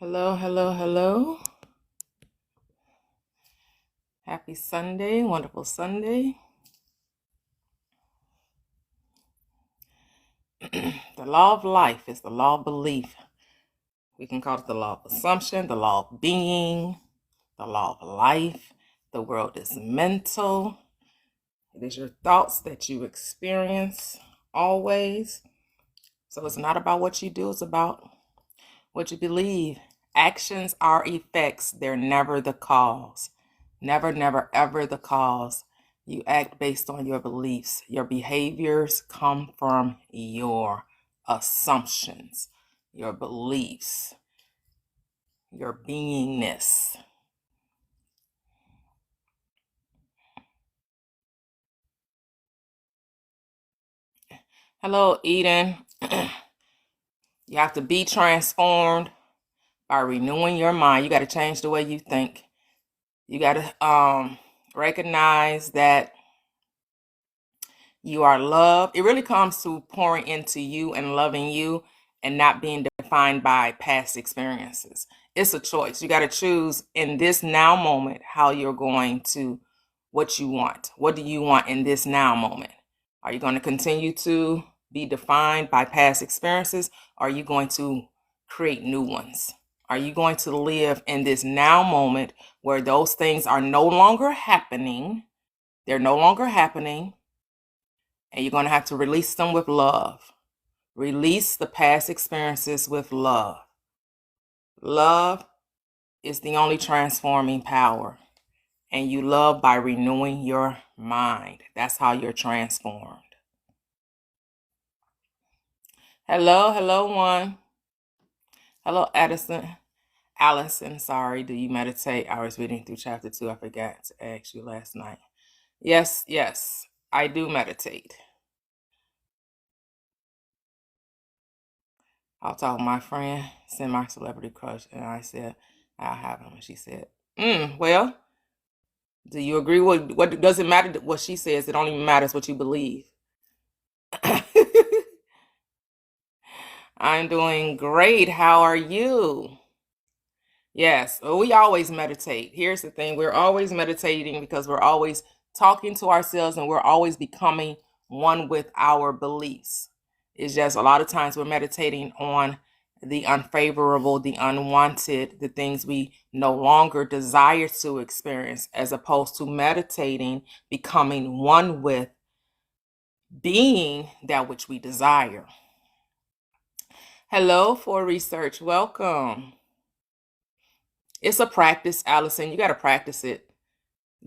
Hello, hello, hello. Happy Sunday, wonderful Sunday. The law of life is the law of belief. We can call it the law of assumption, the law of being, the law of life. The world is mental. It is your thoughts that you experience always. So it's not about what you do, it's about what you believe. Actions are effects, they're never the cause. Never, never, ever the cause. You act based on your beliefs. Your behaviors come from your assumptions, your beliefs, your beingness. Hello, Eden. You have to be transformed by renewing your mind. You got to change the way you think. You got to recognize that you are loved. It really comes to pouring into you and loving you and not being defined by past experiences. It's a choice. You got to choose in this now moment how you're going to, what you want. What do you want in this now moment? Are you going to continue to be defined by past experiences? Or are you going to create new ones? Are you going to live in this now moment where those things are no longer happening? They're no longer happening. And you're going to have to release them with love. Release the past experiences with love. Love is the only transforming power. And you love by renewing your mind. That's how you're transformed. Hello, hello, one. Hello, Allison, sorry. Do you meditate? I was reading through chapter 2. I forgot to ask you last night. Yes, I do meditate. I was talking to my friend, send my celebrity crush, and I said, I'll have him. And she said, well, do you agree with what doesn't matter what she says? It only matters what you believe. I'm doing great. How are you? Yes, well, we always meditate. Here's the thing. We're always meditating because we're always talking to ourselves and we're always becoming one with our beliefs. It's just a lot of times we're meditating on the unfavorable, the unwanted, the things we no longer desire to experience, as opposed to meditating, becoming one with being that which we desire. Hello, for research. Welcome. It's a practice, Allison. You got to practice it.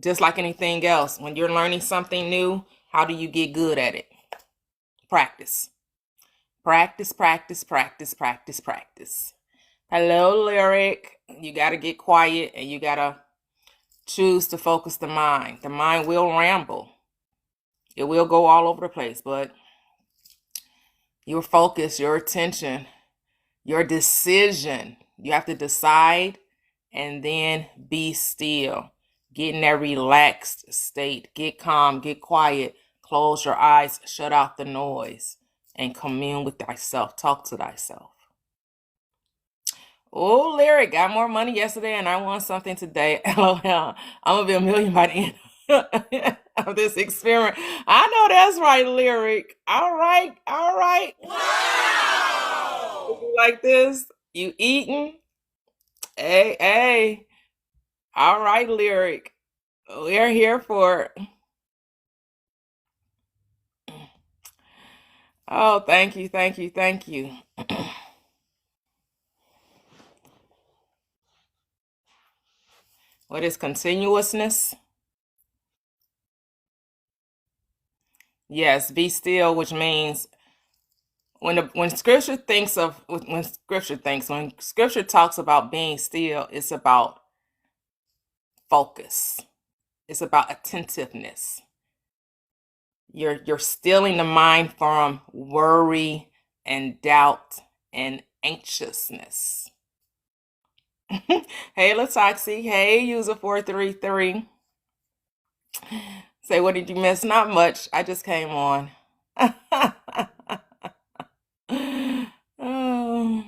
Just like anything else, when you're learning something new, how do you get good at it? Practice. Practice, practice, practice, practice, practice. Hello, Lyric. You got to get quiet and you got to choose to focus the mind. The mind will ramble. It will go all over the place, but your focus, your attention, your decision, you have to decide and then be still. Get in that relaxed state. Get calm, get quiet. Close your eyes, shut out the noise, and commune with thyself. Talk to thyself. Oh, Lyric, got more money yesterday and I won something today. LOL. I'm going to be a million by the end of this experiment. I know that's right, Lyric. All right. Wow. You like this? You eating? Hey. All right, Lyric. We're here for it. Oh, thank you. What is continuousness? Yes, be still, which means when scripture talks about being still, it's about focus. It's about attentiveness. You're stealing the mind from worry and doubt and anxiousness. Hey, Latoxi. Hey, user 433. Say, what did you miss? Not much. I just came on. Oh.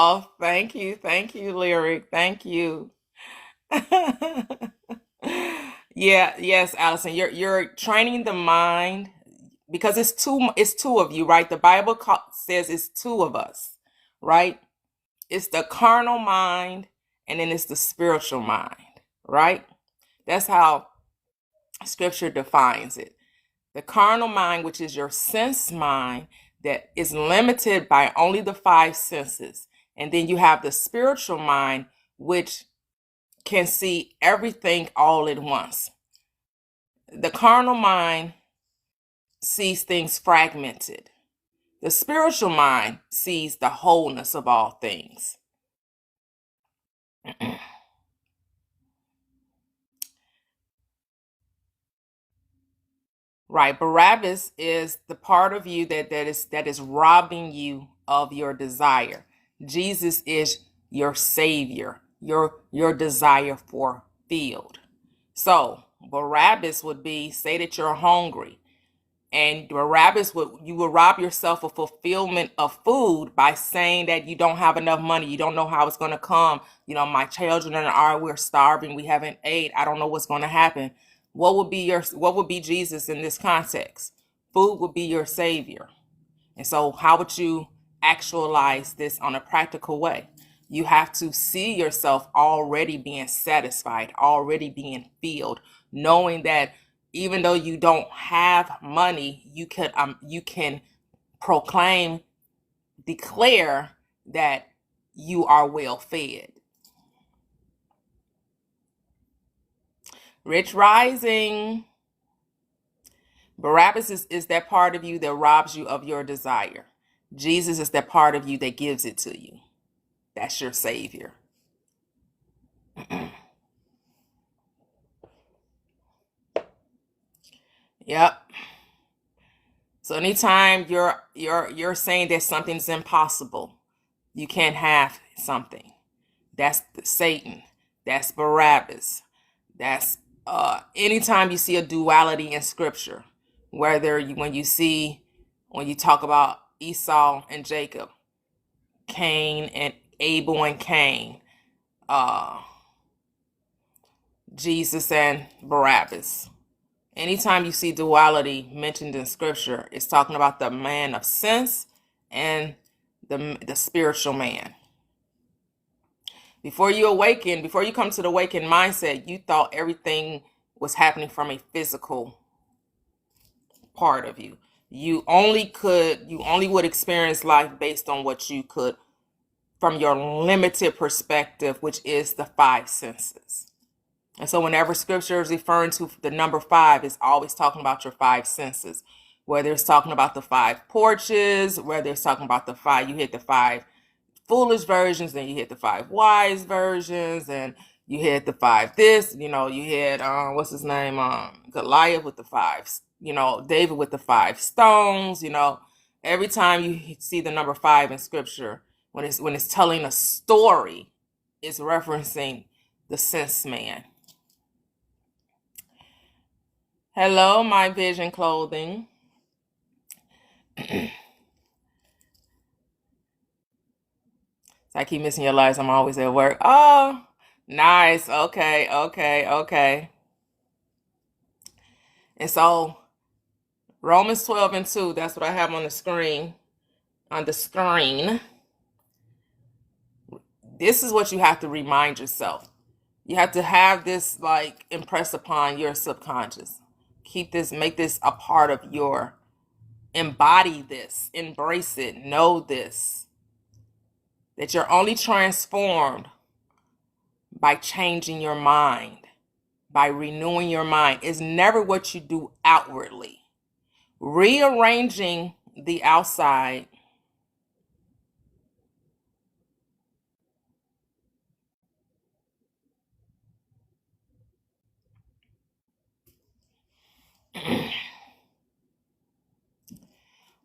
Oh, thank you, Lyric. Thank you. Yeah, yes, Allison, you're training the mind because it's two of you, right? The Bible says it's two of us, right? It's the carnal mind and then it's the spiritual mind, right? That's how scripture defines it. The carnal mind, which is your sense mind, that is limited by only the five senses. And then you have the spiritual mind, which can see everything all at once. The carnal mind sees things fragmented. The spiritual mind sees the wholeness of all things. Right. Barabbas is the part of you that is robbing you of your desire. Jesus is your savior, your desire fulfilled. So Barabbas would be, say that you're hungry, and Barabbas you will rob yourself of fulfillment of food by saying that you don't have enough money, you don't know how it's going to come. My children we're starving, we haven't ate, I don't know what's going to happen. What would be Jesus in this context? Food would be your savior. And so how would you actualize this on a practical way? You have to see yourself already being satisfied, already being filled, knowing that even though you don't have money, you can proclaim, declare that you are well fed. Rich rising. Barabbas is that part of you that robs you of your desire. Jesus is that part of you that gives it to you. That's your savior. Yep. So anytime you're saying that something's impossible, you can't have something. That's Satan. That's Barabbas. That's anytime you see a duality in scripture, when you talk about Esau and Jacob, Cain and Abel and Cain, Jesus and Barabbas. Anytime you see duality mentioned in scripture, it's talking about the man of sense and the spiritual man. Before you come to the awakened mindset, you thought everything was happening from a physical part of you. You only would experience life based on what you could, from your limited perspective, which is the five senses. And so whenever scripture is referring to the number 5, it's always talking about your five senses. Whether it's talking about the 5 porches, whether it's talking about you hit the 5 foolish versions, then you hit the 5 wise versions, and you hit the 5 this, you hit what's his name, Goliath with the 5, David with the 5 stones. Every time you see the number 5 in scripture, when it's telling a story, it's referencing the sense man. Hello, my vision clothing. I keep missing your lives. I'm always at work. Oh, nice. Okay. And so Romans 12:2, that's what I have on the screen. This is what you have to remind yourself. You have to have this impressed upon your subconscious. Make this a part of embody this, embrace it, know this. That you're only transformed by changing your mind, by renewing your mind. It's never what you do outwardly. Rearranging the outside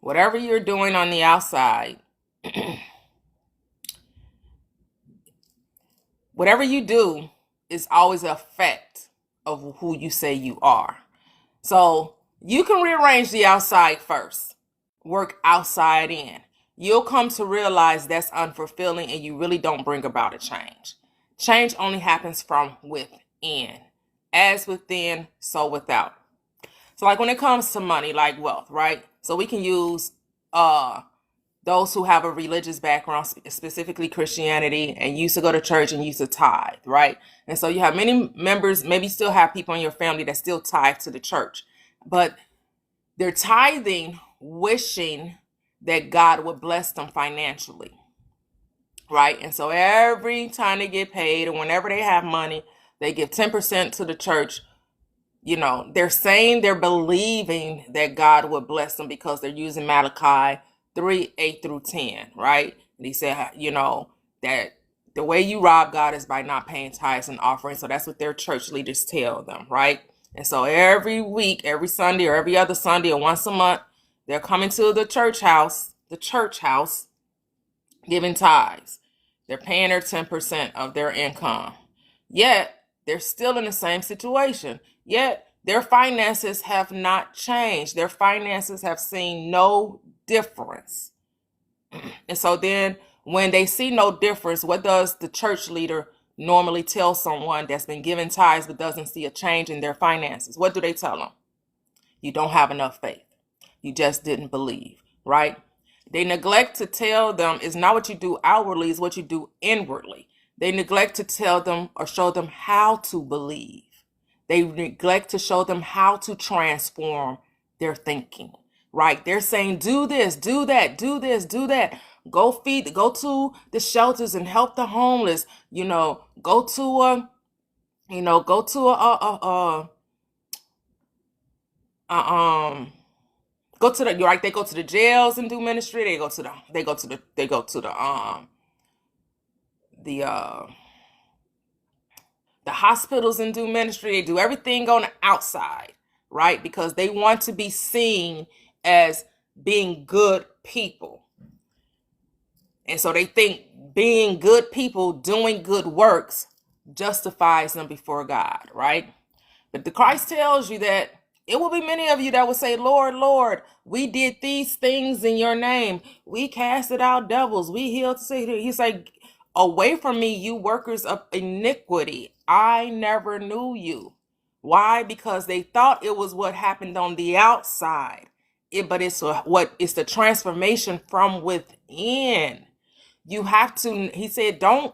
whatever you're doing on the outside, whatever you do is always an effect of who you say you are. So you can rearrange the outside first, work outside in. you'll come to realize that's unfulfilling and you really don't bring about a change. Change only happens from within. As within, so without. So like when it comes to money, like wealth, right? So we can use those who have a religious background, specifically Christianity, and used to go to church and used to tithe, right? And so you have many members, maybe still have people in your family that still tithe to the church, but they're tithing wishing that God would bless them financially, right? And so every time they get paid or whenever they have money, they give 10% to the church. They're saying they're believing that God would bless them because they're using Malachi 3:8-10, right? And he said, that the way you rob God is by not paying tithes and offerings. So that's what their church leaders tell them, right? And so every week, every Sunday or every other Sunday or once a month, they're coming to the church house, giving tithes. They're paying their 10% of their income. Yet, they're still in the same situation. Yet, their finances have not changed. Their finances have seen no difference. And so then when they see no difference, what does the church leader normally tell someone that's been given tithes but doesn't see a change in their finances? What do they tell them? You don't have enough faith. You just didn't believe, right? They neglect to tell them it's not what you do outwardly, it's what you do inwardly. They neglect to tell them or show them how to believe. They neglect to show them how to transform their thinking, right? They're saying, do this, do that, do this, do that. Go to the shelters and help the homeless, go to they go to the jails and do ministry. They go to the hospitals and do ministry. They do everything on the outside, right? Because they want to be seen as being good people. And so they think being good people, doing good works, justifies them before God, right? But the Christ tells you that it will be many of you that will say, Lord, Lord, we did these things in your name. We casted out devils. We healed the sick. He said, away from me, you workers of iniquity. I never knew you. Why? Because they thought it was what happened on the outside. But it's the transformation from within. You have to, he said, don't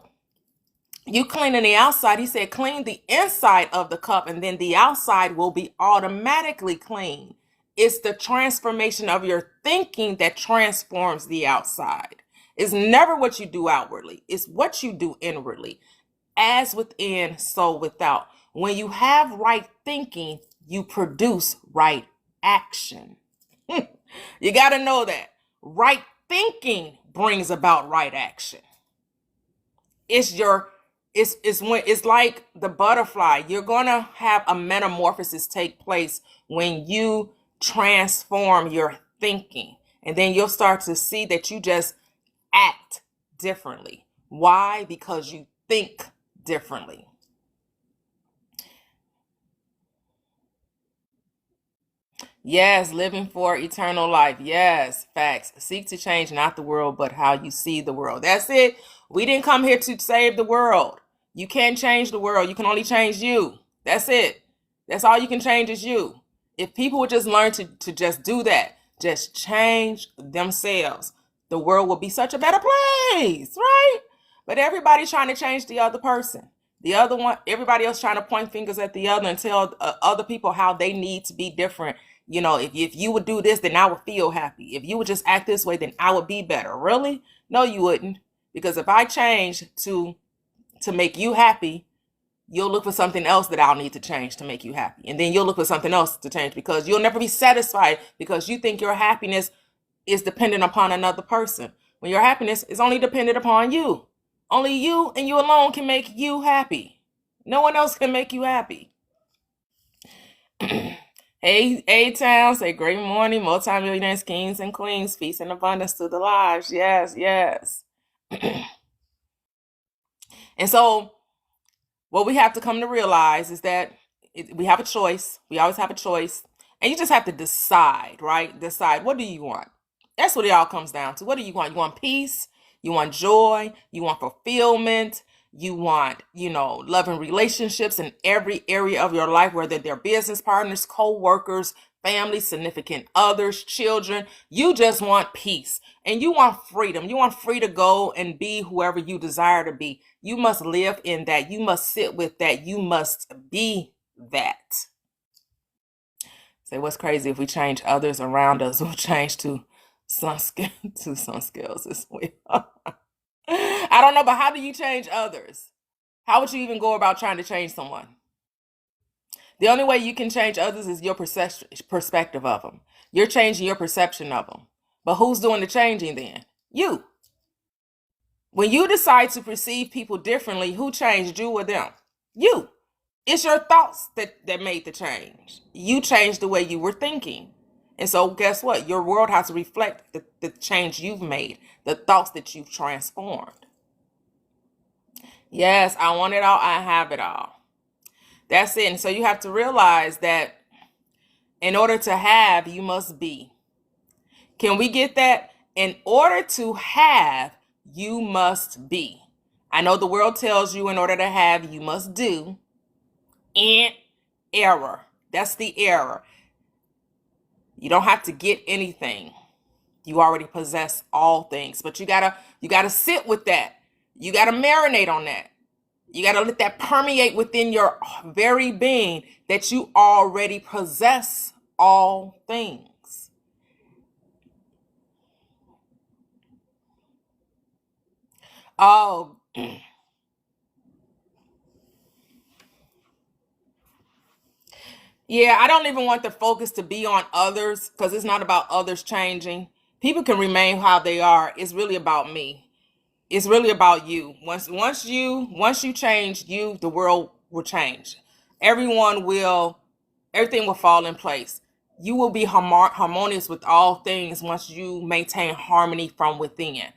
you cleaning the outside. He said, clean the inside of the cup and then the outside will be automatically clean. It's the transformation of your thinking that transforms the outside. It's never what you do outwardly. It's what you do inwardly. As within, so without. When you have right thinking, you produce right action. You got to know that. Right thinking brings about right action. It's like the butterfly. You're going to have a metamorphosis take place when you transform your thinking. And then you'll start to see that you just act differently. Why? Because you think differently. Yes, living for eternal life. Yes, facts. Seek to change not the world, but how you see the world. That's it. We didn't come here to save the world. You can't change the world. You can only change you. That's it. That's all you can change is you. If people would just learn to just do that, just change themselves, the world will be such a better place, right? But everybody's trying to change the other person. The other one, everybody else trying to point fingers at the other and tell other people how they need to be different. If you would do this, then I would feel happy. If you would just act this way, then I would be better. Really? No, you wouldn't. Because if I change to make you happy, you'll look for something else that I'll need to change to make you happy. And then you'll look for something else to change because you'll never be satisfied because you think your happiness is dependent upon another person. When your happiness is only dependent upon you. Only you and you alone can make you happy. No one else can make you happy. Hey, A-Town, say great morning, multimillionaires, kings and queens, peace and abundance to the lives. Yes, yes. And so what we have to come to realize is that we have a choice. We always have a choice. And you just have to decide, right? Decide, what do you want? That's what it all comes down to. What do you want? You want peace? You want joy? You want fulfillment? You want, loving relationships in every area of your life, whether they're business partners, co-workers, family, significant others, children. You just want peace and you want freedom. You want free to go and be whoever you desire to be. You must live in that. You must sit with that. You must be that. Say, what's crazy, if we change others around us, we'll change to some scales as well. I don't know, but how do you change others? How would you even go about trying to change someone? The only way you can change others is your perspective of them. You're changing your perception of them. But who's doing the changing then? You. When you decide to perceive people differently, who changed, you or them? You. It's your thoughts that made the change. You changed the way you were thinking. And so guess what? Your world has to reflect the change you've made, the thoughts that you've transformed. Yes, I want it all. I have it all. That's it. And so you have to realize that in order to have, you must be. Can we get that? In order to have, you must be. I know the world tells you in order to have, you must do. And error. That's the error. You don't have to get anything. You already possess all things, but you gotta sit with that. You gotta marinate on that. You gotta let that permeate within your very being that you already possess all things. Oh, yeah, I don't even want the focus to be on others because it's not about others changing. People can remain how they are. It's really about me. It's really about you. Once you change you, the world will change. Everything will fall in place. You will be harmonious with all things once you maintain harmony from within.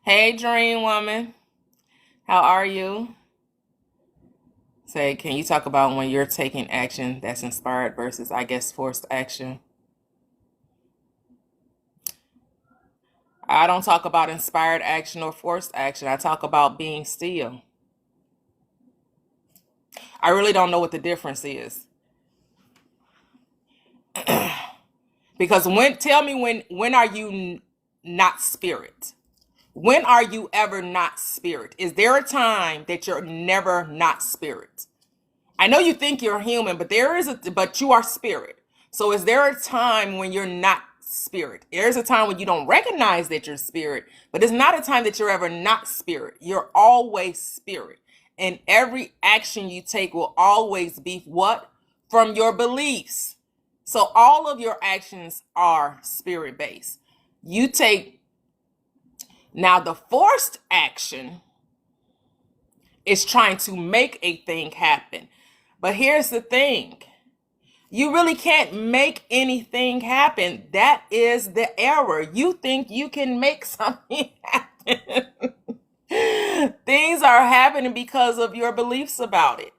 Hey, dream woman, how are you? Say, can you talk about when you're taking action that's inspired versus, I guess, forced action? I don't talk about inspired action or forced action. I talk about being still. I really don't know what the difference is. Because tell me when are you not spirit? When are you ever not spirit? Is there a time that you're never not spirit? I know you think you're human, but you are spirit. So is there a time when you're not spirit? There's a time when you don't recognize that you're spirit, but it's not a time that you're ever not spirit. You're always spirit. And every action you take will always be what? From your beliefs. So all of your actions are spirit based. Now the forced action is trying to make a thing happen. But here's the thing. You really can't make anything happen. That is the error. You think you can make something happen. Things are happening because of your beliefs about it.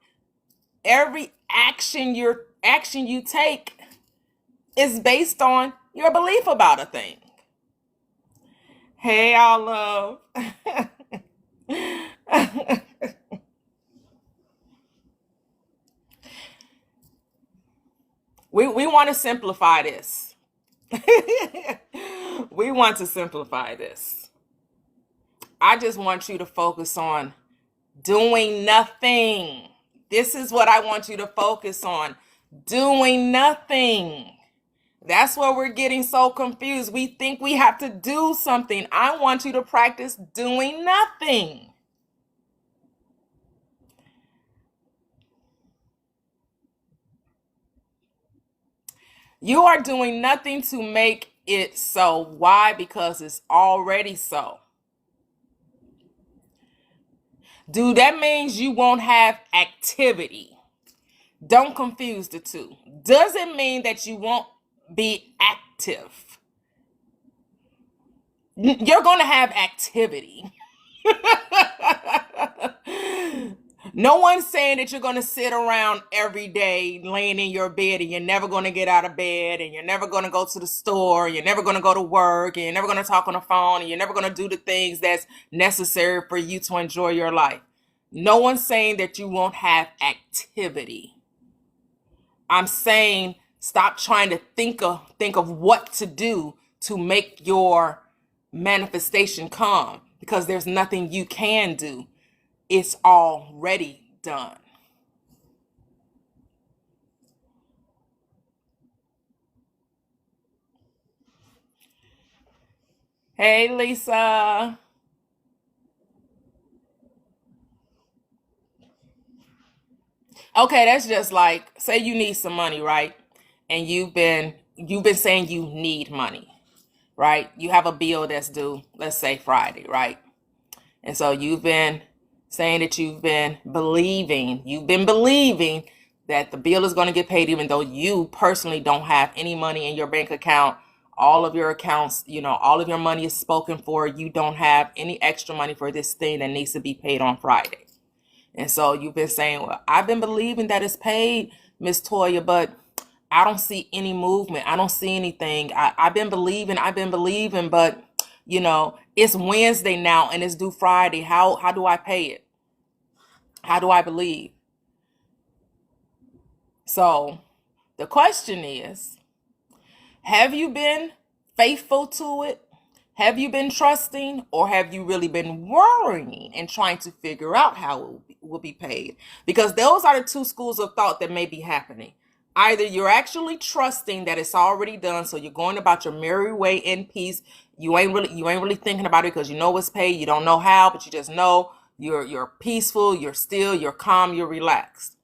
Every action you take is based on your belief about a thing. Hey, all love. We want to simplify this. We want to simplify this. I just want you to focus on doing nothing. This is what I want you to focus on. Doing nothing. That's where we're getting so confused. We think we have to do something. I want you to practice doing nothing. You are doing nothing to make it so. Why? Because it's already so. Dude, that means you won't have activity. Don't confuse the two. Doesn't mean that you won't be active. You're going to have activity. No one's saying that you're going to sit around every day laying in your bed and you're never going to get out of bed and you're never going to go to the store, you're never going to go to work, and you're never going to talk on the phone, and you're never going to do the things that's necessary for you to enjoy your life. No one's saying that you won't have activity. I'm saying stop trying to think of what to do to make your manifestation come, because there's nothing you can do. It's already done. Hey, Lisa. Okay, that's just like, say you need some money, right? And you've been saying you need money, right? You have a bill that's due, let's say Friday, right? And so you've been saying that you've been believing that the bill is going to get paid, even though you personally don't have any money in your bank account. All of your accounts, all of your money is spoken for. You don't have any extra money for this thing that needs to be paid on Friday. And so you've been saying, well, I've been believing that it's paid, Miss Toya, but I don't see any movement. I don't see anything. I've been believing, but it's Wednesday now and it's due Friday. How do I pay it? How do I believe? So the question is, have you been faithful to it? Have you been trusting, or have you really been worrying and trying to figure out how it will be paid? Because those are the two schools of thought that may be happening. Either you're actually trusting that it's already done, so you're going about your merry way in peace. You ain't really thinking about it because you know it's paid. You don't know how, but you just know you're peaceful, you're still, you're calm, you're relaxed.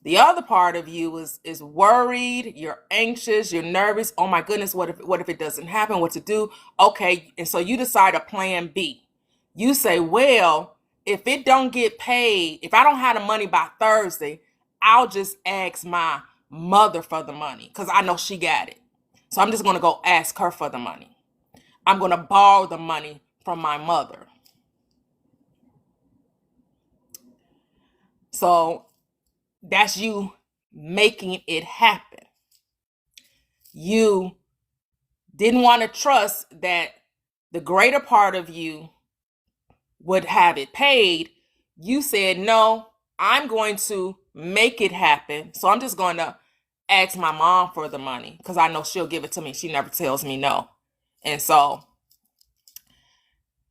The other part of you is worried, you're anxious, you're nervous. Oh my goodness, what if it doesn't happen? What to do? Okay, and so you decide a plan B. You say, well, if it don't get paid, if I don't have the money by Thursday, I'll just ask my mother for the money because I know she got it. So I'm just going to go ask her for the money. I'm going to borrow the money from my mother. So that's you making it happen. You didn't want to trust that the greater part of you would have it paid. You said, no, I'm going to make it happen. So I'm just going to ask my mom for the money because I know she'll give it to me. She never tells me no. And so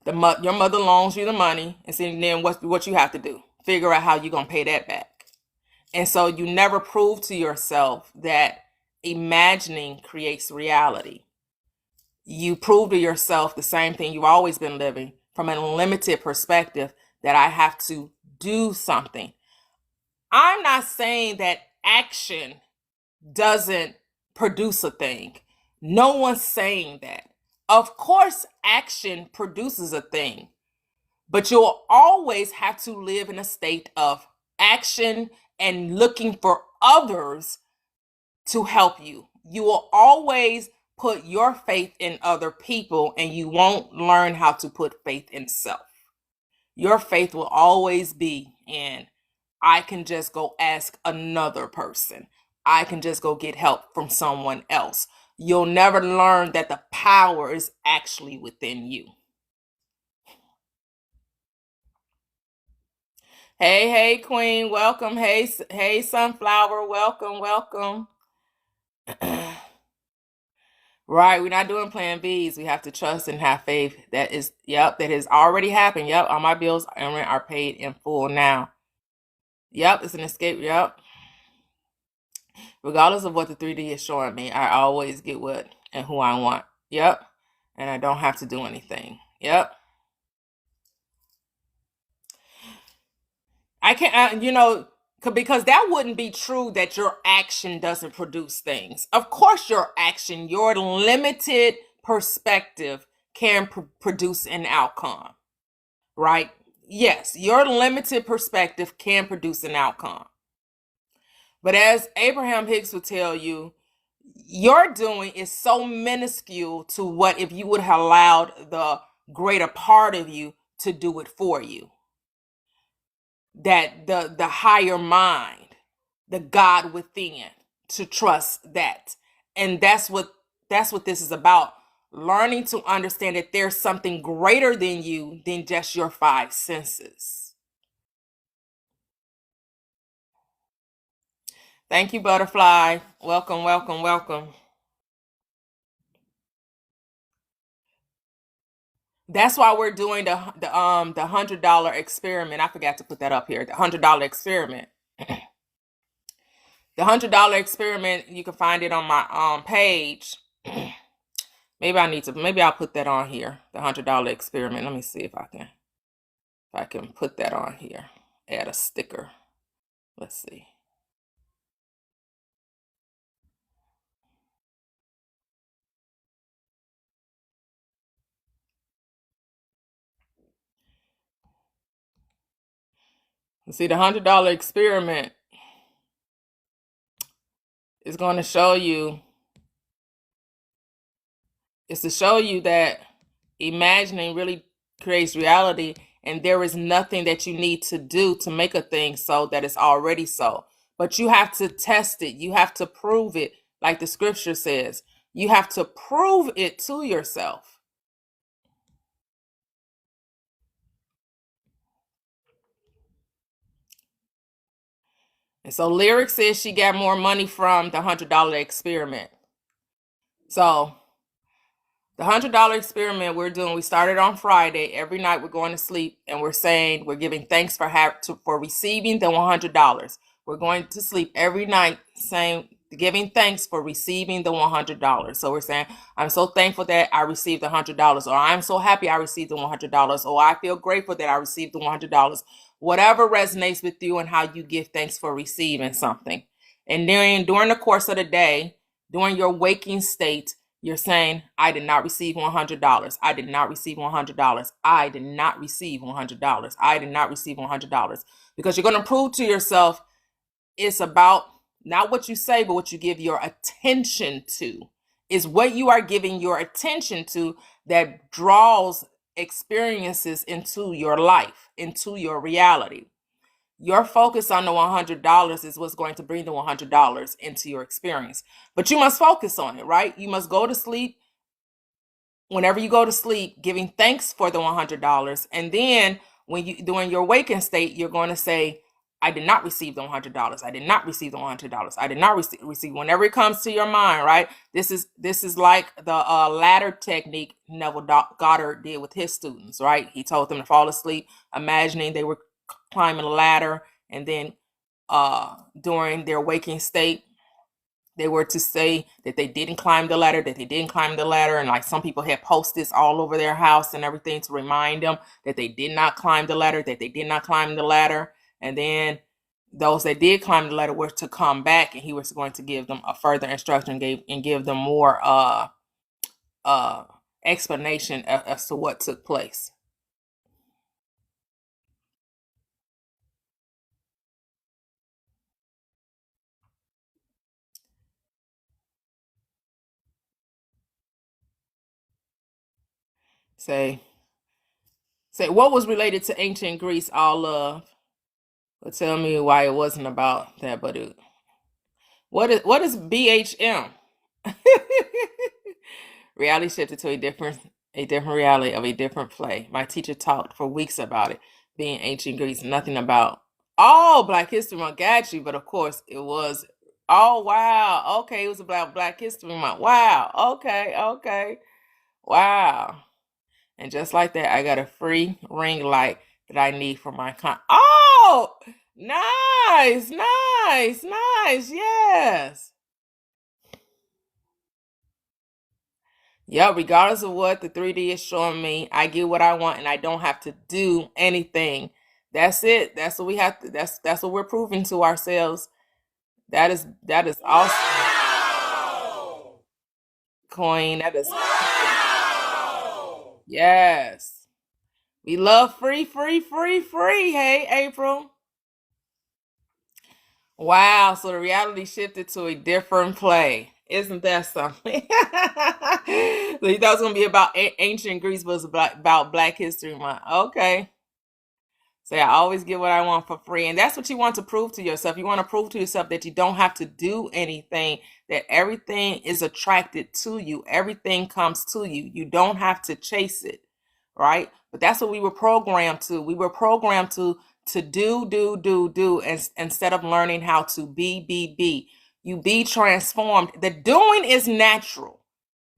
your mother loans you the money, and then what you have to do, figure out how you're going to pay that back. And so you never prove to yourself that imagining creates reality. You prove to yourself the same thing you've always been living from a limited perspective, that I have to do something. I'm not saying that action doesn't produce a thing. No one's saying that. Of course, action produces a thing, but you'll always have to live in a state of action and looking for others to help you. You will always put your faith in other people, and you won't learn how to put faith in self. Your faith will always be in, I can just go ask another person. I can just go get help from someone else. You'll never learn that the power is actually within you. Hey, Queen, welcome. Hey, Sunflower, welcome. Right, we're not doing plan Bs. We have to trust and have faith. That has already happened. Yep, all my bills and rent are paid in full now. Yep, it's an escape. Yep. Regardless of what the 3D is showing me, I always get what and who I want. Yep. And I don't have to do anything. Yep. I can't, because that wouldn't be true that your action doesn't produce things. Of course, your action, your limited perspective can produce an outcome, right? Yes, your limited perspective can produce an outcome. But as Abraham Hicks would tell you, your doing is so minuscule to what if you would have allowed the greater part of you to do it for you. that the higher mind, the God within, to trust that. And that's what this is about. Learning to understand that there's something greater than you than just your five senses. Thank you, Butterfly. Welcome, welcome, welcome. That's why we're doing the $100 experiment. I forgot to put that up here. The $100 experiment. The $100 experiment. You can find it on my page. Maybe I'll put that on here. The $100 experiment. Let me see if I can put that on here. Add a sticker. Let's see. See, the $100 experiment is going to show you. It's to show you that imagining really creates reality, and there is nothing that you need to do to make a thing so that it's already so. But you have to test it. You have to prove it, like the scripture says. You have to prove it to yourself. And so Lyric says she got more money from the $100 experiment. So the $100 experiment we started on Friday. Every night we're going to sleep and we're saying we're giving thanks for receiving the $100. We're going to sleep every night saying, giving thanks for receiving the $100. So we're saying, I'm so thankful that I received the $100, or I'm so happy I received the $100, or I feel grateful that I received the $100. Whatever resonates with you and how you give thanks for receiving something. And then during the course of the day, during your waking state, you're saying, I did not receive $100. I did not receive $100. I did not receive $100. I did not receive $100. Because you're going to prove to yourself it's about not what you say, but what you give your attention to. Is what you are giving your attention to that draws experiences into your life, into your reality. Your focus on the $100 is what's going to bring the $100 into your experience. But you must focus on it, right? You must go to sleep. Whenever you go to sleep, giving thanks for the $100. And then when you during your waking state, you're going to say, I did not receive the $100. I did not receive the $100. I did not receive. Whenever it comes to your mind, right? This is like the ladder technique Neville Goddard did with his students, right? He told them to fall asleep, imagining they were climbing a ladder, and then during their waking state, they were to say that they didn't climb the ladder, and like some people had post-its all over their house and everything to remind them that they did not climb the ladder, and then those that did climb the ladder were to come back, and he was going to give them a further instruction, give them more explanation as to what took place. Say what was related to ancient Greece, all love. But tell me why it wasn't about that, but what is BHM? Reality shifted to a different reality of a different play. My teacher talked for weeks about it being ancient Greece, nothing about Black History Month. Got you, but of course it was. Oh wow, okay, it was about Black History Month. Wow, okay, wow. And just like that, I got a free ring light that I need for my Oh, nice, yes. Yeah, regardless of what the 3D is showing me, I get what I want and I don't have to do anything. That's it. That's what we have to that's what we're proving to ourselves. That is awesome. Wow! Coin, that is wow! Yes. We love free. Hey, April. Wow, so the reality shifted to a different play. Isn't that something? So you thought it was going to be about ancient Greece, but it was about Black History Month. Okay. Say, I always get what I want for free. And that's what you want to prove to yourself. You want to prove to yourself that you don't have to do anything, that everything is attracted to you. Everything comes to you. You don't have to chase it, right? But that's what we were programmed to. We were programmed to do, instead of learning how to be. You be transformed. The doing is natural.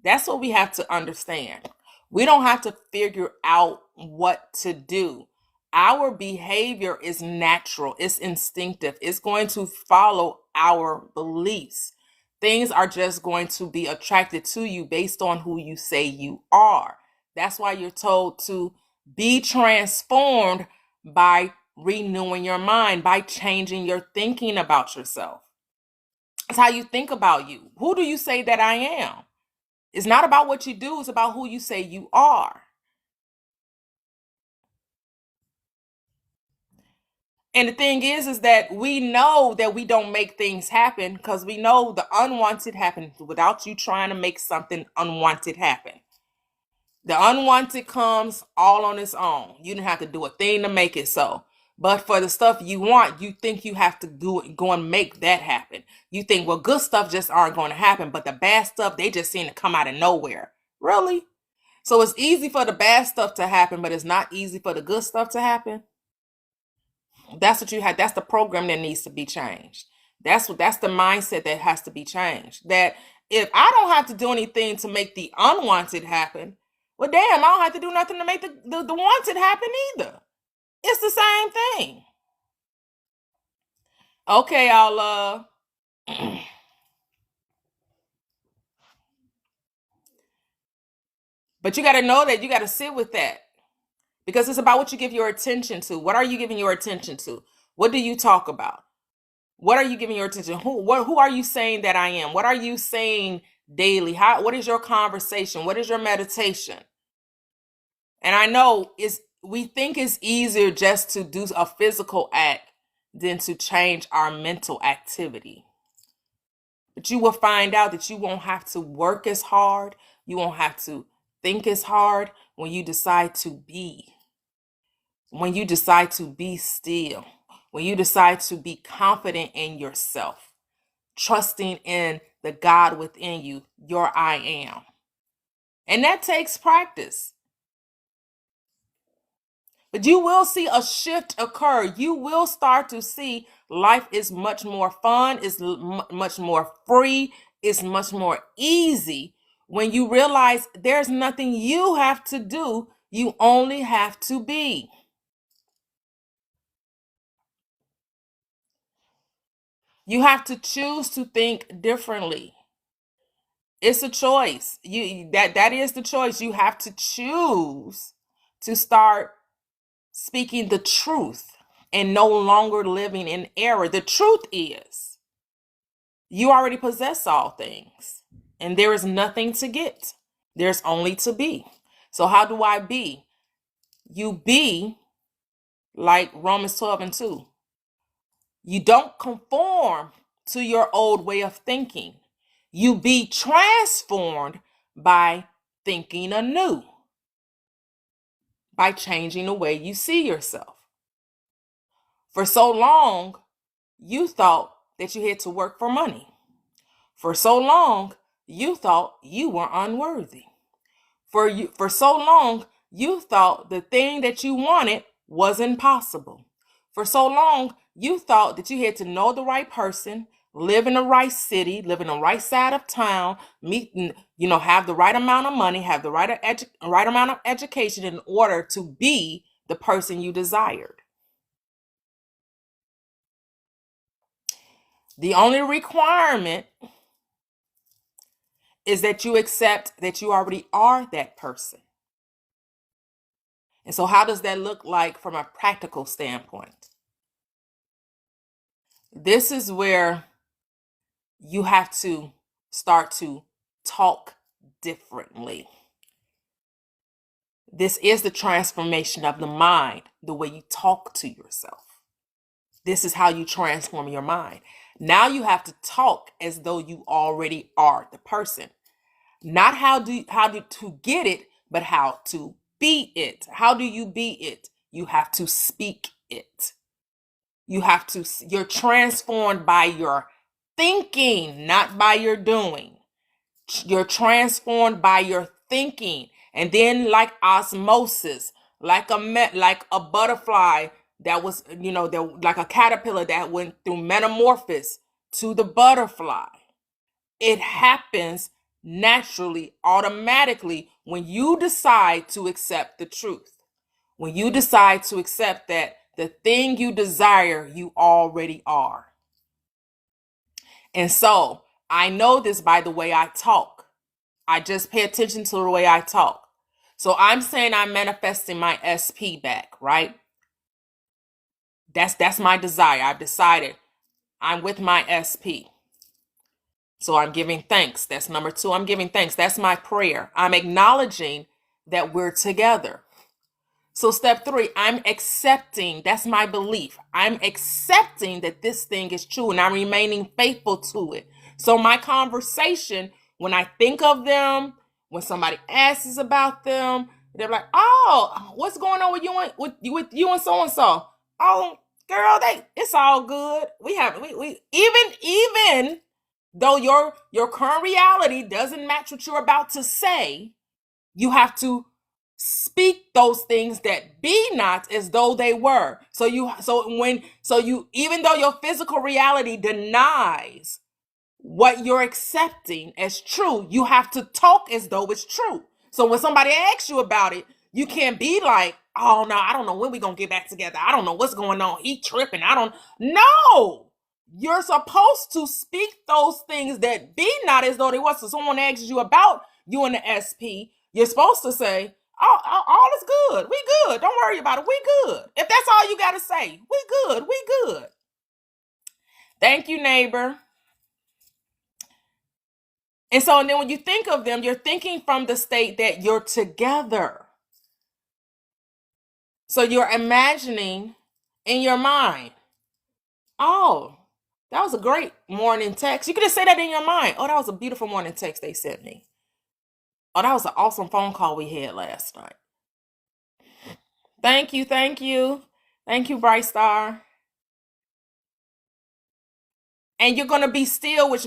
That's what we have to understand. We don't have to figure out what to do. Our behavior is natural, it's instinctive, it's going to follow our beliefs. Things are just going to be attracted to you based on who you say you are. That's why you're told to be transformed by renewing your mind, by changing your thinking about yourself. It's how you think about you. Who do you say that I am? It's not about what you do, it's about who you say you are. And the thing is that we know that we don't make things happen because we know the unwanted happens without you trying to make something unwanted happen. The unwanted comes all on its own. You didn't have to do a thing to make it so. But for the stuff you want, you think you have to do it, go and make that happen. You think, well, good stuff just aren't going to happen, but the bad stuff, they just seem to come out of nowhere. Really? So it's easy for the bad stuff to happen, but it's not easy for the good stuff to happen. That's what you had. That's the program that needs to be changed. That's the mindset that has to be changed. That if I don't have to do anything to make the unwanted happen, well, damn, I don't have to do nothing to make the wanted happen either. It's the same thing. Okay, I'll but you got to know that you got to sit with that. Because it's about what you give your attention to. What are you giving your attention to? What do you talk about? What are you giving your attention? Who are you saying that I am? What are you saying daily? What is your conversation? What is your meditation? And I know we think it's easier just to do a physical act than to change our mental activity. But you will find out that you won't have to work as hard. You won't have to think as hard when you decide to be. When you decide to be still, when you decide to be confident in yourself, trusting in the God within you, your I am. And that takes practice. But you will see a shift occur. You will start to see life is much more fun, is much more free, is much more easy when you realize there's nothing you have to do. You only have to be. You have to choose to think differently. It's a choice. That is the choice. You have to choose to start speaking the truth and no longer living in error. The truth is, you already possess all things, and there is nothing to get. There's only to be. So how do I be? You be like Romans 12:2. You don't conform to your old way of thinking. You be transformed by thinking anew, by changing the way you see yourself. For so long, you thought that you had to work for money. For so long, you thought you were unworthy. For so long, you thought the thing that you wanted was impossible. For so long, you thought that you had to know the right person, live in the right city, live in the right side of town, have the right amount of money, have the right amount of education in order to be the person you desired. The only requirement is that you accept that you already are that person. And so how does that look like from a practical standpoint? This is where you have to start to talk differently. This is the transformation of the mind, the way you talk to yourself. This is how you transform your mind. Now you have to talk as though you already are the person. Not how to get it, but how to be it. How do you be it? You have to speak it. You're transformed by your thinking, not by your doing. You're transformed by your thinking. And then like osmosis, like a butterfly that was, like a caterpillar that went through metamorphosis to the butterfly. It happens naturally, automatically when you decide to accept the truth. When you decide to accept that the thing you desire, you already are. And so I know this by the way I talk. I just pay attention to the way I talk. So I'm saying I'm manifesting my SP back, right? That's my desire. I've decided I'm with my SP. So I'm giving thanks. That's number 2. I'm giving thanks. That's my prayer. I'm acknowledging that we're together. So step 3, I'm accepting. That's my belief. I'm accepting that this thing is true and I'm remaining faithful to it. So my conversation, when I think of them, when somebody asks about them, they're like, "Oh, what's going on with you and so and so?" "Oh, girl, it's all good. We even though your current reality doesn't match what you're about to say, you have to speak those things that be not as though they were. So you even though your physical reality denies what you're accepting as true, you have to talk as though it's true. So when somebody asks you about it, you can't be like, "Oh no, I don't know when we're gonna get back together. I don't know what's going on. He tripping. I don't know." You're supposed to speak those things that be not as though they was. So someone asks you about you and the SP, you're supposed to say, "Oh, all is good. We good. Don't worry about it. We good." If that's all you gotta say, we good. We good. Thank you, neighbor. And then when you think of them, you're thinking from the state that you're together. So you're imagining in your mind, "Oh, that was a great morning text." You could just say that in your mind. "Oh, that was a beautiful morning text they sent me. Oh, that was an awesome phone call we had last night. Thank you, thank you. Thank you, Bright Star." And you're going to be still, which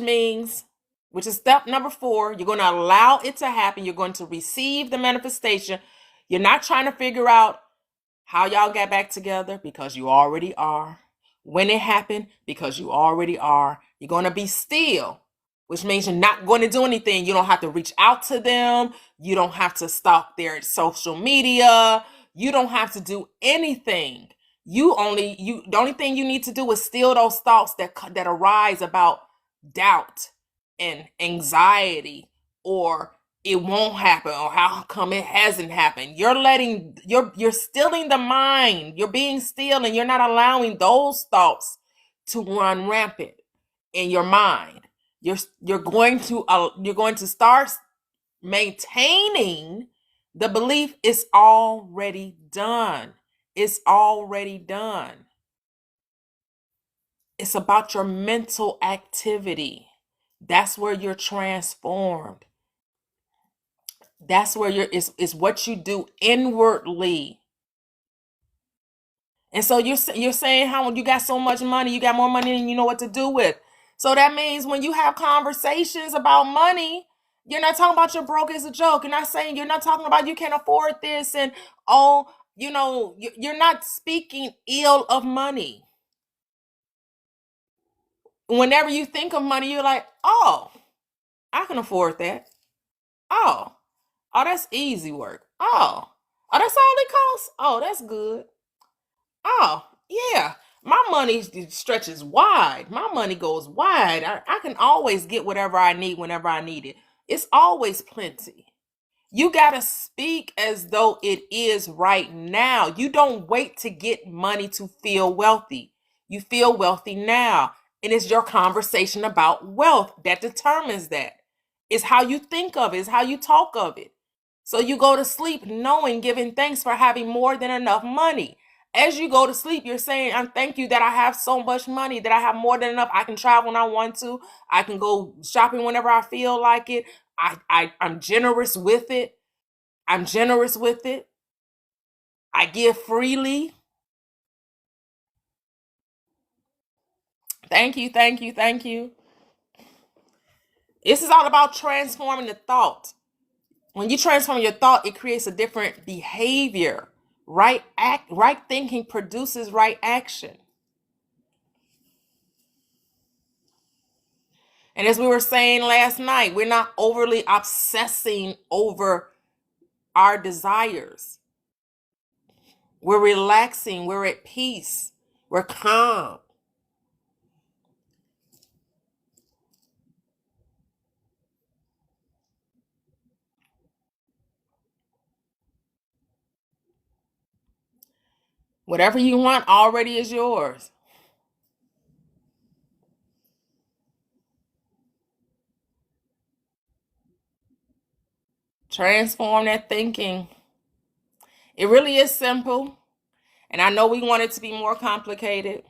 is step number 4. You're going to allow it to happen. You're going to receive the manifestation. You're not trying to figure out how y'all got back together, because you already are. When it happened, because you already are. You're going to be still, which means you're not going to do anything. You don't have to reach out to them. You don't have to stalk their social media. You don't have to do anything. The only thing you need to do is still those thoughts that arise about doubt and anxiety, or it won't happen, or how come it hasn't happened. You're stilling the mind. You're being still, and you're not allowing those thoughts to run rampant in your mind. You're going to start maintaining the belief it's already done. It's already done. It's about your mental activity. That's where you're transformed. That's where it's what you do inwardly. And so you're saying how you got so much money, you got more money than you know what to do with. So that means when you have conversations about money, you're not talking about you're broke as a joke. You're not talking about you can't afford this and you're not speaking ill of money. Whenever you think of money, you're like, "Oh, I can afford that. Oh, that's easy work. Oh, that's all it costs. Oh, that's good. Oh, yeah. My money stretches wide. My money goes wide. I can always get whatever I need whenever I need it. It's always plenty." You got to speak as though it is right now. You don't wait to get money to feel wealthy. You feel wealthy now. And it's your conversation about wealth that determines that. It's how you think of it, it's how you talk of it. So you go to sleep knowing, giving thanks for having more than enough money. As you go to sleep, you're saying, "I'm thank you that I have so much money, that I have more than enough. I can travel when I want to. I can go shopping whenever I feel like it. I'm generous with it. I'm generous with it. I give freely. Thank you, thank you, thank you. This is all about transforming the thought. When you transform your thought, it creates a different behavior. Right thinking produces right action. And as we were saying last night, we're not overly obsessing over our desires. We're relaxing, we're at peace, we're calm. Whatever you want already is yours. Transform that thinking. It really is simple. And I know we want it to be more complicated.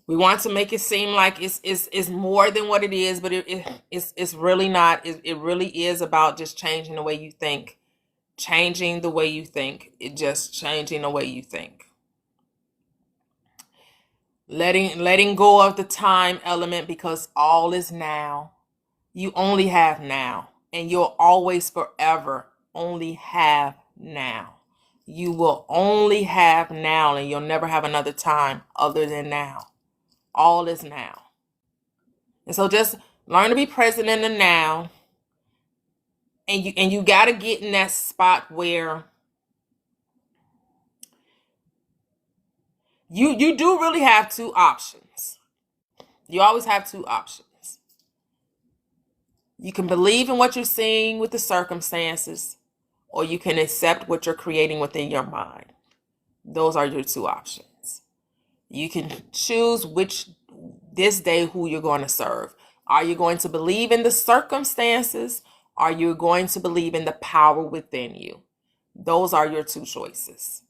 We want to make it seem like it's more than what it is, but it's really not. It really is about just changing the way you think. Changing the way you think. It just changing the way you think. Letting go of the time element, because all is now. You only have now, and you'll always forever only have now. You will only have now, and you'll never have another time other than now. All is now. And so just learn to be present in the now. And you got to get in that spot where you do really have two options. You always have two options. You can believe in what you're seeing with the circumstances, or you can accept what you're creating within your mind. Those are your two options. You can choose this day who you're going to serve. Are you going to believe in the circumstances? Are you going to believe in the power within you? Those are your two choices.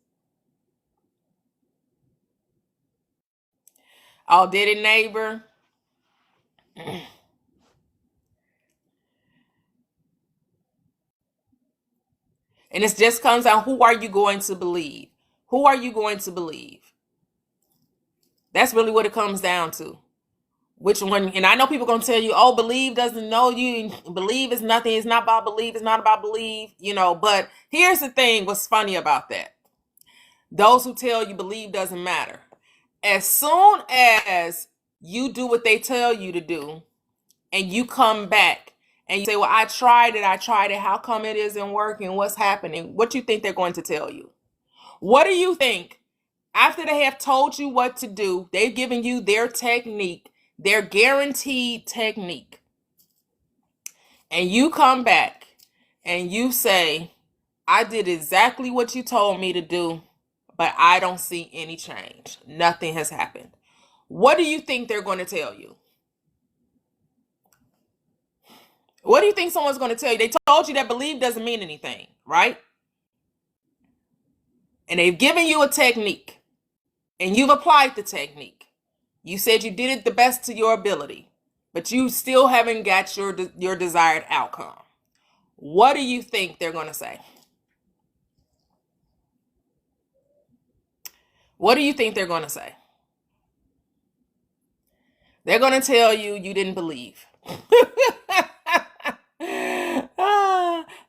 Oh, did it, neighbor? And it just comes down, who are you going to believe? Who are you going to believe? That's really what it comes down to. Which one? And I know people going to tell you, oh, believe doesn't know you. Believe is nothing. It's not about believe. It's not about believe, But here's the thing. What's funny about that? Those who tell you believe doesn't matter. As soon as you do what they tell you to do, and you come back and you say, well, I tried it. How come it isn't working? What's happening? What do you think they're going to tell you? What do you think? After they have told you what to do, they've given you their technique, their guaranteed technique. And you come back and you say, I did exactly what you told me to do, but I don't see any change. Nothing has happened. What do you think they're going to tell you? What do you think someone's going to tell you? They told you that believe doesn't mean anything, right? And they've given you a technique, and you've applied the technique. You said you did it the best to your ability, but you still haven't got your desired outcome. What do you think they're going to say? What do you think they're going to say? They're going to tell you you didn't believe.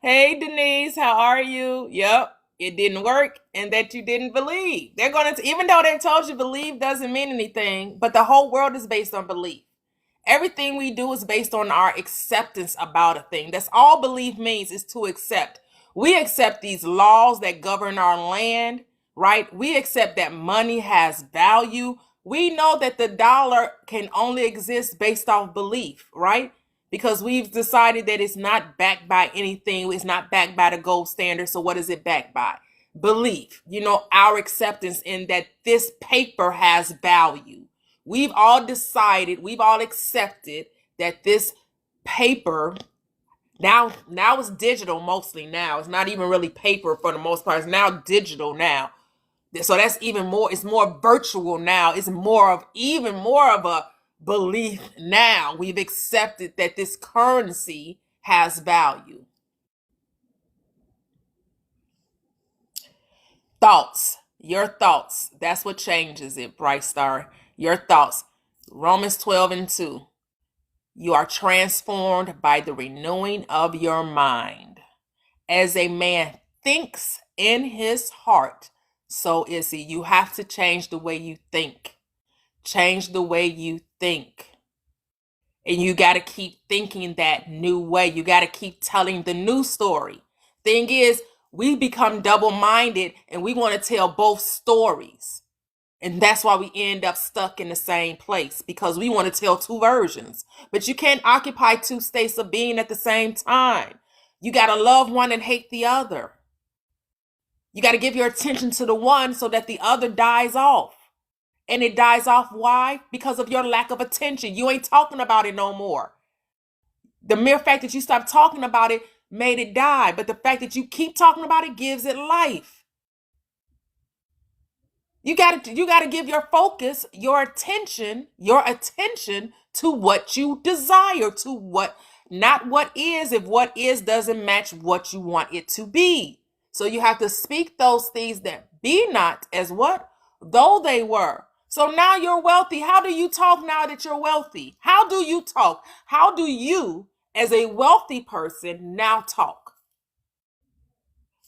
Hey, Denise, how are you? Yep, it didn't work, and that you didn't believe. They're going to, even though they told you believe doesn't mean anything, but the whole world is based on belief. Everything we do is based on our acceptance about a thing. That's all belief means, is to accept. We accept these laws that govern our land, right? We accept that money has value. We know that the dollar can only exist based off belief, right? Because we've decided that it's not backed by anything. It's not backed by the gold standard. So what is it backed by? Belief. Our acceptance in that this paper has value. We've all decided, we've all accepted that this paper, now it's digital mostly now. It's not even really paper for the most part. It's now digital now. So that's even more, it's more virtual now. It's even more of a belief now. We've accepted that this currency has value. Thoughts. Your thoughts. That's what changes it, Bright Star. Your thoughts. Romans 12:2. You are transformed by the renewing of your mind. As a man thinks in his heart, so is he. You have to change the way you think. Change the way you think. And you got to keep thinking that new way. You got to keep telling the new story. Thing is, we become double-minded and we want to tell both stories. And that's why we end up stuck in the same place, because we want to tell two versions. But you can't occupy two states of being at the same time. You got to love one and hate the other. You got to give your attention to the one so that the other dies off. And it dies off, why? Because of your lack of attention. You ain't talking about it no more. The mere fact that you stopped talking about it made it die. But the fact that you keep talking about it gives it life. You got to give your focus, your attention to what you desire, to what, not what is, if what is doesn't match what you want it to be. So you have to speak those things that be not as what? Though they were. So now you're wealthy. How do you talk now that you're wealthy? How do you talk? How do you, as a wealthy person, now talk?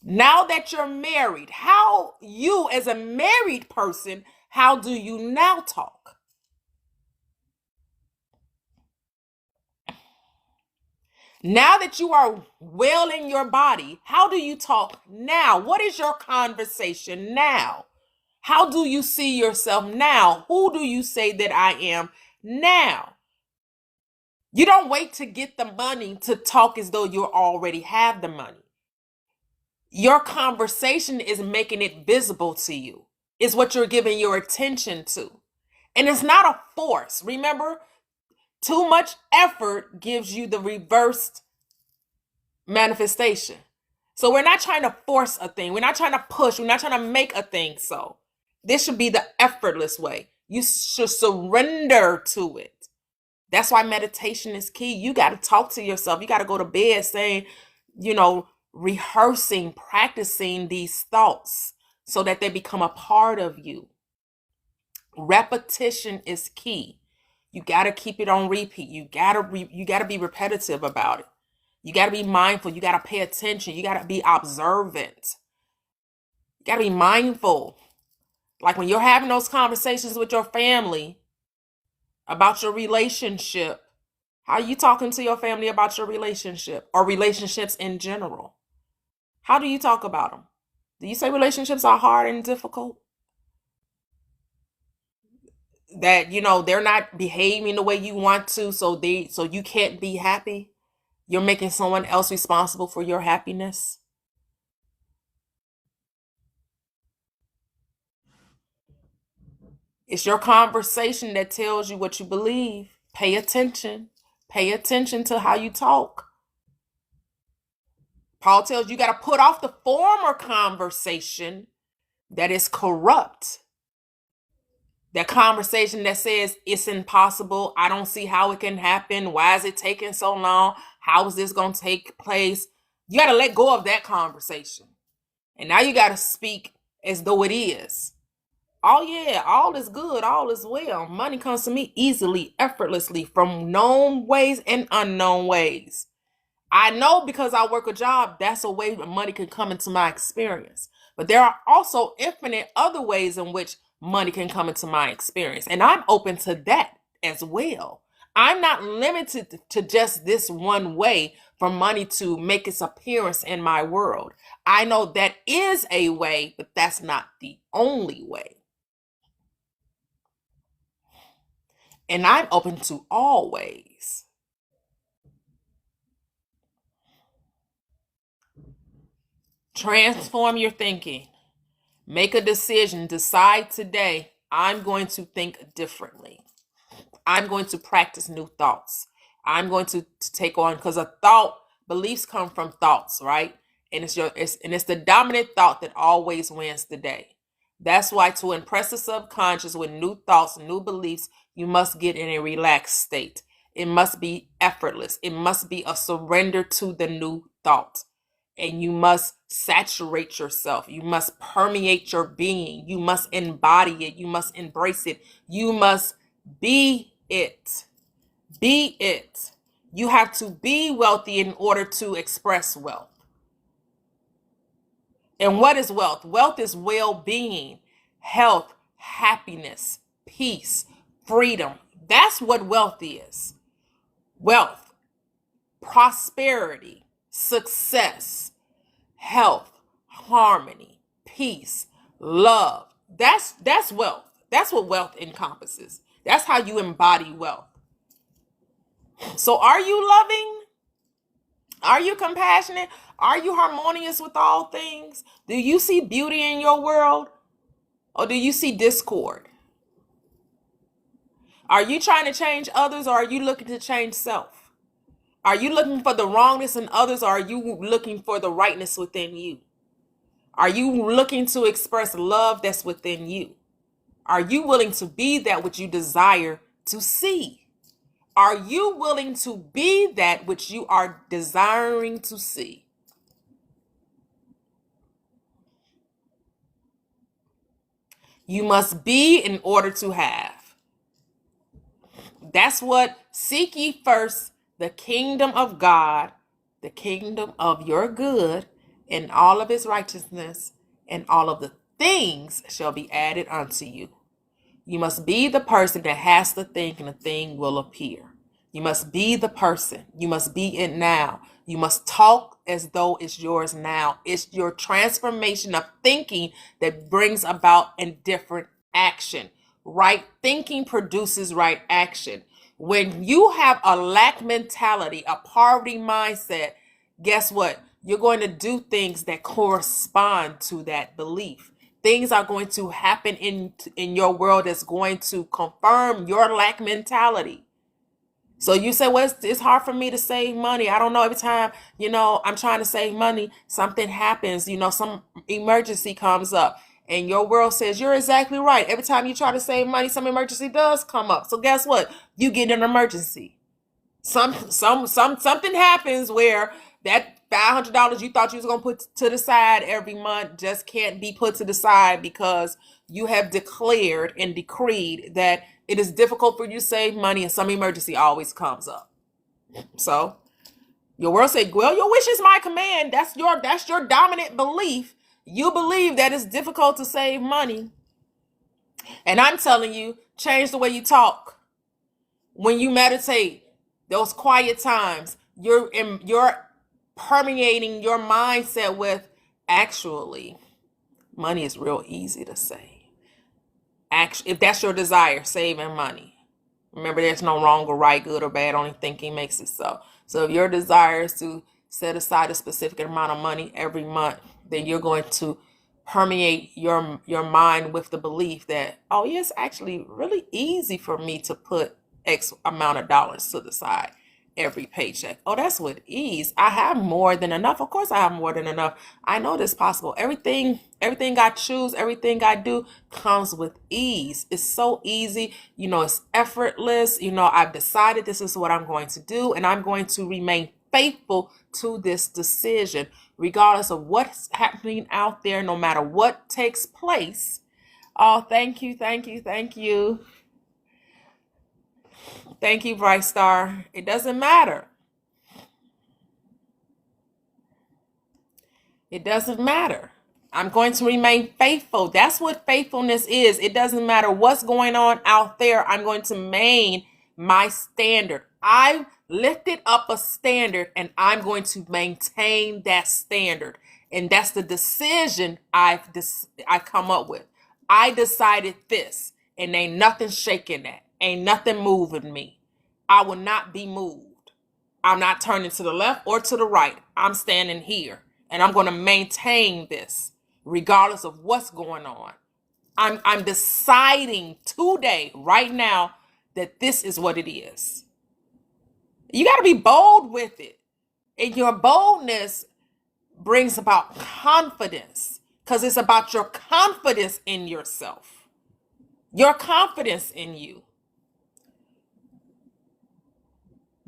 Now that you're married, how you as a married person, how do you now talk? Now that you are well in your body, how do you talk now? What is your conversation now? How do you see yourself now? Who do you say that I am now? You don't wait to get the money to talk as though you already have the money. Your conversation is making it visible to you. It's what you're giving your attention to. And it's not a force. Remember, too much effort gives you the reversed manifestation. So we're not trying to force a thing. We're not trying to push. We're not trying to make a thing so. This should be the effortless way. You should surrender to it. That's why meditation is key. You got to talk to yourself. You got to go to bed saying, rehearsing, practicing these thoughts so that they become a part of you. Repetition is key. You got to keep it on repeat. You got to be repetitive about it. You got to be mindful. You got to pay attention. You got to be observant. You got to be mindful. Like when you're having those conversations with your family about your relationship, how are you talking to your family about your relationship or relationships in general? How do you talk about them? Do you say relationships are hard and difficult? That, they're not behaving the way you want to, so you can't be happy? You're making someone else responsible for your happiness? It's your conversation that tells you what you believe. Pay attention. Pay attention to how you talk. Paul tells you got to put off the former conversation that is corrupt. That conversation that says it's impossible. I don't see how it can happen. Why is it taking so long? How is this going to take place? You got to let go of that conversation. And now you got to speak as though it is. Oh yeah, all is good, all is well. Money comes to me easily, effortlessly, from known ways and unknown ways. I know because I work a job, that's a way that money can come into my experience. But there are also infinite other ways in which money can come into my experience. And I'm open to that as well. I'm not limited to just this one way for money to make its appearance in my world. I know that is a way, but that's not the only way. And I'm open to all ways. Transform your thinking. Make a decision. Decide today, I'm going to think differently. I'm going to practice new thoughts. I'm going to take on, because beliefs come from thoughts, right? And it's the dominant thought that always wins the day. That's why to impress the subconscious with new thoughts, new beliefs, you must get in a relaxed state. It must be effortless. It must be a surrender to the new thought. And you must saturate yourself. You must permeate your being. You must embody it. You must embrace it. You must be it. Be it. You have to be wealthy in order to express wealth. And what is wealth? Wealth is well-being, health, happiness, peace, freedom. That's what wealth is. Wealth, prosperity, success, health, harmony, peace, love. That's wealth. That's what wealth encompasses. That's how you embody wealth. So are you loving? Are you compassionate? Are you harmonious with all things? Do you see beauty in your world? Or do you see discord? Are you trying to change others, or are you looking to change self? Are you looking for the wrongness in others, or are you looking for the rightness within you? Are you looking to express love that's within you? Are you willing to be that which you desire to see? Are you willing to be that which you are desiring to see? You must be in order to have. That's what seek ye first the kingdom of God, the kingdom of your good, and all of his righteousness, and all of the things shall be added unto you. You must be the person that has the thing, and the thing will appear. You must be the person. You must be it now. You must talk as though it's yours now. It's your transformation of thinking that brings about a different action. Right thinking produces right action. When you have a lack mentality, a poverty mindset, guess what? You're going to do things that correspond to that belief. Things are going to happen in your world that's going to confirm your lack mentality. So you say, well, it's hard for me to save money. I don't know. Every time, I'm trying to save money, something happens, some emergency comes up. And your world says, you're exactly right. Every time you try to save money, some emergency does come up. So guess what? You get an emergency. Something happens where that $500 you thought you was going to put to the side every month just can't be put to the side because you have declared and decreed that it is difficult for you to save money and some emergency always comes up. So your world say, well, your wish is my command. That's your dominant belief. You believe that it's difficult to save money. And I'm telling you, change the way you talk. When you meditate, those quiet times, you're permeating your mindset with, actually, money is real easy to save. Actually, if that's your desire, saving money. Remember, there's no wrong or right, good or bad, only thinking makes it so. So if your desire is to set aside a specific amount of money every month, then you're going to permeate your mind with the belief that, oh, yeah, it's actually really easy for me to put X amount of dollars to the side every paycheck. Oh, that's with ease. I have more than enough. Of course I have more than enough. I know this possible. Everything I choose, everything I do comes with ease. It's so easy. It's effortless. I've decided this is what I'm going to do, and I'm going to remain faithful to this decision, regardless of what's happening out there, no matter what takes place. Oh, thank you, thank you, thank you. Thank you, Bright Star. It doesn't matter. It doesn't matter. I'm going to remain faithful. That's what faithfulness is. It doesn't matter what's going on out there. I'm going to maintain my standard. I lifted up a standard, and I'm going to maintain that standard. And that's the decision I come up with. I decided this, and ain't nothing shaking that. Ain't nothing moving me. I will not be moved. I'm not turning to the left or to the right. I'm standing here, and I'm going to maintain this regardless of what's going on. I'm deciding today, right now, that this is what it is. You got to be bold with it. And your boldness brings about confidence, because it's about your confidence in yourself, your confidence in you.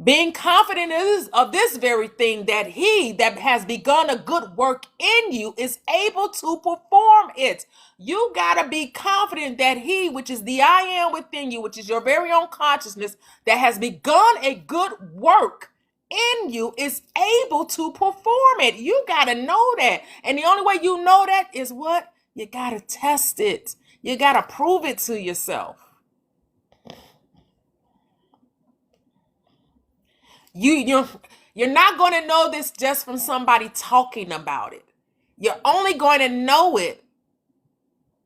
Being confident of this very thing, that he that has begun a good work in you is able to perform it. You got to be confident that he, which is the I am within you, which is your very own consciousness, that has begun a good work in you is able to perform it. You got to know that. And the only way you know that is what? You got to test it. You got to prove it to yourself. You're not going to know this just from somebody talking about it. You're only going to know it.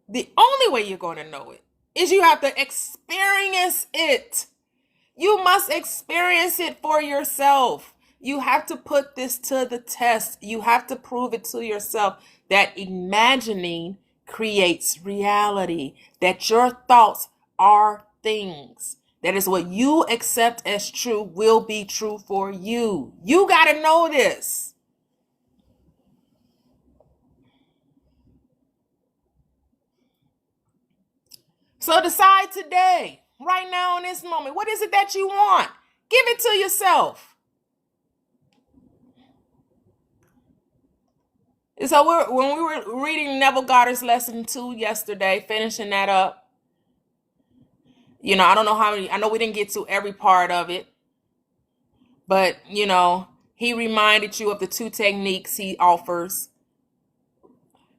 The only way you're going to know it is you have to experience it. You must experience it for yourself. You have to put this to the test. You have to prove it to yourself that imagining creates reality, that your thoughts are things. That is what you accept as true will be true for you. You got to know this. So decide today, right now in this moment, what is it that you want? Give it to yourself. So when we were reading Neville Goddard's lesson 2 yesterday, finishing that up, I don't know how many, I know we didn't get to every part of it, but, he reminded you of the 2 techniques he offers.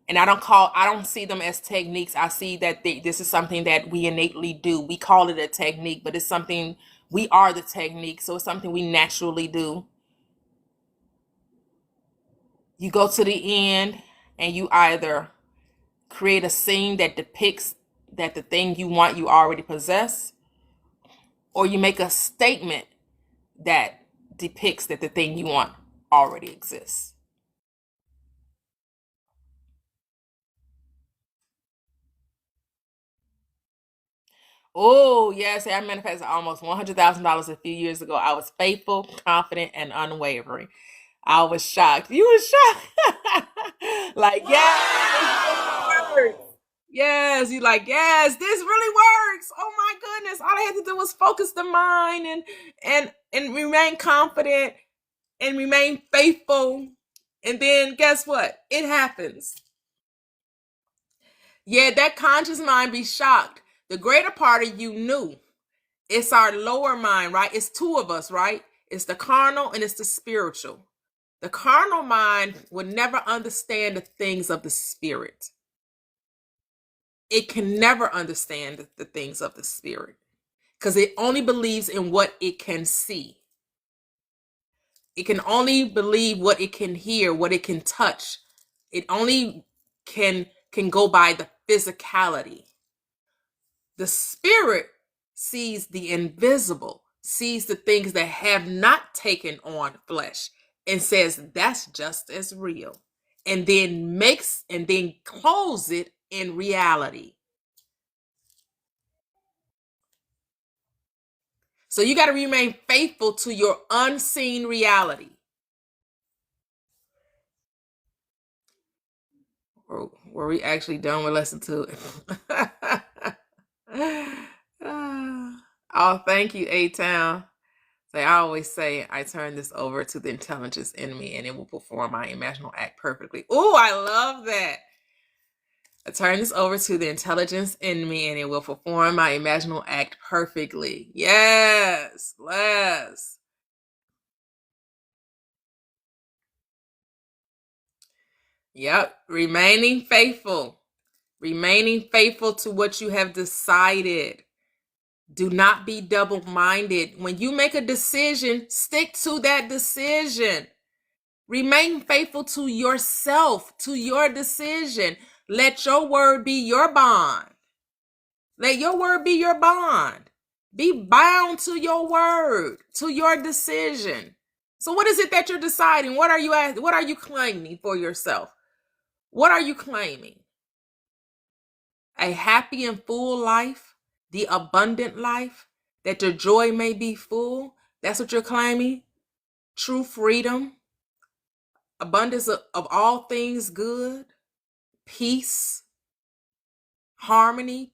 And I don't see them as techniques. I see that this is something that we innately do. We call it a technique, but it's something, we are the technique. So it's something we naturally do. You go to the end and you either create a scene that depicts that the thing you want you already possess, or you make a statement that depicts that the thing you want already exists. Oh, yes, I manifested almost $100,000 a few years ago. I was faithful, confident, and unwavering. I was shocked. You were shocked. Like, yes, yes, you like, yes, this really works. Oh my goodness. All I had to do was focus the mind and remain confident and remain faithful. And then guess what? It happens. Yeah, that conscious mind be shocked. The greater part of you knew. It's our lower mind, right? It's 2 of us, right? It's the carnal and it's the spiritual. The carnal mind would never understand the things of the spirit. It can never understand the things of the spirit because it only believes in what it can see. It can only believe what it can hear, what it can touch. It only can go by the physicality. The spirit sees the invisible, sees the things that have not taken on flesh, and says that's just as real. And then clothes it in reality. So you got to remain faithful to your unseen reality. Or were we actually done with lesson 2? Oh, thank you, A-Town. So I always say I turn this over to the intelligence in me and it will perform my imaginal act perfectly. Oh, I love that. I turn this over to the intelligence in me and it will perform my imaginal act perfectly. Yes, Les. Yep, remaining faithful. Remaining faithful to what you have decided. Do not be double-minded. When you make a decision, stick to that decision. Remain faithful to yourself, to your decision. Let your word be your bond. Let your word be your bond. Be bound to your word, to your decision. So what is it that you're deciding? What are you claiming for yourself? What are you claiming? A happy and full life, the abundant life, that your joy may be full. That's what you're claiming. True freedom, abundance of all things good, peace, harmony,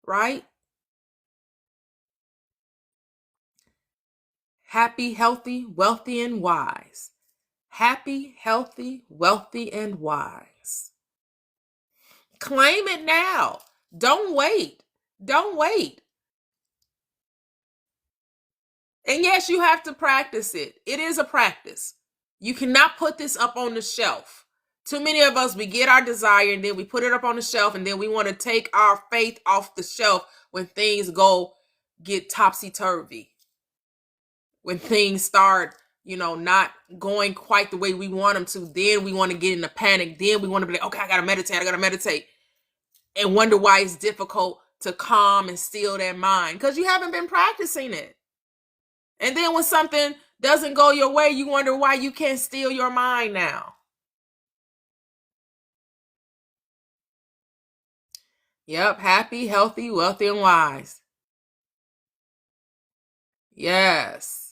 right? Happy, healthy, wealthy, and wise. Happy, healthy, wealthy, and wise. Claim it now. Don't wait. Don't wait. And yes, you have to practice it. It is a practice. You cannot put this up on the shelf. Too many of us, we get our desire and then we put it up on the shelf, and then we want to take our faith off the shelf when things get topsy-turvy. When things start, not going quite the way we want them to, then we want to get in a panic. Then we want to be like, okay, I got to meditate. And wonder why it's difficult to calm and still that mind, because you haven't been practicing it. And then when something doesn't go your way, you wonder why you can't steal your mind now. Yep, happy, healthy, wealthy, and wise. Yes.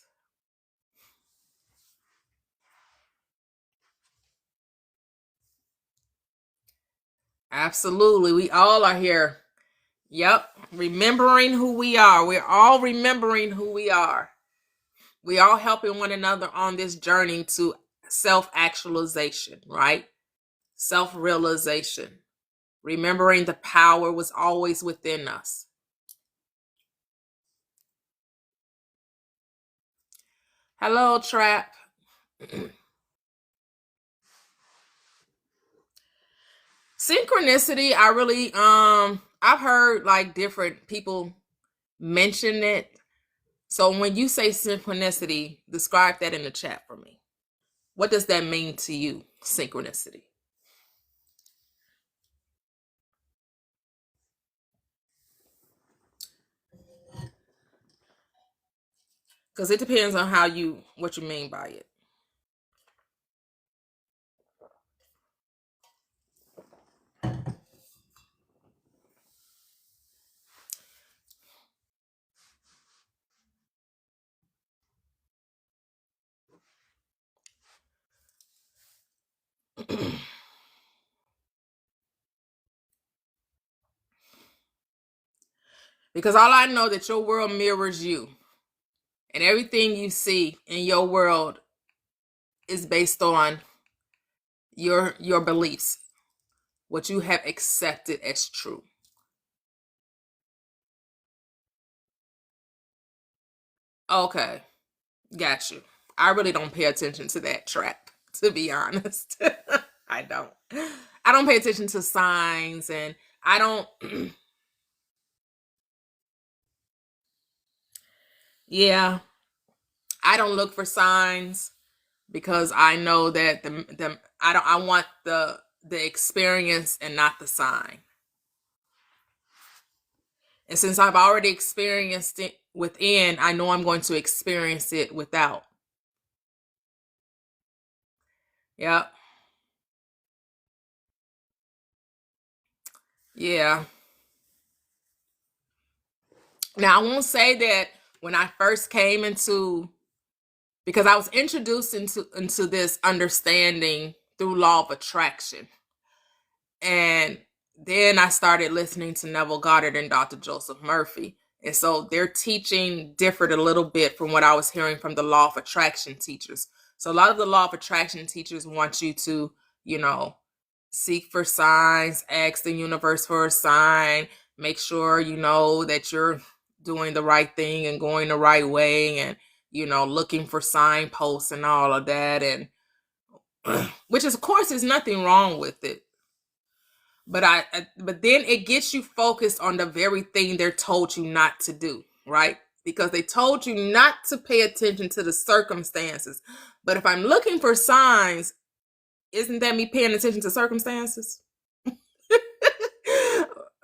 Absolutely. We all are here. Yep. Remembering who we are. We're all remembering who we are. We all helping one another on this journey to self-actualization, right? Self-realization. Remembering the power was always within us. Hello, Trap. Synchronicity, I've heard like different people mention it. So when you say synchronicity, describe that in the chat for me. What does that mean to you, synchronicity? Because it depends on what you mean by it. Because all I know that your world mirrors you. And everything you see in your world is based on your beliefs, what you have accepted as true. Okay, got you. I really don't pay attention to that Trap, to be honest. I don't. I don't pay attention to signs, and I don't. Yeah, I don't look for signs because I know that I want the experience and not the sign. And since I've already experienced it within, I know I'm going to experience it without. Yep. Yeah. Now, I won't say that when I first came because I was introduced into this understanding through law of attraction. And then I started listening to Neville Goddard and Dr. Joseph Murphy. And so their teaching differed a little bit from what I was hearing from the law of attraction teachers. So a lot of the law of attraction teachers want you to, seek for signs, ask the universe for a sign, make sure you know that you're doing the right thing and going the right way, and, looking for signposts and all of that. And which is, of course, there's nothing wrong with it. But then it gets you focused on the very thing they're told you not to do, right? Because they told you not to pay attention to the circumstances. But if I'm looking for signs, isn't that me paying attention to circumstances?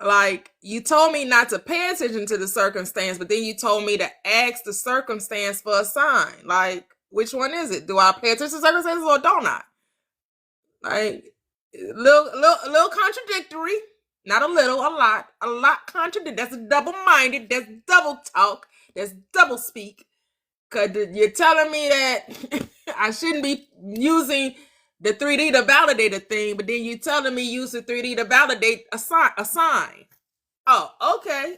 Like, you told me not to pay attention to the circumstance, but then you told me to ask the circumstance for a sign. Like, which one is it? Do I pay attention to circumstances or don't I? Like, little contradictory. Not a little, a lot contradictory. That's double-minded. That's double talk. That's double speak. Because you're telling me that I shouldn't be using the 3D to validate a thing, but then you're telling me use the 3D to validate a sign. Oh, okay.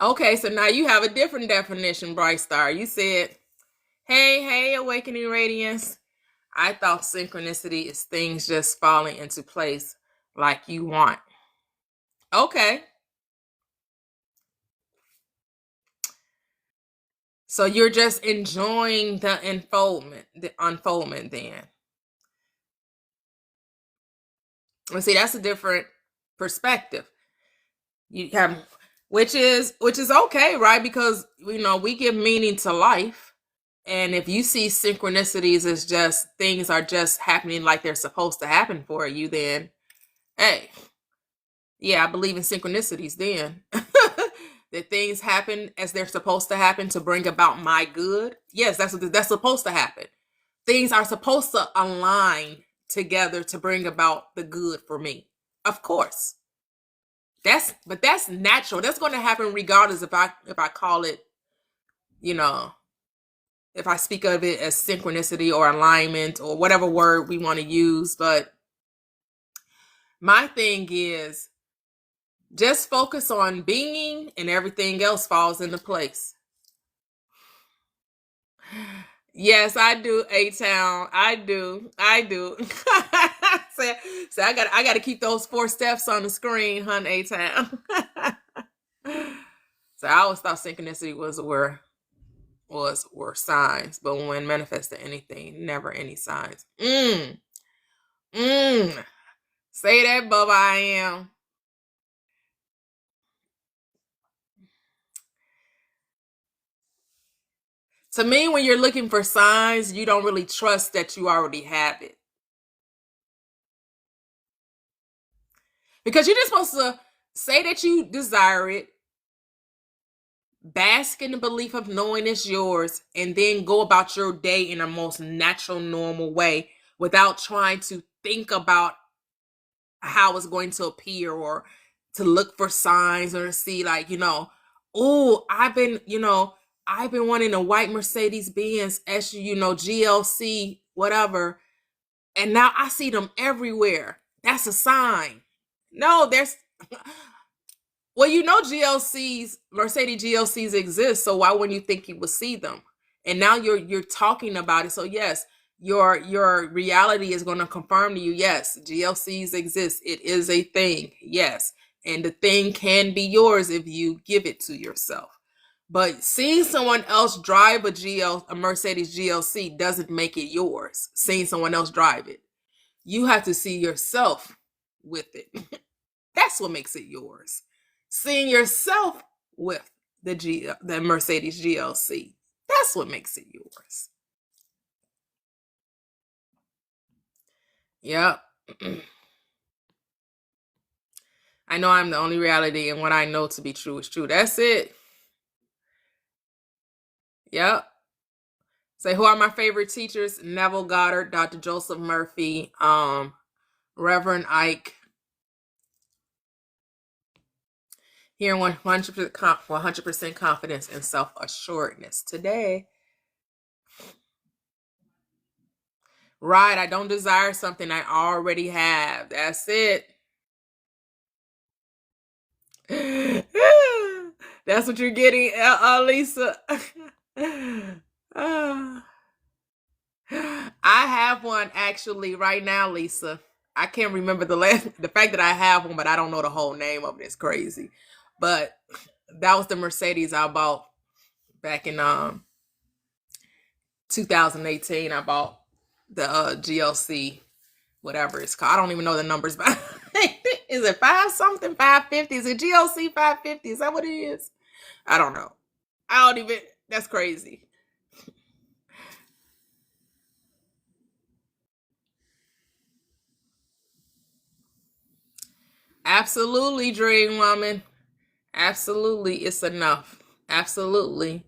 Okay, so now you have a different definition, Bright Star. You said, hey, awakening radiance. I thought synchronicity is things just falling into place like you want. Okay. So you're just enjoying the unfoldment then. Well, see, that's a different perspective. You have, which is okay, right? Because we give meaning to life. And if you see synchronicities as just things are just happening like they're supposed to happen for you, then hey, yeah, I believe in synchronicities then. That things happen as they're supposed to happen to bring about my good. Yes, that's supposed to happen. Things are supposed to align together to bring about the good for me. Of course. That's natural. That's going to happen regardless if I call it, if I speak of it as synchronicity or alignment or whatever word we want to use. But my thing is just focus on being and everything else falls into place. Yes, I do, A-Town. I do. So I got to keep those 4 steps on the screen, hun, A-Town. So I always thought synchronicity were signs, but when manifested anything, never any signs. Say that, Bubba, I am. To me, when you're looking for signs, you don't really trust that you already have it. Because you're just supposed to say that you desire it, bask in the belief of knowing it's yours, and then go about your day in a most natural, normal way without trying to think about how it's going to appear or to look for signs or to see I've been wanting a white Mercedes-Benz GLC, whatever, and now I see them everywhere. That's a sign. No, there's well, GLCs, Mercedes GLCs exist, so why wouldn't you think you would see them? And now you're talking about it. So yes, your reality is going to confirm to you, yes, GLCs exist. It is a thing. Yes. And the thing can be yours if you give it to yourself. But seeing someone else drive a Mercedes GLC doesn't make it yours. Seeing someone else drive it. You have to see yourself with it. That's what makes it yours. Seeing yourself with the Mercedes GLC. That's what makes it yours. Yep. I know I'm the only reality, and what I know to be true is true. That's it. Yep. Say, who are my favorite teachers? Neville Goddard, Dr. Joseph Murphy, Reverend Ike. Here, 100% confidence and self-assuredness today. Right, I don't desire something I already have. That's it. That's what you're getting, Lisa. I have one actually right now, Lisa. I can't remember the fact that I have one, but I don't know the whole name of it. It's crazy. But that was the Mercedes I bought back in 2018. I bought the GLC, whatever it's called. I don't even know the numbers, but is it 5-something, 550? Is it GLC 550? Is that what it is? I don't know. That's crazy. Absolutely, Dream Woman. Absolutely, it's enough. Absolutely.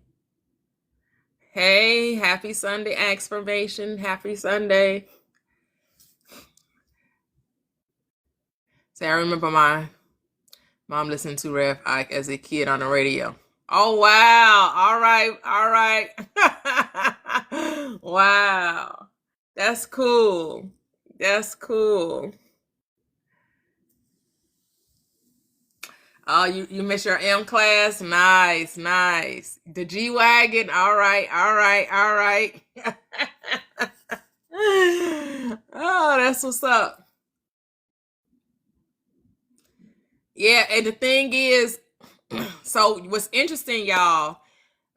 Hey, happy Sunday, Affirmation. Happy Sunday. See, I remember my mom listening to Rev Ike as a kid on the radio. Oh, wow. All right. Wow. That's cool. Oh, you miss your M class? Nice, nice. The G Wagon. All right, all right, all right. Oh, that's what's up. Yeah, and the thing is, so what's interesting, y'all,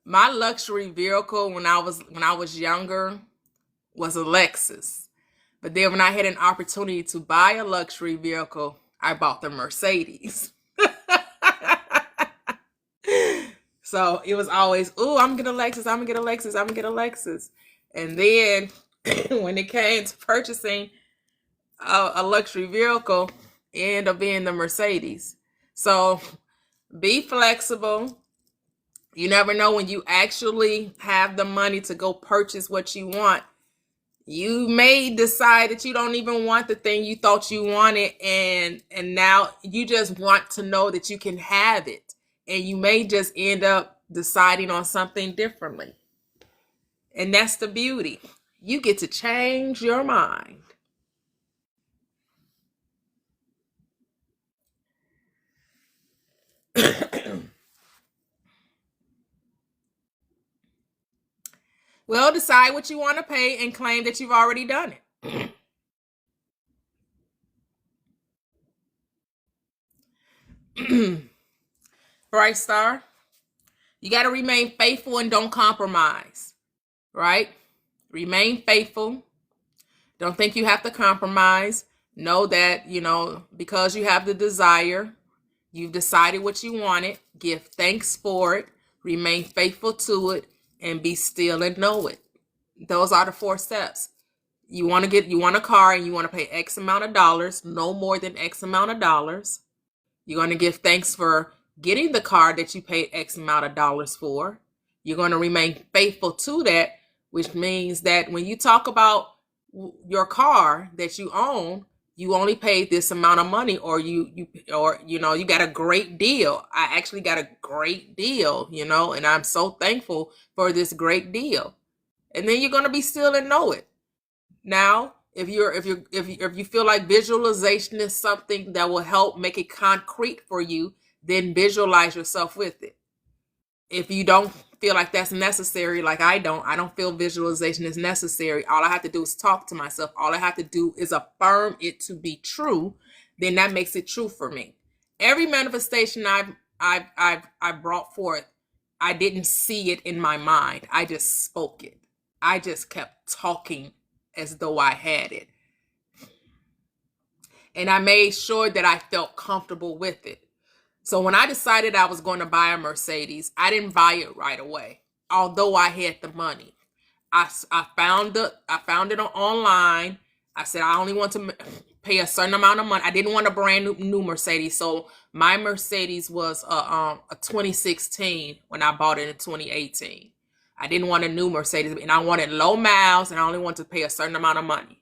my luxury vehicle when I was younger was a Lexus. But then when I had an opportunity to buy a luxury vehicle, I bought the Mercedes. So it was always, "Ooh, I'm gonna get a Lexus, I'm gonna get a Lexus, I'm gonna get a Lexus." And then when it came to purchasing a luxury vehicle, it ended up being the Mercedes. So be flexible. You never know when you actually have the money to go purchase what you want. You may decide that you don't even want the thing you thought you wanted, and now you just want to know that you can have it. And you may just end up deciding on something differently. And that's the beauty. You get to change your mind. Well, decide what you want to pay and claim that you've already done it. Bright Star, you got to remain faithful and don't compromise, right? Remain faithful. Don't think you have to compromise. Know that, because you have the desire, you've decided what you wanted. Give thanks for it. Remain faithful to it and be still and know it. Those are the 4 steps. You want a car and you want to pay X amount of dollars, no more than X amount of dollars. You're going to give thanks for getting the car that you paid X amount of dollars for. You're going to remain faithful to that, which means that when you talk about your car that you own, you only paid this amount of money, or you got a great deal. I actually got a great deal, and I'm so thankful for this great deal. And then you're going to be still and know it. Now, if you feel like visualization is something that will help make it concrete for you, then visualize yourself with it. If you don't feel like that's necessary, like I don't feel visualization is necessary. All I have to do is talk to myself. All I have to do is affirm it to be true. Then that makes it true for me. Every manifestation I've brought forth, I didn't see it in my mind. I just spoke it. I just kept talking as though I had it. And I made sure that I felt comfortable with it. So when I decided I was going to buy a Mercedes, I didn't buy it right away, although I had the money. I found it online. I said I only want to pay a certain amount of money. I didn't want a brand new Mercedes. So my Mercedes was a 2016 when I bought it in 2018. I didn't want a new Mercedes, and I wanted low miles, and I only wanted to pay a certain amount of money.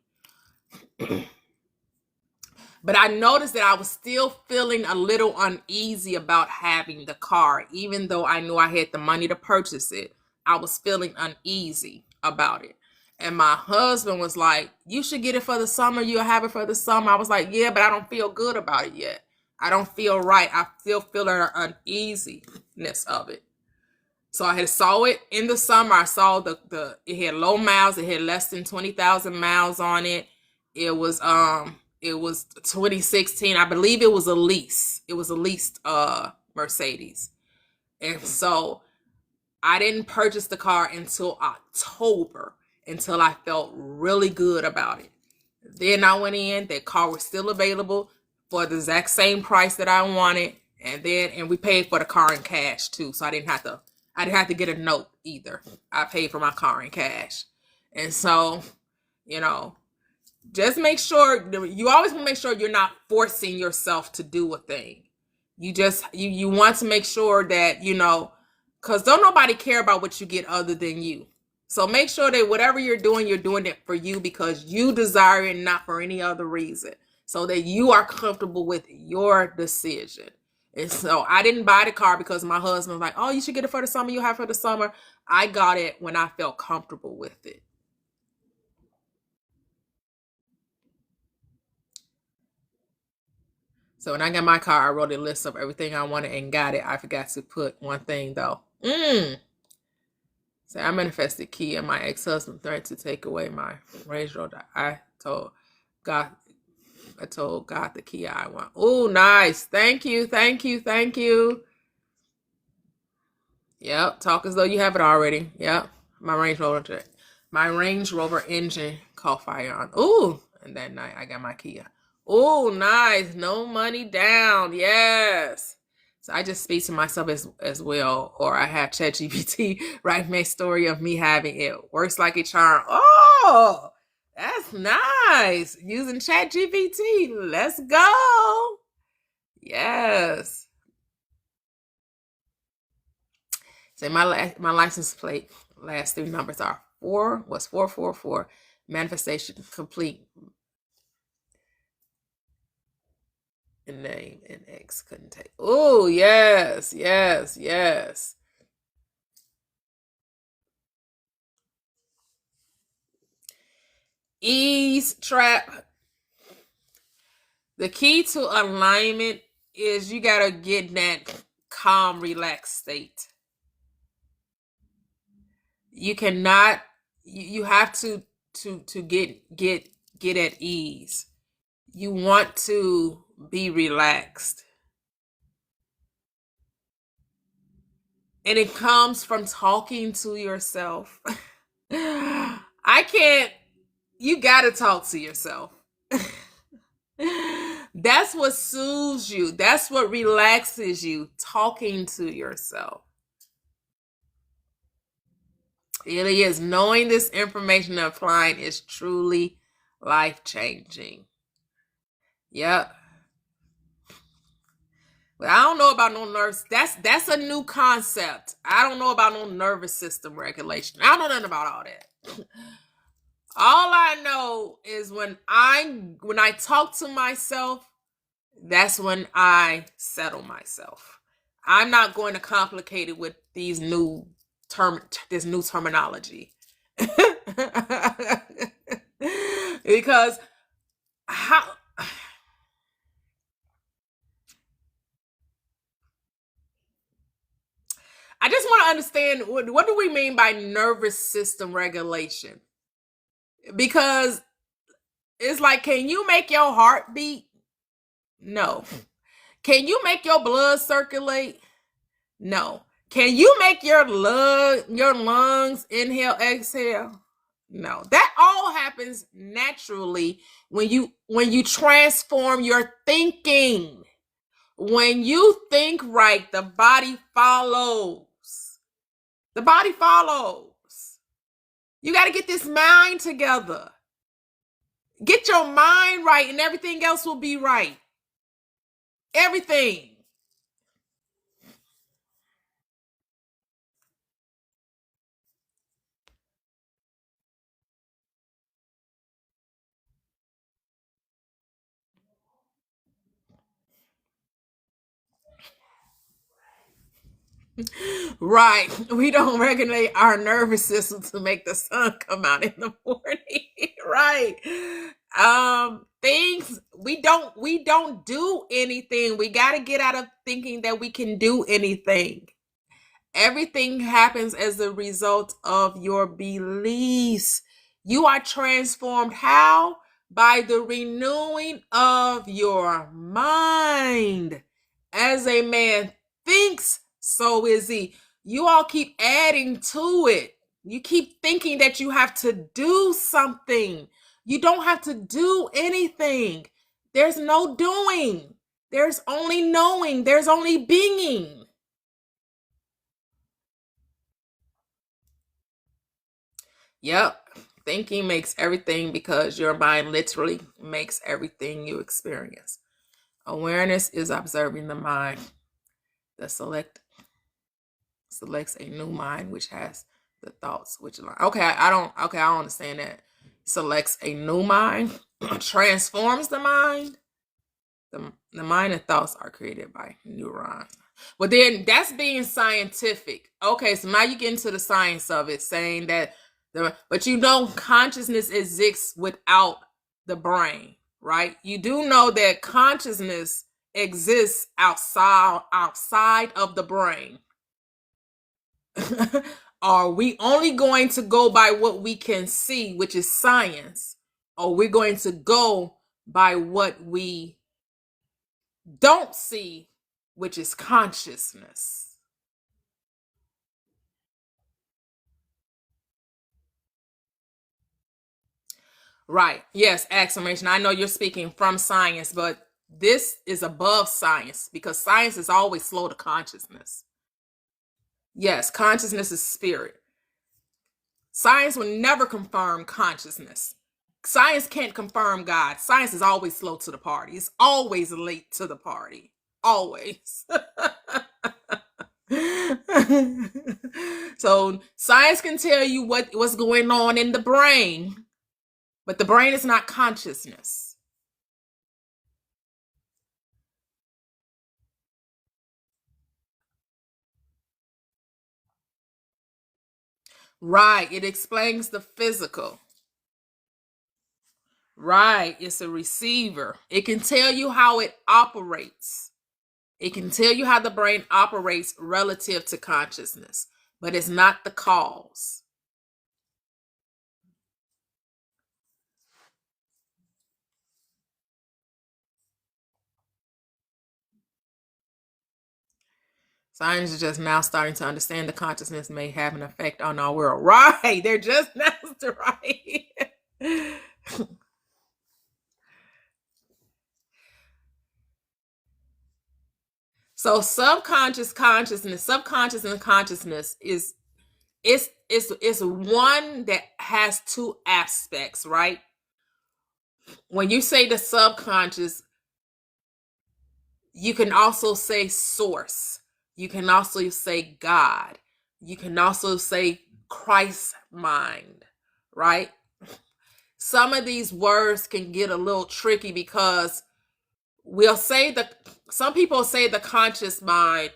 But I noticed that I was still feeling a little uneasy about having the car. Even though I knew I had the money to purchase it, I was feeling uneasy about it. And my husband was like, "You should get it for the summer. You'll have it for the summer." I was like, "Yeah, but I don't feel good about it yet. I don't feel right. I still feel an uneasiness of it." So I had saw it in the summer. I saw it had low miles. It had less than 20,000 miles on it. It was 2016. I believe it was a lease. It was a leased Mercedes. And so I didn't purchase the car until October, until I felt really good about it. Then I went in, that car was still available for the exact same price that I wanted. And we paid for the car in cash too. So I didn't have to get a note either. I paid for my car in cash. And so, just make sure, you always want to make sure you're not forcing yourself to do a thing. You want to make sure that, because don't nobody care about what you get other than you. So make sure that whatever you're doing it for you because you desire it, not for any other reason. So that you are comfortable with your decision. And so I didn't buy the car because my husband was like, "Oh, you should get it for the summer. You have it for the summer." I got it when I felt comfortable with it. So when I got my car, I wrote a list of everything I wanted and got it. I forgot to put one thing though. So I manifested Kia. My ex-husband threatened to take away my Range Rover. I told God the Kia I want. Oh, nice. Thank you. Yep. Talk as though you have it already. Yep. My Range Rover engine caught fire on. Ooh. And that night I got my Kia. Oh, nice. No money down. Yes. So I just speak to myself as well. Or I have ChatGPT write my story of me having it. Works like a charm. Oh, that's nice. Using ChatGPT. Let's go. Yes. So my license plate last three numbers are 444. Manifestation complete. And name and X couldn't take. Oh, yes. Ease trap. The key to alignment is you gotta get in that calm, relaxed state. You cannot. You have to get at ease. You want to be relaxed. And it comes from talking to yourself. You gotta talk to yourself. That's what soothes you. That's what relaxes you, talking to yourself. It really is. Knowing this information and applying is truly life-changing. Yep. But I don't know about no nerves. That's a new concept. I don't know about no nervous system regulation. I don't know nothing about all that. All I know is when I talk to myself, that's when I settle myself. I'm not going to complicate it with this new terminology. Because I just want to understand what do we mean by nervous system regulation? Because it's like, can you make your heart beat? No. Can you make your blood circulate? No. Can you make your lungs inhale, exhale? No. That all happens naturally when you transform your thinking. When you think right, the body follows. The body follows. You got to get this mind together. Get your mind right and everything else will be right. Everything. Right. We don't regulate our nervous system to make the sun come out in the morning. Right. Things we don't do anything. We got to get out of thinking that we can do anything. Everything happens as a result of your beliefs. You are transformed how? By the renewing of your mind. As a man thinks, so is he. You all keep adding to it. You keep thinking that you have to do something. You don't have to do anything. There's no doing. There's only knowing. There's only being. Yep. Thinking makes everything because your mind literally makes everything you experience. Awareness is observing the mind. The selects a new mind which has the thoughts which align. I don't understand that. Selects a new mind, transforms the mind. The mind and thoughts are created by neurons. But then that's being scientific. Okay, so now you get into the science of it, saying that but you know consciousness exists without the brain, right? You do know that consciousness exists outside of the brain? Are we only going to go by what we can see, which is science, or we're going to go by what we don't see, which is consciousness? Right. Yes, exclamation. I know you're speaking from science, but this is above science because science is always slow to consciousness. Yes, consciousness is spirit. Science will never confirm consciousness. Science can't confirm God. Science is always slow to the party. It's always late to the party. Always. So science can tell you what's going on in the brain, but the brain is not consciousness. Right. It explains the physical. Right. It's a receiver. It can tell you how it operates. It can tell you how the brain operates relative to consciousness, but it's not the cause. Science is just now starting to understand that consciousness may have an effect on our world. Right. They're just now right. So subconscious and consciousness is it's one that has two aspects, right? When you say the subconscious, you can also say source. You can also say God. You can also say Christ mind, right? Some of these words can get a little tricky because some people say the conscious mind,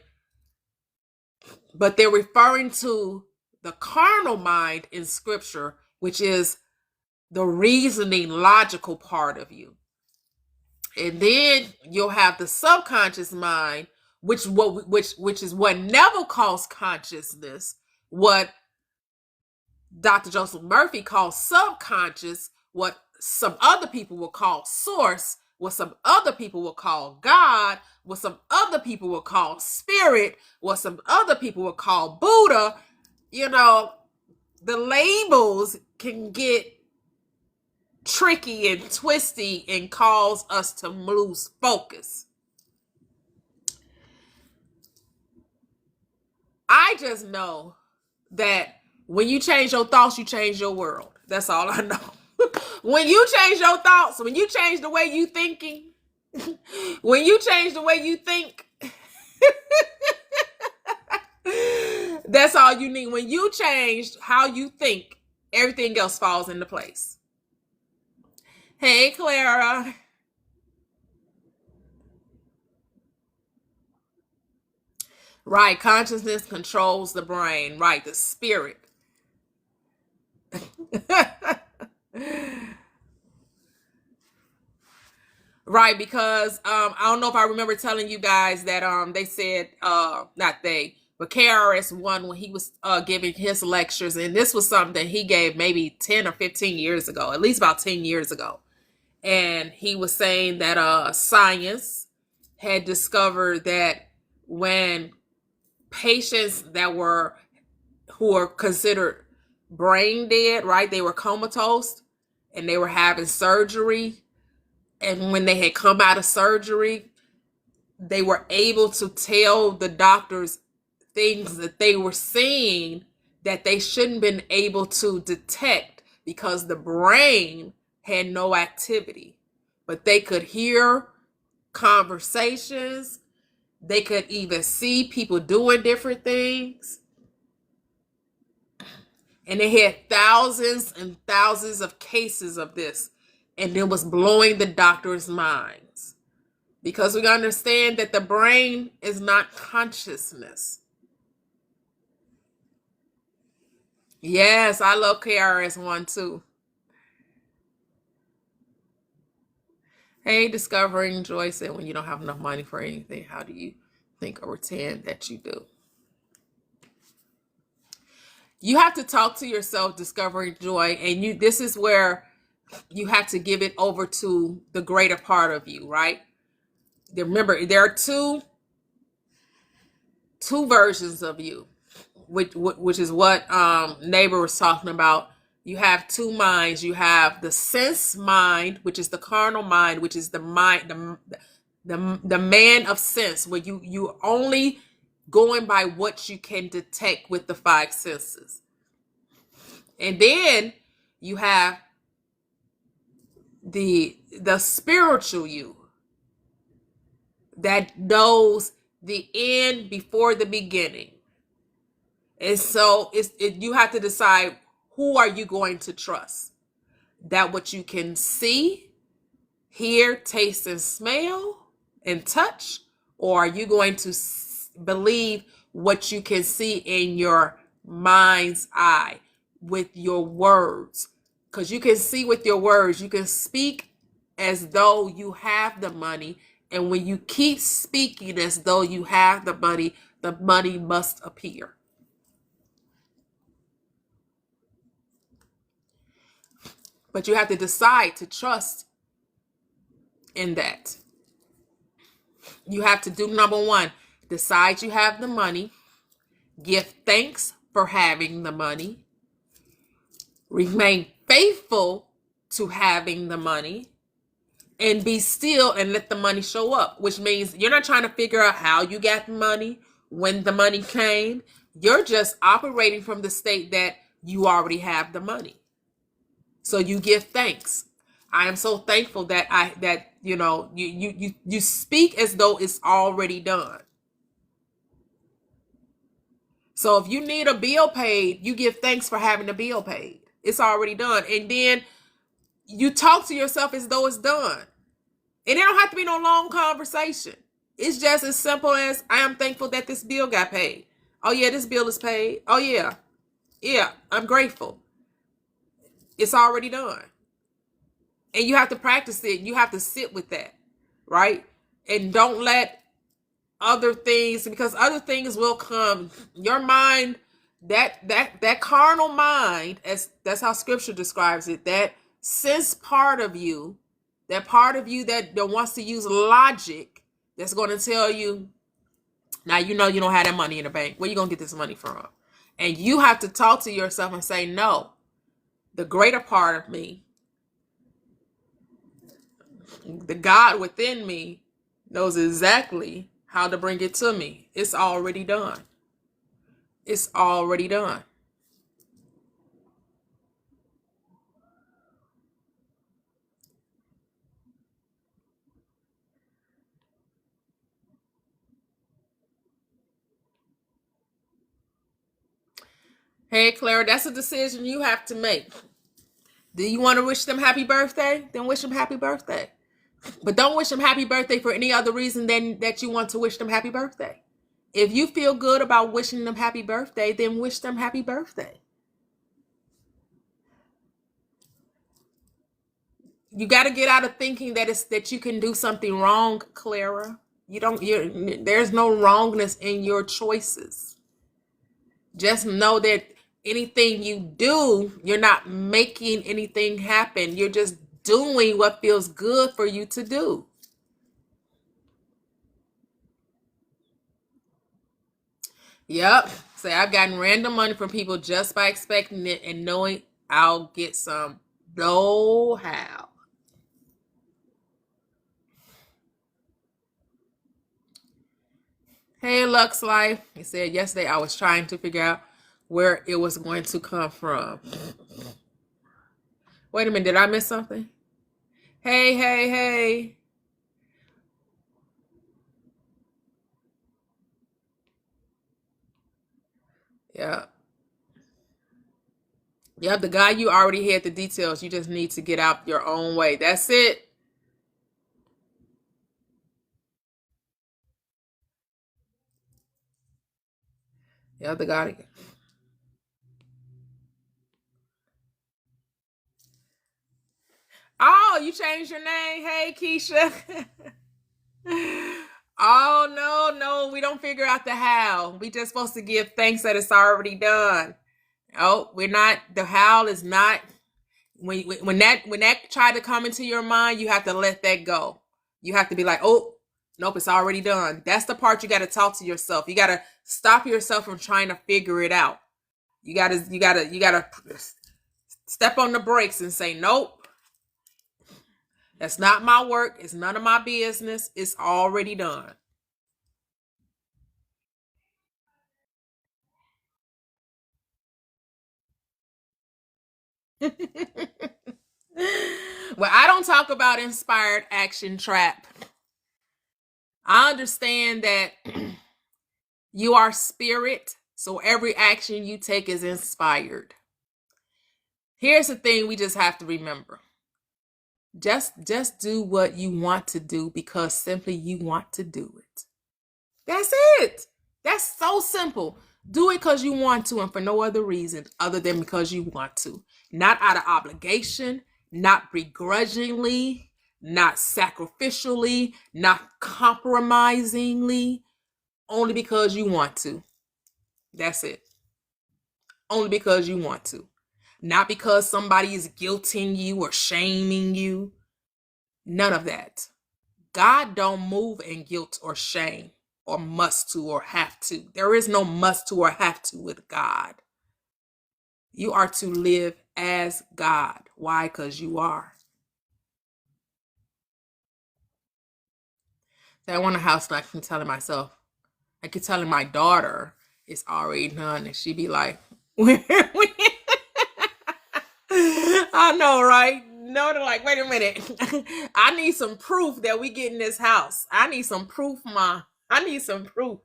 but they're referring to the carnal mind in scripture, which is the reasoning, logical part of you. And then you'll have the subconscious mind, which is what Neville calls consciousness, what Dr. Joseph Murphy calls subconscious, what some other people will call source, what some other people will call God, what some other people will call spirit, what some other people will call Buddha. You know, the labels can get tricky and twisty and cause us to lose focus. I just know that when you change your thoughts, you change your world. That's all I know. When you change your thoughts, when you change the way you thinking, when you change the way you think, that's all you need. When you change how you think, everything else falls into place. Hey, Clara. Right, consciousness controls the brain. Right, the spirit. Right, because I don't know if I remember telling you guys that they said not they, but KRS-One when he was giving his lectures, and this was something that he gave maybe 10 or 15 years ago, at least about 10 years ago. And he was saying that science had discovered that when patients who were considered brain dead, right, they were comatose and they were having surgery, and when they had come out of surgery, they were able to tell the doctors things that they were seeing that they shouldn't been able to detect because the brain had no activity. But they could hear conversations. They could even see people doing different things. And they had thousands and thousands of cases of this. And it was blowing the doctors' minds. Because we understand that the brain is not consciousness. Yes, I love KRS-One too. Hey, Discovering Joy said, when you don't have enough money for anything, how do you think or pretend that you do? You have to talk to yourself, Discovering Joy, and this is where you have to give it over to the greater part of you, right? Remember, there are two versions of you, which is what neighbor was talking about. You have two minds. You have the sense mind, which is the carnal mind, which is the mind, the man of sense, where you only going by what you can detect with the five senses. And then you have the spiritual you that knows the end before the beginning. And so you have to decide, who are you going to trust? That what you can see, hear, taste, and smell, and touch? Or are you going to believe what you can see in your mind's eye with your words? Because you can see with your words, you can speak as though you have the money. And when you keep speaking as though you have the money must appear. But you have to decide to trust in that. You have to do number one, decide you have the money, give thanks for having the money, remain faithful to having the money, and be still and let the money show up, which means you're not trying to figure out how you got the money, when the money came. You're just operating from the state that you already have the money. So you give thanks. I am so thankful that you speak as though it's already done. So if you need a bill paid, you give thanks for having the bill paid. It's already done. And then you talk to yourself as though it's done. And it don't have to be no long conversation. It's just as simple as, I am thankful that this bill got paid. Oh yeah, this bill is paid. Oh yeah. Yeah, I'm grateful. It's already done. And you have to practice it. You have to sit with that, right? And don't let other things, because other things will come. Your mind, that carnal mind, as that's how scripture describes it, that sense part of you, that part of you that wants to use logic, that's going to tell you, now you know you don't have that money in the bank. Where you going to get this money from? And you have to talk to yourself and say, no, the greater part of me, the God within me, knows exactly how to bring it to me. It's already done. It's already done. Hey, Clara, that's a decision you have to make. Do you want to wish them happy birthday? Then wish them happy birthday. But don't wish them happy birthday for any other reason than that you want to wish them happy birthday. If you feel good about wishing them happy birthday, then wish them happy birthday. You got to get out of thinking that you can do something wrong, Clara. There's no wrongness in your choices. Just know that anything you do, you're not making anything happen. You're just doing what feels good for you to do. Yep. Say, I've gotten random money from people just by expecting it and knowing I'll get some. No how. Hey, Lux Life. He said, yesterday I was trying to figure out where it was going to come from. Wait a minute. Did I miss something? Hey. Yeah. Yep, the guy, you already had the details. You just need to get out your own way. That's it. Yeah, the guy. Oh, you changed your name? Hey, Keisha. Oh, no, we don't figure out the how. We just supposed to give thanks that it's already done. Oh, we're not, the how is not, when that try to come into your mind, you have to let that go. You have to be like, oh, nope, it's already done. That's the part you got to talk to yourself. You got to stop yourself from trying to figure it out. You got to step on the brakes and say, nope, that's not my work. It's none of my business. It's already done. Well, I don't talk about inspired action trap. I understand that you are spirit, so every action you take is inspired. Here's the thing we just have to remember. Just do what you want to do because simply you want to do it. That's it. That's so simple. Do it because you want to and for no other reason other than because you want to. Not out of obligation, not begrudgingly, not sacrificially, not compromisingly, only because you want to. That's it. Only because you want to. Not because somebody is guilting you or shaming you. None of that. God don't move in guilt or shame or must to or have to. There is no must to or have to with God. You are to live as God. Why? Because you are. So I want a house that I can telling myself. I keep telling my daughter it's already done, and she be like, I know, right? No, they're like, wait a minute. I need some proof that we get in this house. I need some proof, Ma. I need some proof.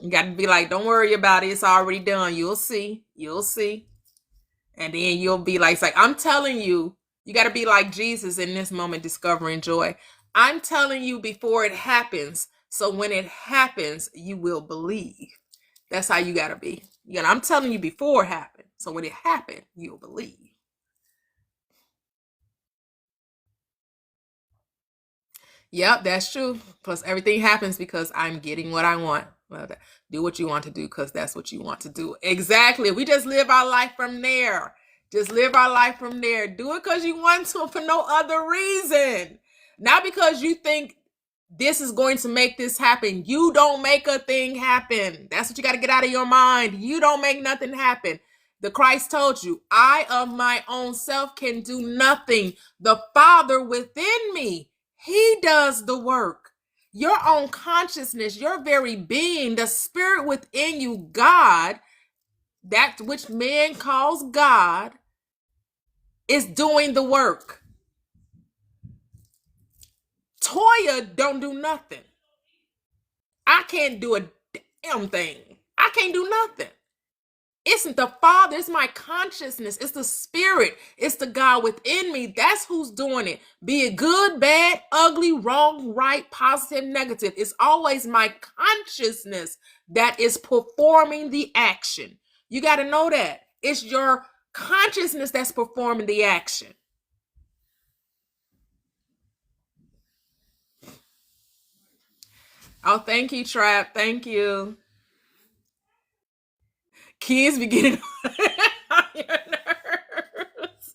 You got to be like, don't worry about it. It's already done. You'll see. You'll see. And then you'll be like, it's like, I'm telling you, you got to be like Jesus in this moment, discovering joy. I'm telling you before it happens. So when it happens, you will believe. That's how you got to be. I'm telling you before it happened. So when it happened, you'll believe. Yep, that's true. Plus everything happens because I'm getting what I want. Well, do what you want to do because that's what you want to do. Exactly. We just live our life from there. Just live our life from there. Do it because you want to for no other reason. Not because you think this is going to make this happen. You don't make a thing happen. That's what you got to get out of your mind. You don't make nothing happen. The Christ told you, I of my own self can do nothing. The Father within me, He does the work. Your own consciousness, your very being, the spirit within you, God, that which man calls God, is doing the work. Toyia don't do nothing. I can't do a damn thing. I can't do nothing. Isn't the Father, it's my consciousness, it's the spirit, it's the God within me. That's who's doing it. Be it good, bad, ugly, wrong, right, positive, negative. It's always my consciousness that is performing the action. You got to know that. It's your consciousness that's performing the action. Oh, thank you, Trap. Thank you. Kids be getting on your nerves.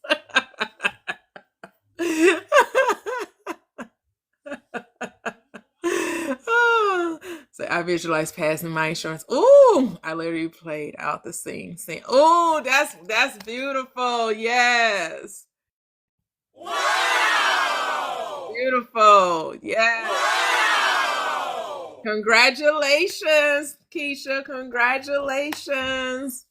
Oh, so I visualized passing my insurance. Ooh, I literally played out the scene. Saying, "Oh, that's beautiful. Yes. Wow. Beautiful. Yes. Wow. Congratulations, Keisha. Congratulations.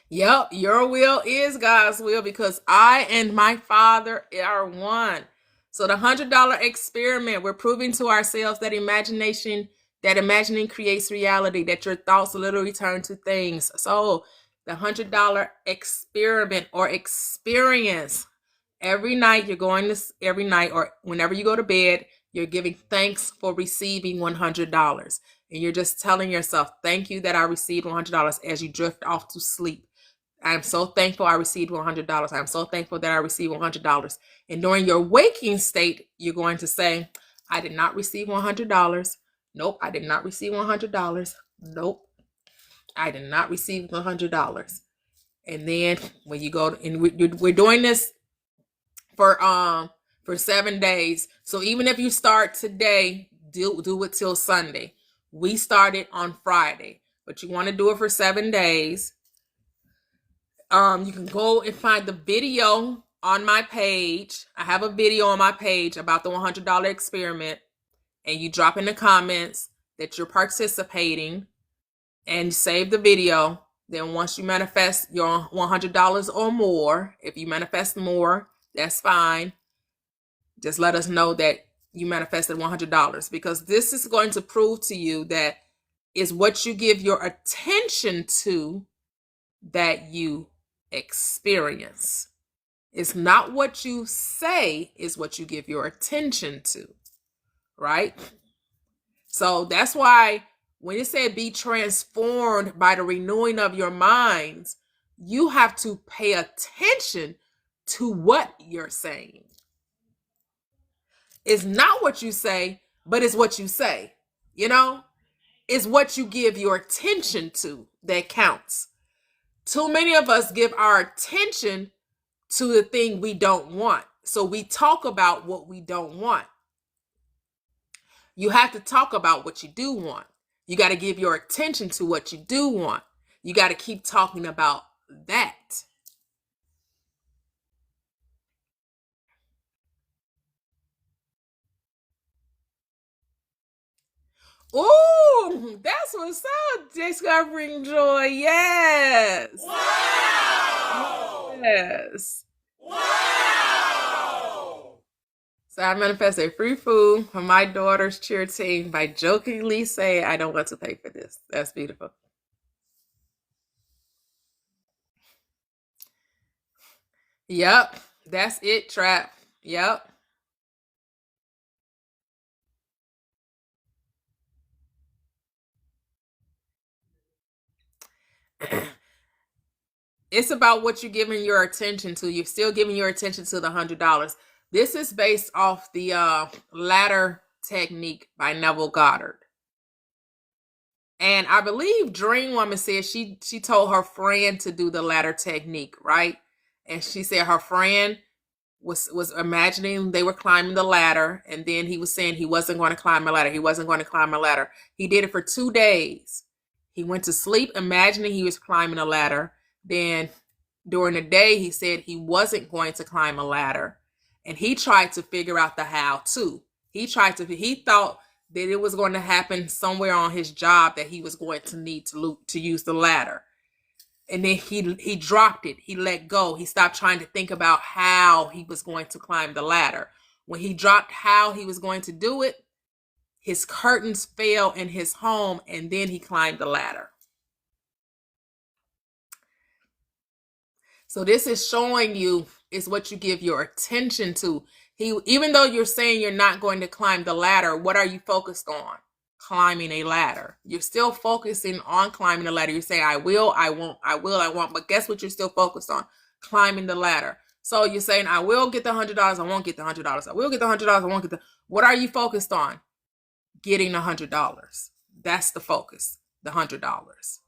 Yep, your will is God's will because I and my Father are one. So the $100 experiment, we're proving to ourselves that imagining creates reality, that your thoughts literally turn to things. So the $100 experiment or experience, every night or whenever you go to bed, you're giving thanks for receiving $100. And you're just telling yourself, thank you that I received $100 as you drift off to sleep. I am so thankful I received $100. I am so thankful that I received $100. And during your waking state, you're going to say, I did not receive $100. Nope, I did not receive $100. Nope, I did not receive $100. And then when you go, and we're doing this for 7 days. So even if you start today, do it till Sunday. We started on Friday, but you want to do it for 7 days. You can go and find the video on my page. I have a video on my page about the $100 experiment, and you drop in the comments that you're participating and save the video. Then once you manifest your $100 or more, if you manifest more, that's fine. Just let us know that you manifested $100, because this is going to prove to you that is what you give your attention to that you experience. It's not what you say, is what you give your attention to, right? So that's why when it said be transformed by the renewing of your minds, you have to pay attention to what you're saying. It's not what you say, but it's what you say. You know, it's what you give your attention to that counts. Too many of us give our attention to the thing we don't want. So we talk about what we don't want. You have to talk about what you do want. You got to give your attention to what you do want. You got to keep talking about that. Ooh, that's what's up, Discovering Joy. Yes. Wow! Yes. Wow! So I manifested free food for my daughter's cheer team by jokingly saying, I don't want to pay for this. That's beautiful. Yep. That's it, Trap. Yep. It's about what you're giving your attention to. You're still giving your attention to the $100. This is based off the ladder technique by Neville Goddard. And I believe Dream Woman said she told her friend to do the ladder technique, right? And she said her friend was imagining they were climbing the ladder, and then he was saying he wasn't going to climb a ladder. He wasn't going to climb a ladder. He did it for 2 days. He went to sleep imagining he was climbing a ladder. Then during the day, he said he wasn't going to climb a ladder. And he tried to figure out the how to. He thought that it was going to happen somewhere on his job that he was going to need to use the ladder. And then he dropped it. He let go. He stopped trying to think about how he was going to climb the ladder. When he dropped how he was going to do it, his curtains fell in his home, and then he climbed the ladder. So this is showing you is what you give your attention to. Even though you're saying you're not going to climb the ladder, what are you focused on? Climbing a ladder. You're still focusing on climbing the ladder. You're saying, I will, I won't, I will, I won't. But guess what you're still focused on? Climbing the ladder. So you're saying, I will get the $100, I won't get the $100. I will get the $100, I won't get the... What are you focused on? Getting the $100. That's the focus, the $100.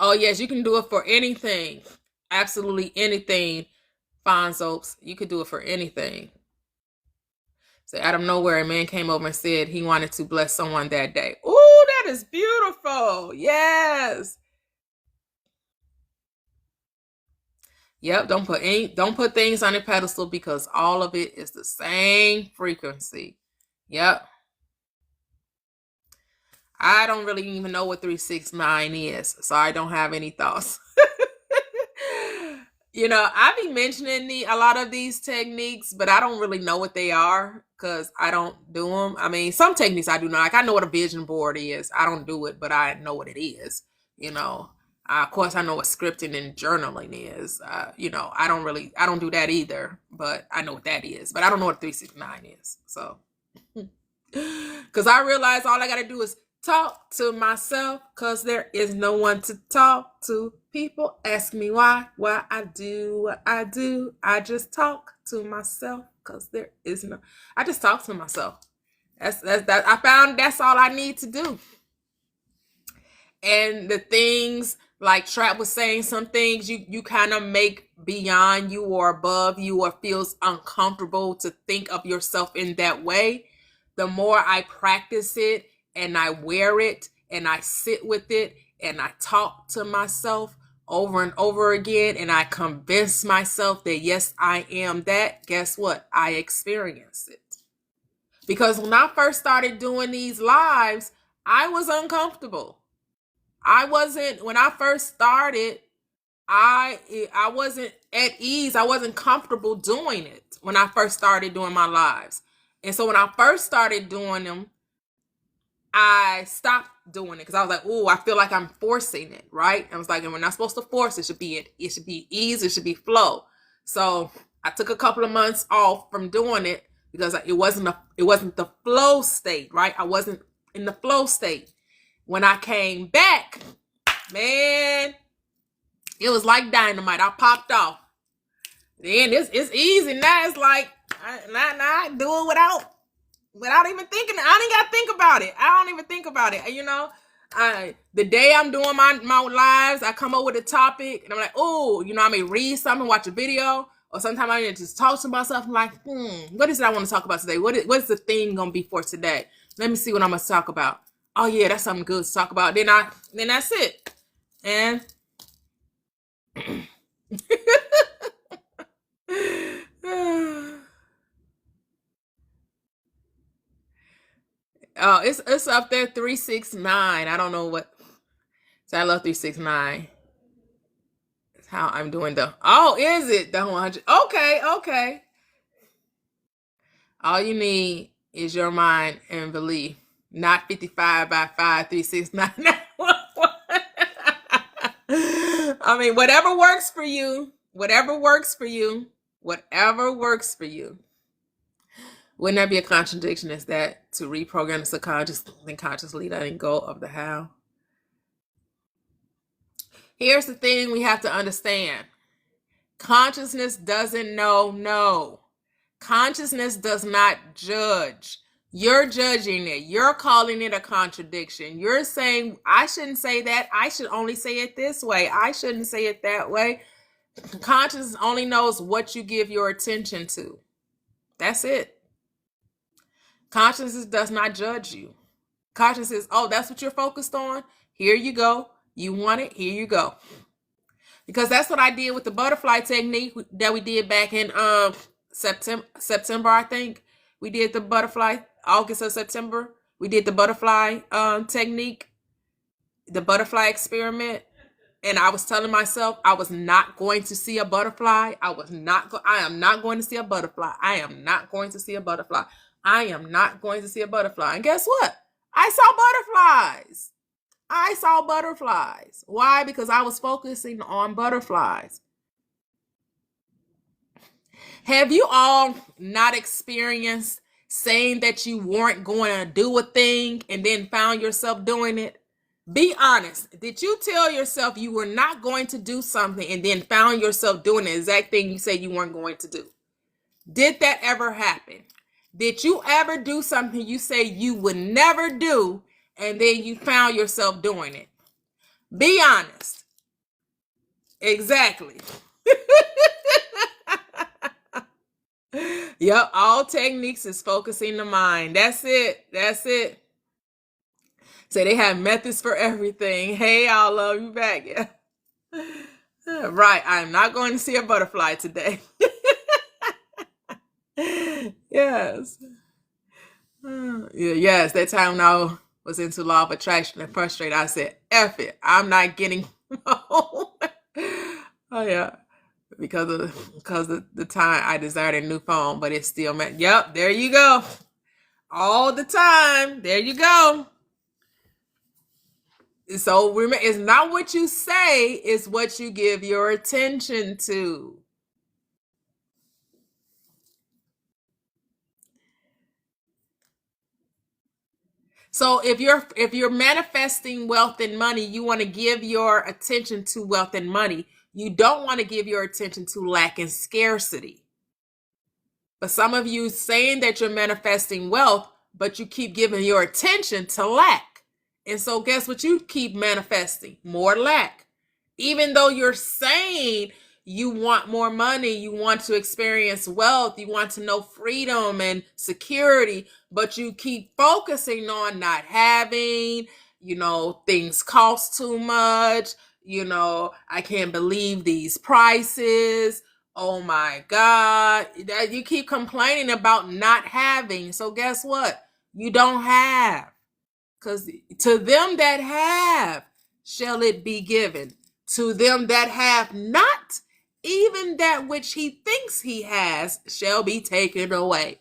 Oh, yes, you can do it for anything. Absolutely anything, Fonzopes. You could do it for anything. So out of nowhere, a man came over and said he wanted to bless someone that day. Ooh, that is beautiful. Yes. Yep, don't put things on a pedestal, because all of it is the same frequency. Yep. I don't really even know what 369 is, so I don't have any thoughts. You know, I be mentioning a lot of these techniques, but I don't really know what they are because I don't do them. I mean, some techniques I do know. Like, I know what a vision board is. I don't do it, but I know what it is. You know, of course, I know what scripting and journaling is. You know, I don't do that either, but I know what that is. But I don't know what 369 is. So, because I realize all I got to do is talk to myself because there is no one to talk to. People ask me why I do what I do. I just talk to myself because there is no. I just talk to myself. That's that. I found that's all I need to do. And the things like Trap was saying, some things you kind of make beyond you or above you or feels uncomfortable to think of yourself in that way. The more I practice it and I wear it and I sit with it and I talk to myself over and over again and I convince myself that yes, I am that, guess what? I experience it. Because when I first started doing these lives, I was uncomfortable. When I first started, I wasn't at ease. I wasn't comfortable doing it when I first started doing my lives. And so when I first started doing them, I stopped doing it because I was like, oh, I feel like I'm forcing it, right? I was like, and we're not supposed to force it. It should be ease, it should be flow. So I took a couple of months off from doing it because it wasn't the flow state, right? I wasn't in the flow state. When I came back, man, it was like dynamite. I popped off. Then it's easy now. It's like I do it without even thinking. I didn't gotta think about it. I don't even think about it. You know, the day I'm doing my lives, I come up with a topic and I'm like, oh, I may read something, watch a video, or sometimes I just talk to myself. I'm like, what is it I want to talk about today? What is the theme gonna be for today? Let me see what I'm gonna talk about. Oh yeah, that's something good to talk about. Then that's it. And oh, it's up there 369. I don't know what. So I love 369. That's how I'm doing is it the 100? Okay. All you need is your mind and belief. Not 55 by 5, 369. I mean, whatever works for you. Wouldn't that be a contradiction? Is that to reprogram the subconscious and consciously letting go of the how? Here's the thing we have to understand. Consciousness doesn't know no. Consciousness does not judge. You're judging it. You're calling it a contradiction. You're saying, I shouldn't say that. I should only say it this way. I shouldn't say it that way. Consciousness only knows what you give your attention to. That's it. Consciousness does not judge you. Consciousness, oh, that's what you're focused on? Here you go. You want it? Here you go. Because that's what I did with the butterfly technique that we did back in September, I think. We did the butterfly, August or September. We did the butterfly technique, the butterfly experiment. And I was telling myself I was not going to see a butterfly. I am not going to see a butterfly. I am not going to see a butterfly. I am not going to see a butterfly. And guess what? I saw butterflies. Why? Because I was focusing on butterflies. Have you all not experienced saying that you weren't going to do a thing and then found yourself doing it? Be honest. Did you tell yourself you were not going to do something and then found yourself doing the exact thing you said you weren't going to do? Did that ever happen? Did you ever do something you say you would never do and then you found yourself doing it? Be honest. Exactly. Yep, all techniques is focusing the mind. That's it. So they have methods for everything. Hey, I'll love you back. Yeah. Right, I'm not going to see a butterfly today. Yes. Yes, that time when I was into law of attraction and frustrated, I said, F it, I'm not getting home. Oh yeah. Because of the time I desired a new phone, but it still meant, yep, there you go. All the time. There you go. So remember, it's not what you say, it's what you give your attention to. So if you're manifesting wealth and money, you want to give your attention to wealth and money. You don't want to give your attention to lack and scarcity. But some of you saying that you're manifesting wealth, but you keep giving your attention to lack. And so guess what you keep manifesting? More lack. Even though you're saying you want more money, you want to experience wealth, you want to know freedom and security, but you keep focusing on not having, things cost too much, I can't believe these prices. Oh my God. That you keep complaining about not having. So guess what? You don't have. Because to them that have shall it be given. To them that have not, even that which he thinks he has shall be taken away.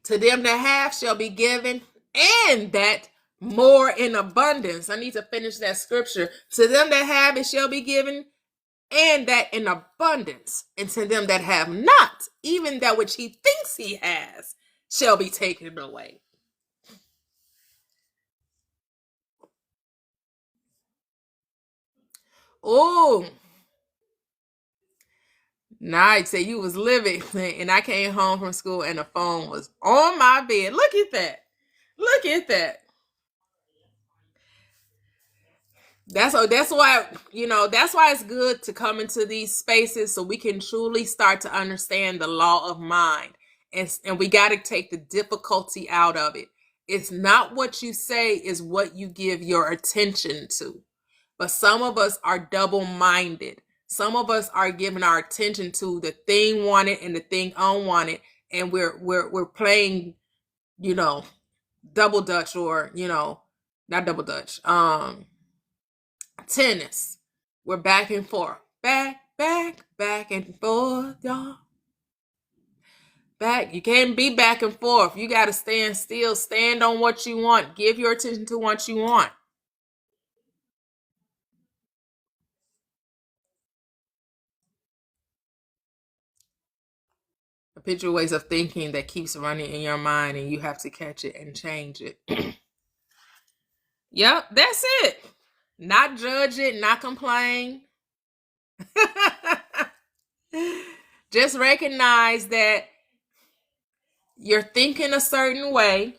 To them that have shall be given, and that more in abundance. I need to finish that scripture. To them that have, it shall be given, and that in abundance. And to them that have not, even that which he thinks he has shall be taken away. Oh, Night say you was living, and I came home from school and the phone was on my bed. Look at that. Look at that. That's why, that's why it's good to come into these spaces so we can truly start to understand the law of mind. And we got to take the difficulty out of it. It's not what you say, is what you give your attention to. But some of us are double-minded. Some of us are giving our attention to the thing wanted and the thing unwanted, and we're playing, double dutch, or not double dutch, tennis. We're back and forth, back and forth, y'all. Back. You can't be back and forth. You got to stand still. Stand on what you want. Give your attention to what you want. Habitual ways of thinking that keeps running in your mind, and you have to catch it and change it. Yep, that's it. Not judge it, not complain. Just recognize that you're thinking a certain way.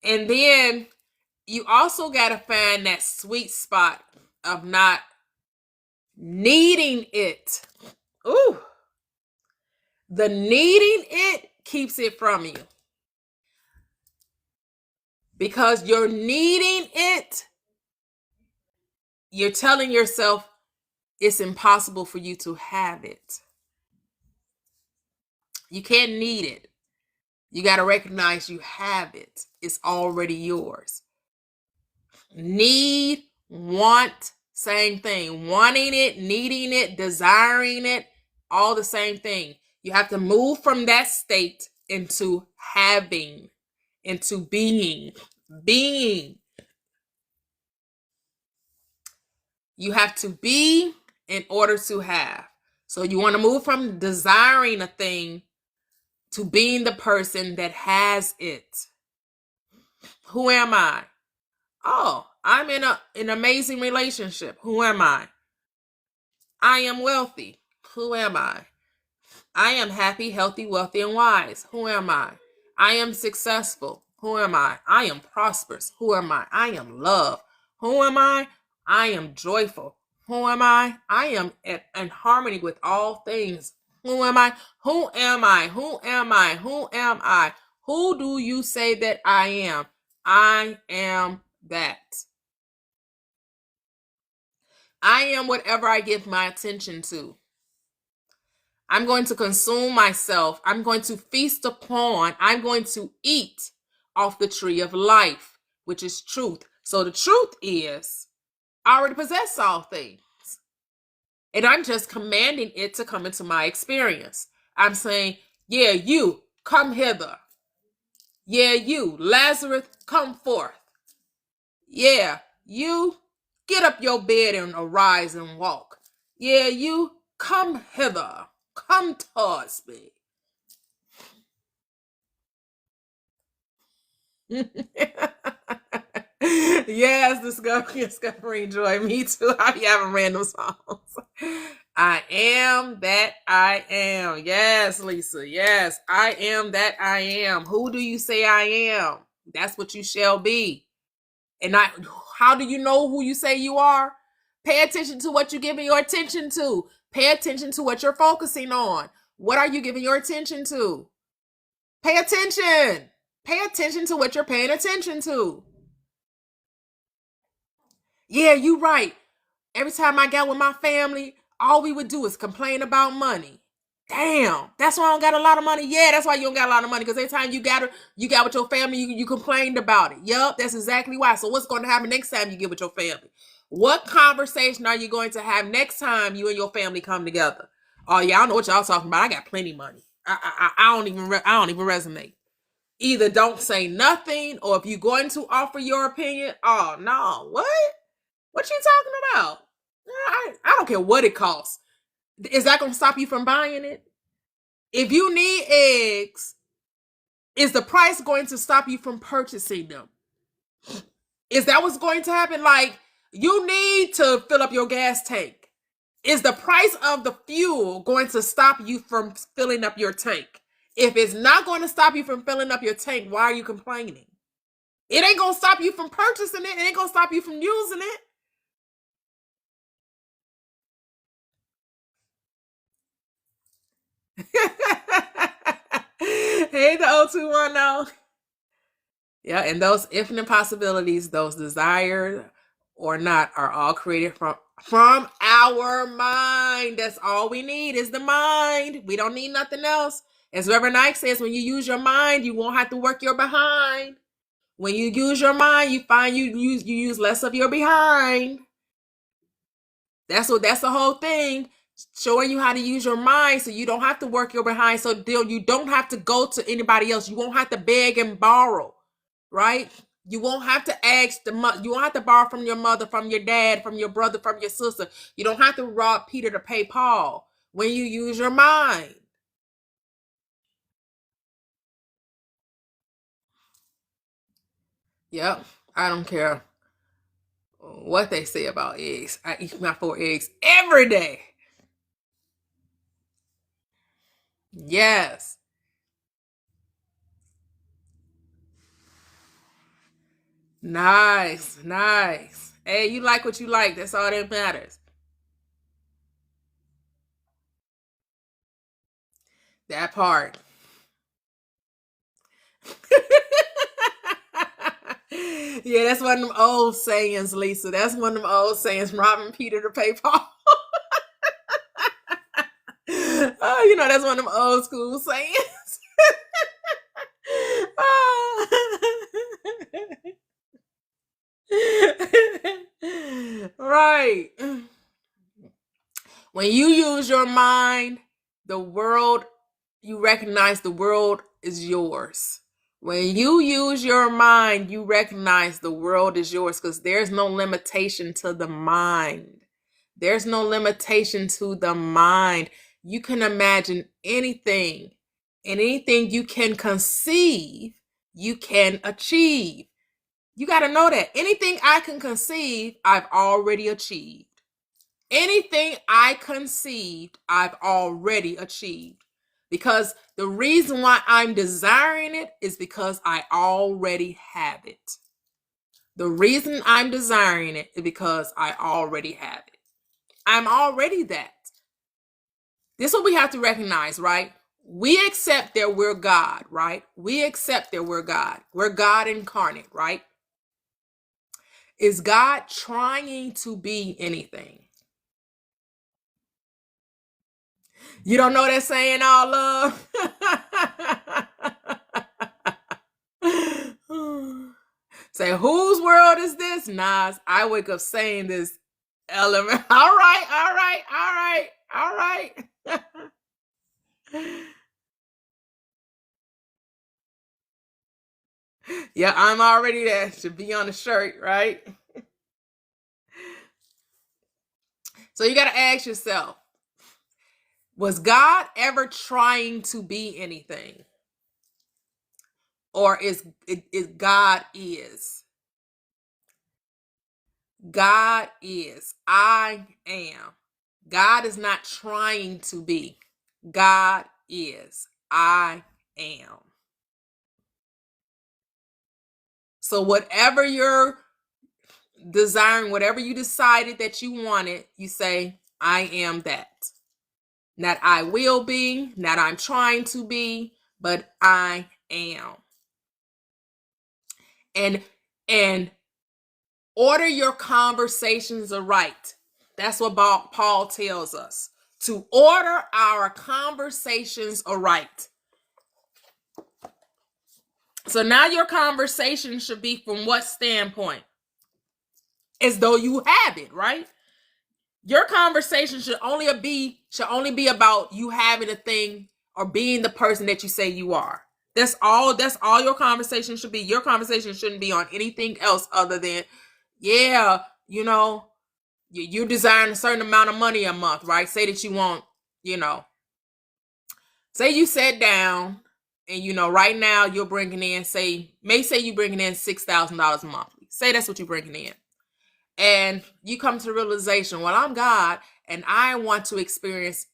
And then you also got to find that sweet spot of not needing it. Ooh. The needing it keeps it from you. Because you're needing it, you're telling yourself it's impossible for you to have it. You can't need it. You got to recognize you have it. It's already yours. Need, want, same thing. Wanting it, needing it, desiring it, all the same thing. You have to move from that state into having, into being. Being. You have to be in order to have. So you want to move from desiring a thing to being the person that has it. Who am I? Oh, I'm in an amazing relationship. Who am I? I am wealthy. Who am I? I am happy, healthy, wealthy, and wise. Who am I? I am successful. Who am I? I am prosperous. Who am I? I am love. Who am I? I am joyful. Who am I? I am in harmony with all things. Who am I? Who am I? Who am I? Who am I? Who do you say that I am? I am that. I am whatever I give my attention to. I'm going to consume myself. I'm going to feast upon. I'm going to eat off the tree of life, which is truth. So the truth is, I already possess all things. And I'm just commanding it to come into my experience. I'm saying, yeah, you, come hither. Yeah, you, Lazarus, come forth. Yeah, you, get up your bed and arise and walk. Yeah, you, come hither. Come towards me. Yes, discovering joy. Me too. I be having random songs. I am that I am. Yes, Lisa. Yes, I am that I am. Who do you say I am? That's what you shall be. And how do you know who you say you are? Pay attention to what you're giving your attention to. Pay attention to what you're focusing on. What are you giving your attention to? Pay attention. Pay attention to what you're paying attention to. Yeah, you right. Every time I got with my family, all we would do is complain about money. Damn, that's why I don't got a lot of money. Yeah, that's why you don't got a lot of money. Because every time you got with your family, you complained about it. Yup, that's exactly why. So what's going to happen next time you get with your family? What conversation are you going to have next time you and your family come together? Oh yeah, I don't know what y'all talking about. I got plenty of money. I don't even resonate. Either don't say nothing, or if you're going to offer your opinion, oh no, what? What you talking about? I don't care what it costs. Is that going to stop you from buying it? If you need eggs, is the price going to stop you from purchasing them? Is that what's going to happen? Like, you need to fill up your gas tank. Is the price of the fuel going to stop you from filling up your tank? If it's not going to stop you from filling up your tank, why are you complaining? It ain't going to stop you from purchasing it. It ain't going to stop you from using it. Hey, the 0210. Yeah, and those infinite possibilities, those desired or not, are all created from our mind. That's all we need is the mind. We don't need nothing else. As Reverend Ike says, when you use your mind, you won't have to work your behind. When you use your mind, you find you use less of your behind. That's the whole thing. Showing you how to use your mind so you don't have to work your behind. So you don't have to go to anybody else. You won't have to beg and borrow, right? You won't have to ask you won't have to borrow from your mother, from your dad, from your brother, from your sister. You don't have to rob Peter to pay Paul when you use your mind. Yep, I don't care what they say about eggs. I eat my 4 eggs every day. Yes. Nice, nice. Hey, you like what you like. That's all that matters. That part. Yeah, that's one of them old sayings, Lisa. That's one of them old sayings, robbing Peter to pay Paul. Oh, that's one of them old school sayings. Right. When you use your mind, you recognize the world is yours. When you use your mind, you recognize the world is yours because there's no limitation to the mind. There's no limitation to the mind. You can imagine anything, and anything you can conceive, you can achieve. You got to know that anything I can conceive, I've already achieved. Anything I conceived, I've already achieved. Because the reason why I'm desiring it is because I already have it. The reason I'm desiring it is because I already have it. I'm already that. This is what we have to recognize, right? We accept that we're God, right? We accept that we're God. We're God incarnate, right? Is God trying to be anything? You don't know that saying, all love? Say, whose world is this? Nas, I wake up saying this element. All right, all right, all right, all right. Yeah, I'm already there. Should be on the shirt, right? So you got to ask yourself, was God ever trying to be anything? or is God is? God is. I am. God is not trying to be. God is. I am. So whatever you're desiring, whatever you decided that you wanted, you say, I am that. Not I will be, not I'm trying to be, but I am. And order your conversations aright. That's what Paul tells us. To order our conversations aright. So now your conversation should be from what standpoint? As though you have it, right? Your conversation should only be about you having a thing or being the person that you say you are. That's all your conversation should be. Your conversation shouldn't be on anything else other than, yeah, you're desiring a certain amount of money a month, right? Say that you want, say you sat down and, right now you're bringing in, say you're bringing in $6,000 monthly. Say that's what you're bringing in. And you come to the realization, well, I'm God and I want to experience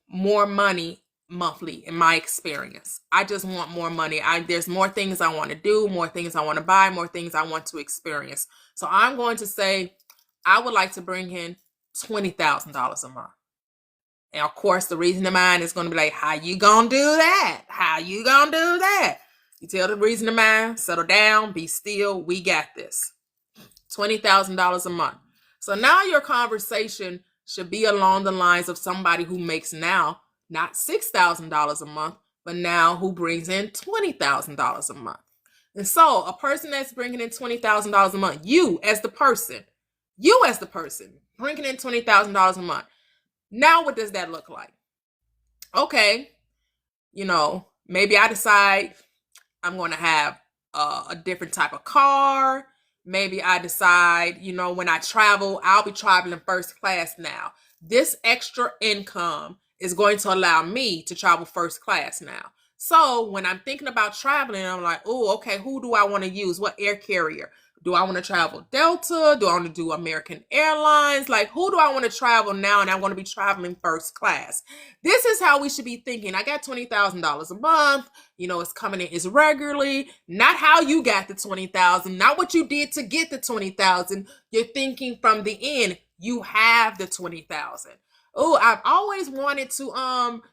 more money monthly in my experience. I just want more money. There's more things I want to do, more things I want to buy, more things I want to experience. So I'm going to say, I would like to bring in $20,000 a month. And of course, the reason of mind is going to be like, how you going to do that? How you going to do that? You tell the reason of mind, settle down, be still. We got this. $20,000 a month. So now your conversation should be along the lines of somebody who makes now not $6,000 a month, but now who brings in $20,000 a month. And so a person that's bringing in $20,000 a month, you as the person bringing in $20,000 a month. Now what does that look like? Okay, maybe I decide I'm going to have a different type of car. Maybe I decide, when I travel, I'll be traveling first class now. This extra income is going to allow me to travel first class now. So when I'm thinking about traveling, I'm like, oh, okay, who do I want to use? What air carrier? Do I want to travel Delta? Do I want to do American Airlines? Like, who do I want to travel now? And I want to be traveling first class. This is how we should be thinking. I got $20,000 a month. It's coming in is regularly. Not how you got the $20,000. Not what you did to get the $20,000. You're thinking from the end. You have the $20,000. Oh, I've always wanted to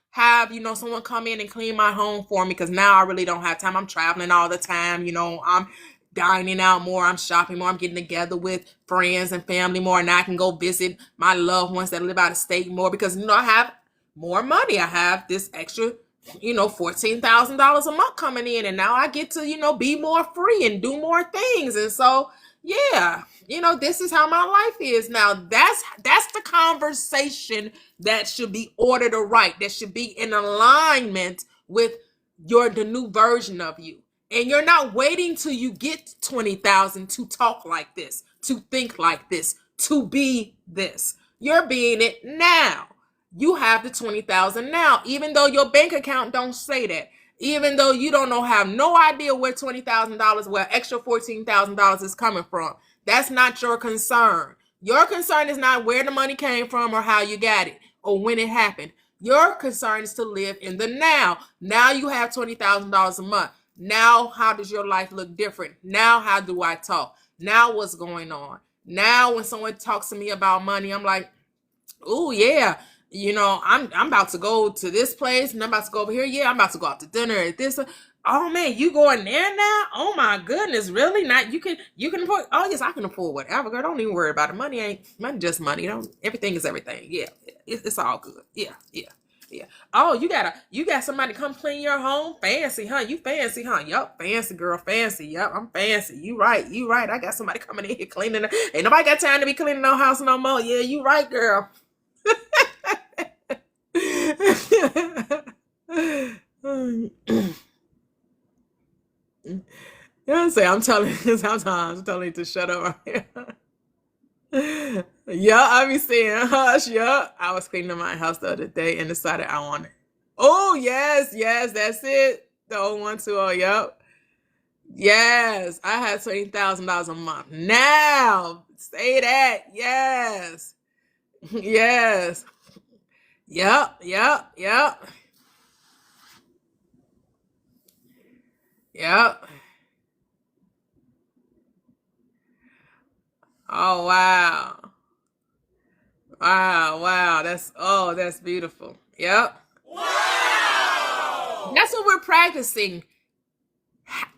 have someone come in and clean my home for me because now I really don't have time. I'm traveling all the time. I'm dining out more, I'm shopping more, I'm getting together with friends and family more, and I can go visit my loved ones that live out of state more because I have more money. I have this extra $14,000 a month coming in, and now I get to be more free and do more things. And so this is how my life is now. That's the conversation that should be ordered aright, that should be in alignment with the new version of you. And you're not waiting till you get 20,000 to talk like this, to think like this, to be this. You're being it now. You have the 20,000 now, even though your bank account don't say that. Even though you have no idea where $20,000, where extra $14,000 is coming from. That's not your concern. Your concern is not where the money came from or how you got it or when it happened. Your concern is to live in the now. Now you have $20,000 a month. Now, how does your life look different? Now, how do I talk? Now, what's going on? Now, when someone talks to me about money, I'm like, oh, yeah, I'm about to go to this place and I'm about to go over here. Yeah, I'm about to go out to dinner at this. Oh, man, you going there now? Oh, my goodness, really? Not you can afford. Oh, yes, I can afford whatever, girl. Don't even worry about it. Money just money. Everything is everything. Yeah, it's all good. Yeah. Oh, you got somebody come clean your home? Fancy, huh? You fancy, huh? Yup, fancy, girl, fancy. Yup, I'm fancy. You right. I got somebody coming in here cleaning. Ain't nobody got time to be cleaning no house no more. Yeah, you right, girl. I'm telling you to shut up right here. Yeah, I be saying hush. Yeah, I was cleaning my house the other day and decided I wanted. Oh yes, that's it. The old one too. Oh, yep. Yes, I had $20,000 a month. Now, say that. Yes. Yes. Yep, yep, yep. Yep. Oh, wow. Wow, wow. That's beautiful. Yep. Wow. That's what we're practicing.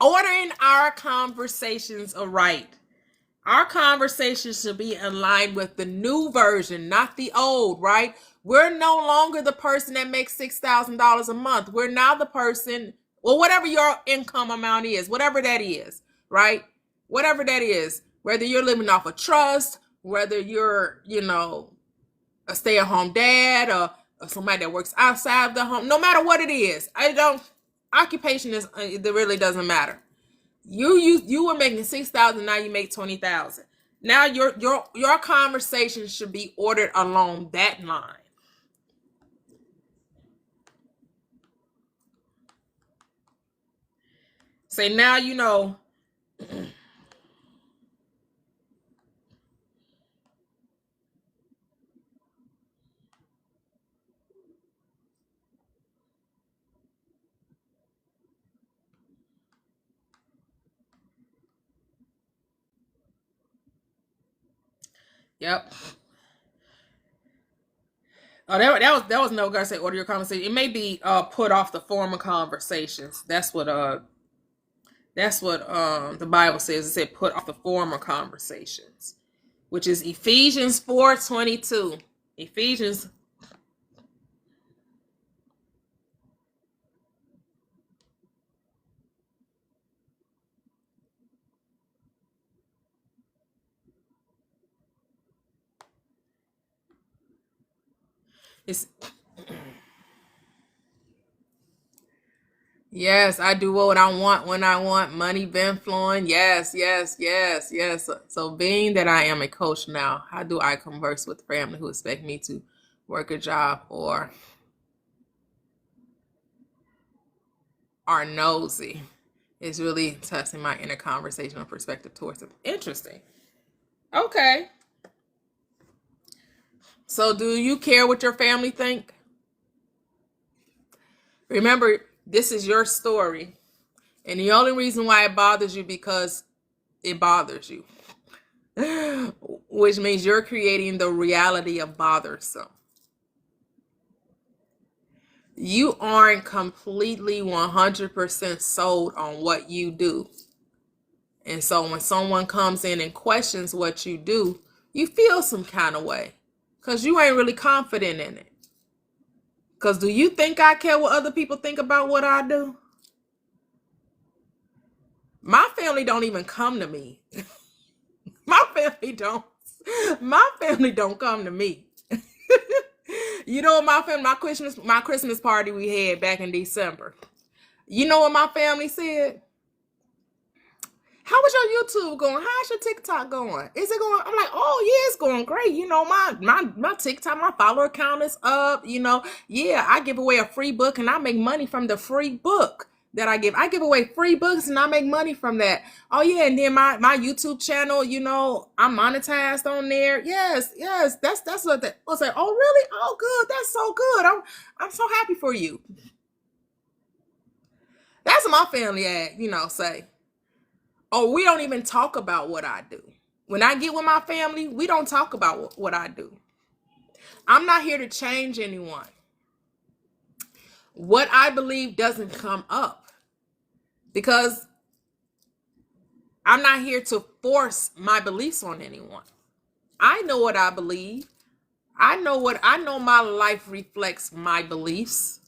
Ordering our conversations aright. Our conversation should be aligned with the new version, not the old, right? We're no longer the person that makes $6,000 a month. We're now the person, well, whatever your income amount is, whatever that is, right? Whatever that is, whether you're living off a trust, whether you're, a stay-at-home dad or somebody that works outside of the home, no matter what it is, occupation it really doesn't matter. You were making 6,000, now you make 20,000. Now your conversation should be ordered along that line. Say now you know. Yep. Oh, that was no guy say order your conversation. It may be put off the former conversations. That's what the Bible says. It said put off the former conversations, which is Ephesians 4:22. Ephesians. It's Yes, I do what I want when I want. Money been flowing. Yes, yes, yes, yes. So being that I am a coach now, how do I converse with family who expect me to work a job or are nosy? It's really testing my inner conversational perspective towards them. Interesting. Okay. So do you care what your family think? Remember, this is your story. And the only reason why it bothers you because it bothers you. Which means you're creating the reality of bothersome. You aren't completely 100% sold on what you do. And so when someone comes in and questions what you do, you feel some kind of way because you ain't really confident in it. Because do you think I care what other people think about what I do? My family don't even come to me. My family don't come to me. You know what my Christmas party we had back in December. You know what my family said? How was your YouTube going? How's your TikTok going? Is it going? I'm like, oh yeah, it's going great. My TikTok, my follower count is up. Yeah, I give away a free book and I make money from the free book that I give. I give away free books and I make money from that. Oh yeah, and then my YouTube channel, I'm monetized on there. Yes, that's what I was like. Oh really? Oh good, that's so good. I'm so happy for you. That's what my family say. Oh, we don't even talk about what I do. When I get with my family, we don't talk about what I do. I'm not here to change anyone. What I believe doesn't come up because I'm not here to force my beliefs on anyone. I know what I believe. I know my life reflects my beliefs.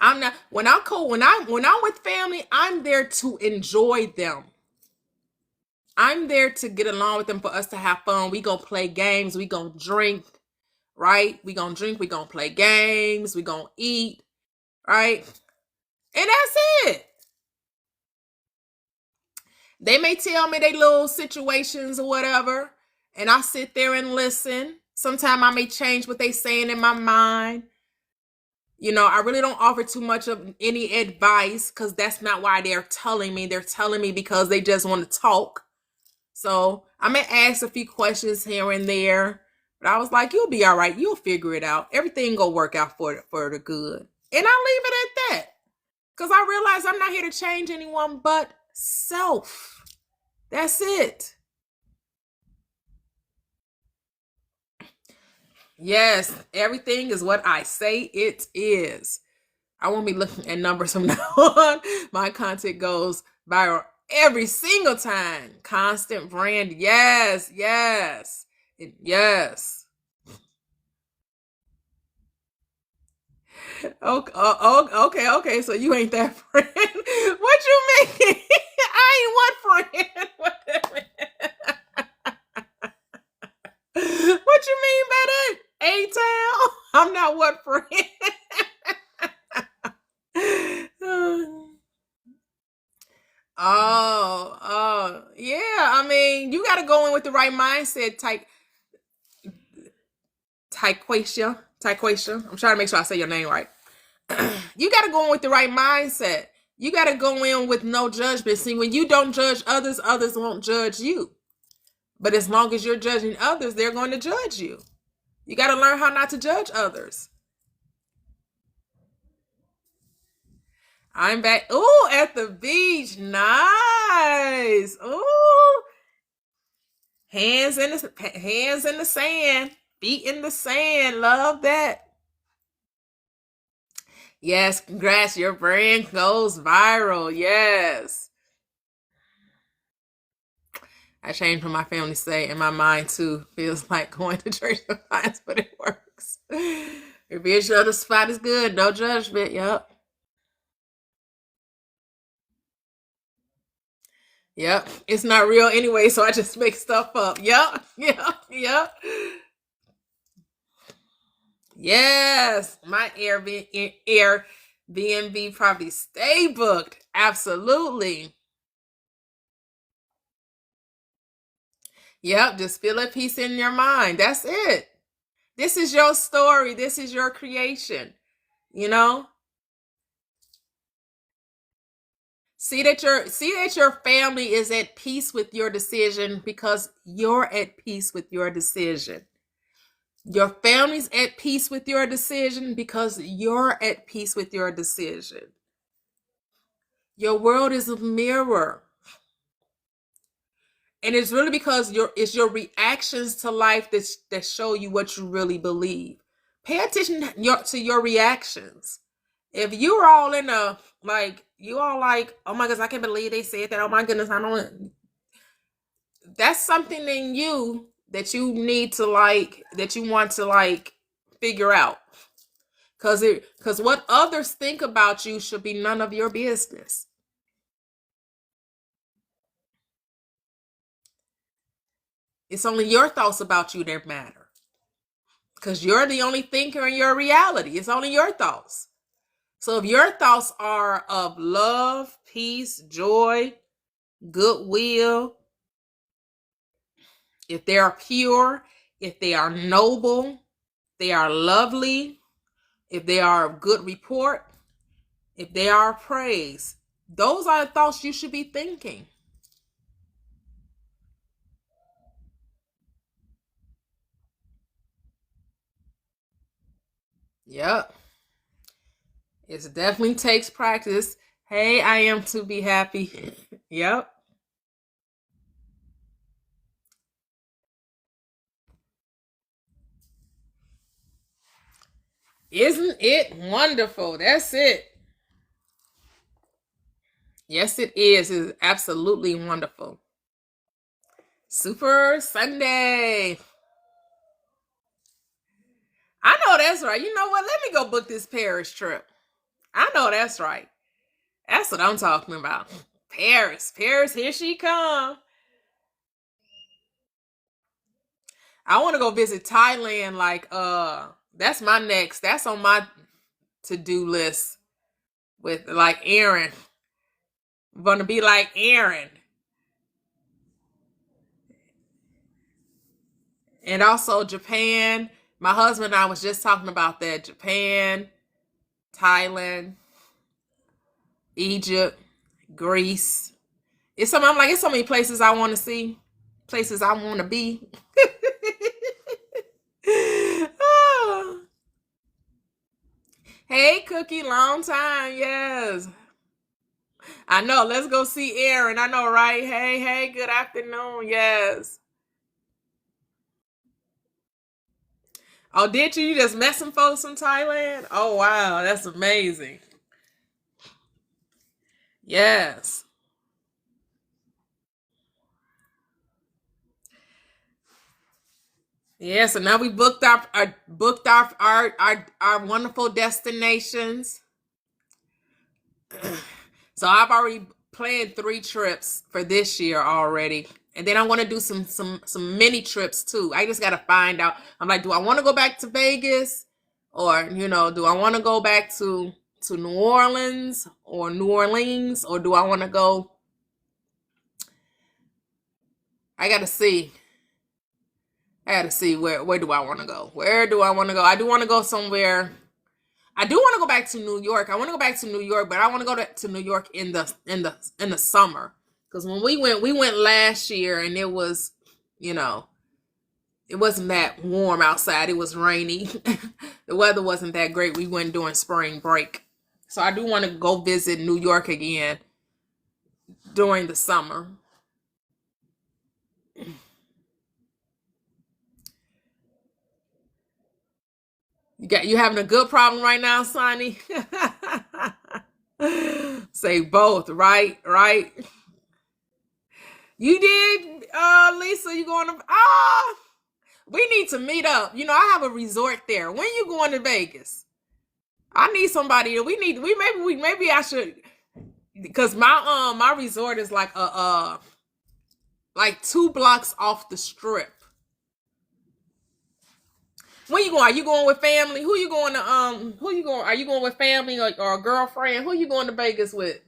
I'm not when I'm with family, I'm there to enjoy them. I'm there to get along with them for us to have fun. We gonna play games. We gonna drink, right? We gonna drink. We gonna play games. We gonna eat, right? And that's it. They may tell me they little situations or whatever, and I sit there and listen. Sometimes I may change what they saying in my mind. I really don't offer too much of any advice because that's not why they're telling me. They're telling me because they just want to talk. So I may ask a few questions here and there, but I was like, you'll be all right. You'll figure it out. Everything go work out for the good. And I'll leave it at that. Because I realize I'm not here to change anyone but self. That's it. Yes, everything is what I say it is. I won't be looking at numbers from now on. My content goes viral every single time. Constant brand. Yes, yes, yes. Okay. So you ain't that friend. What you mean? I ain't one friend. What you mean by that? A-Town? I'm not what friend. Yeah. I mean, you got to go in with the right mindset. Toyia. I'm trying to make sure I say your name right. You got to go in with the right mindset. You got to go in with no judgment. See, when you don't judge others, others won't judge you. But as long as you're judging others, they're going to judge you. You got to learn how not to judge others. I'm back. Ooh, at the beach. Nice. Ooh. Hands in the sand. Feet in the sand. Love that. Yes, congrats. Your brand goes viral. Yes. I changed what my family say, and my mind too feels like going to church sometimes, but it works. If you're sure the spot is good, no judgment. Yep. Yep. It's not real anyway, so I just make stuff up. Yep. Yep. Yes. My Airbnb probably stay booked. Absolutely. Yep. Just feel at peace in your mind. That's it. This is your story. This is your creation. You know? See that your family is at peace with your decision because you're at peace with your decision. Your family's at peace with your decision because you're at peace with your decision. Your world is a mirror. And it's really because it's your reactions to life that show you what you really believe. Pay attention to your reactions. If you're all in a you all like, oh my goodness, I can't believe they said that. Oh my goodness, I don't. That's something in you that you need to that you want to figure out. Because what others think about you should be none of your business. It's only your thoughts about you that matter. Because you're the only thinker in your reality. It's only your thoughts. So if your thoughts are of love, peace, joy, goodwill, if they are pure, if they are noble, they are lovely, if they are of good report, if they are praise, those are the thoughts you should be thinking. Yep. It definitely takes practice. Hey, I am to be happy. Yep. Isn't it wonderful? That's it. Yes, it is. It's absolutely wonderful. Super Sunday. I know that's right. You know what? Let me go book this Paris trip. I know that's right. That's what I'm talking about. Paris, here she come. I want to go visit Thailand. That's my next. That's on my to-do list with Aaron. I'm gonna be like Aaron. And also Japan. My husband and I was just talking about that. Japan. Thailand, Egypt, Greece. It's so many places I want to see, places I want to be. Oh. Hey, Cookie, long time, yes. I know. Let's go see Aaron. I know, right? Hey, good afternoon. Yes. Oh, did you? You just met some folks from Thailand? Oh, wow. That's amazing. Yes. Yeah, so now we booked our wonderful destinations. So I've already planned 3 trips for this year already. And then I want to do some mini trips too. I just got to find out. I'm like, do I want to go back to Vegas, or do I want to go back to New Orleans or do I want to go? I got to see. Where do I want to go? Where do I want to go? I do want to go somewhere. I do want to go back to New York. I want to go back to New York, but I want to go to New York in the summer. Because when we went last year, and it was, it wasn't that warm outside. It was rainy. The weather wasn't that great. We went during spring break. So I do want to go visit New York again during the summer. You having a good problem right now, Sonny? Say both, right? You did, Lisa, you going to we need to meet up. I have a resort there. When you going to Vegas? I need somebody. Maybe I should, because my resort is like like 2 blocks off the strip. When you going? Are you going with family? Who you going to who you going? Are you going with family or a girlfriend? Who you going to Vegas with?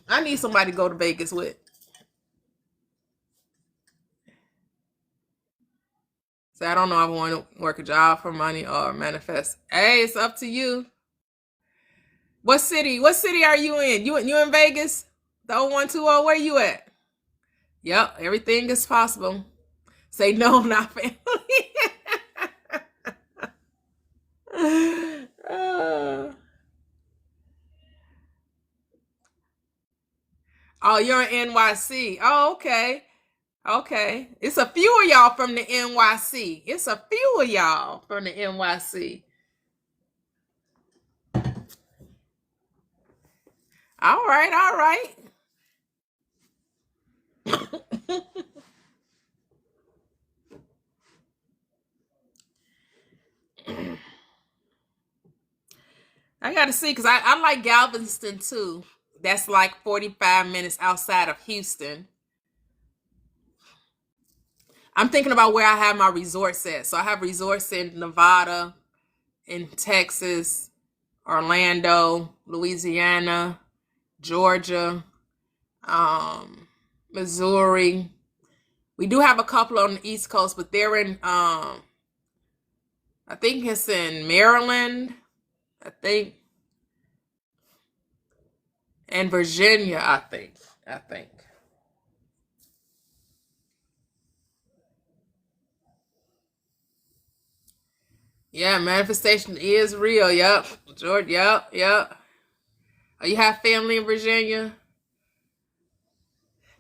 I need somebody to go to Vegas with. So I don't know if I want to work a job for money or manifest. Hey, it's up to you. What city are you in? You in Vegas? The 0120, where you at? Yep, everything is possible. Say no, not family. Oh, you're in NYC. Oh, okay. Okay. It's a few of y'all from the NYC. It's a few of y'all from the NYC. All right. I got to see, because I like Galveston too. That's like 45 minutes outside of Houston. I'm thinking about where I have my resorts at. So I have resorts in Nevada, in Texas, Orlando, Louisiana, Georgia, Missouri. We do have a couple on the East Coast, but they're in I think it's in Maryland, I think, and Virginia, I think. Yeah, manifestation is real. Yep. George, yep. Oh, you have family in Virginia?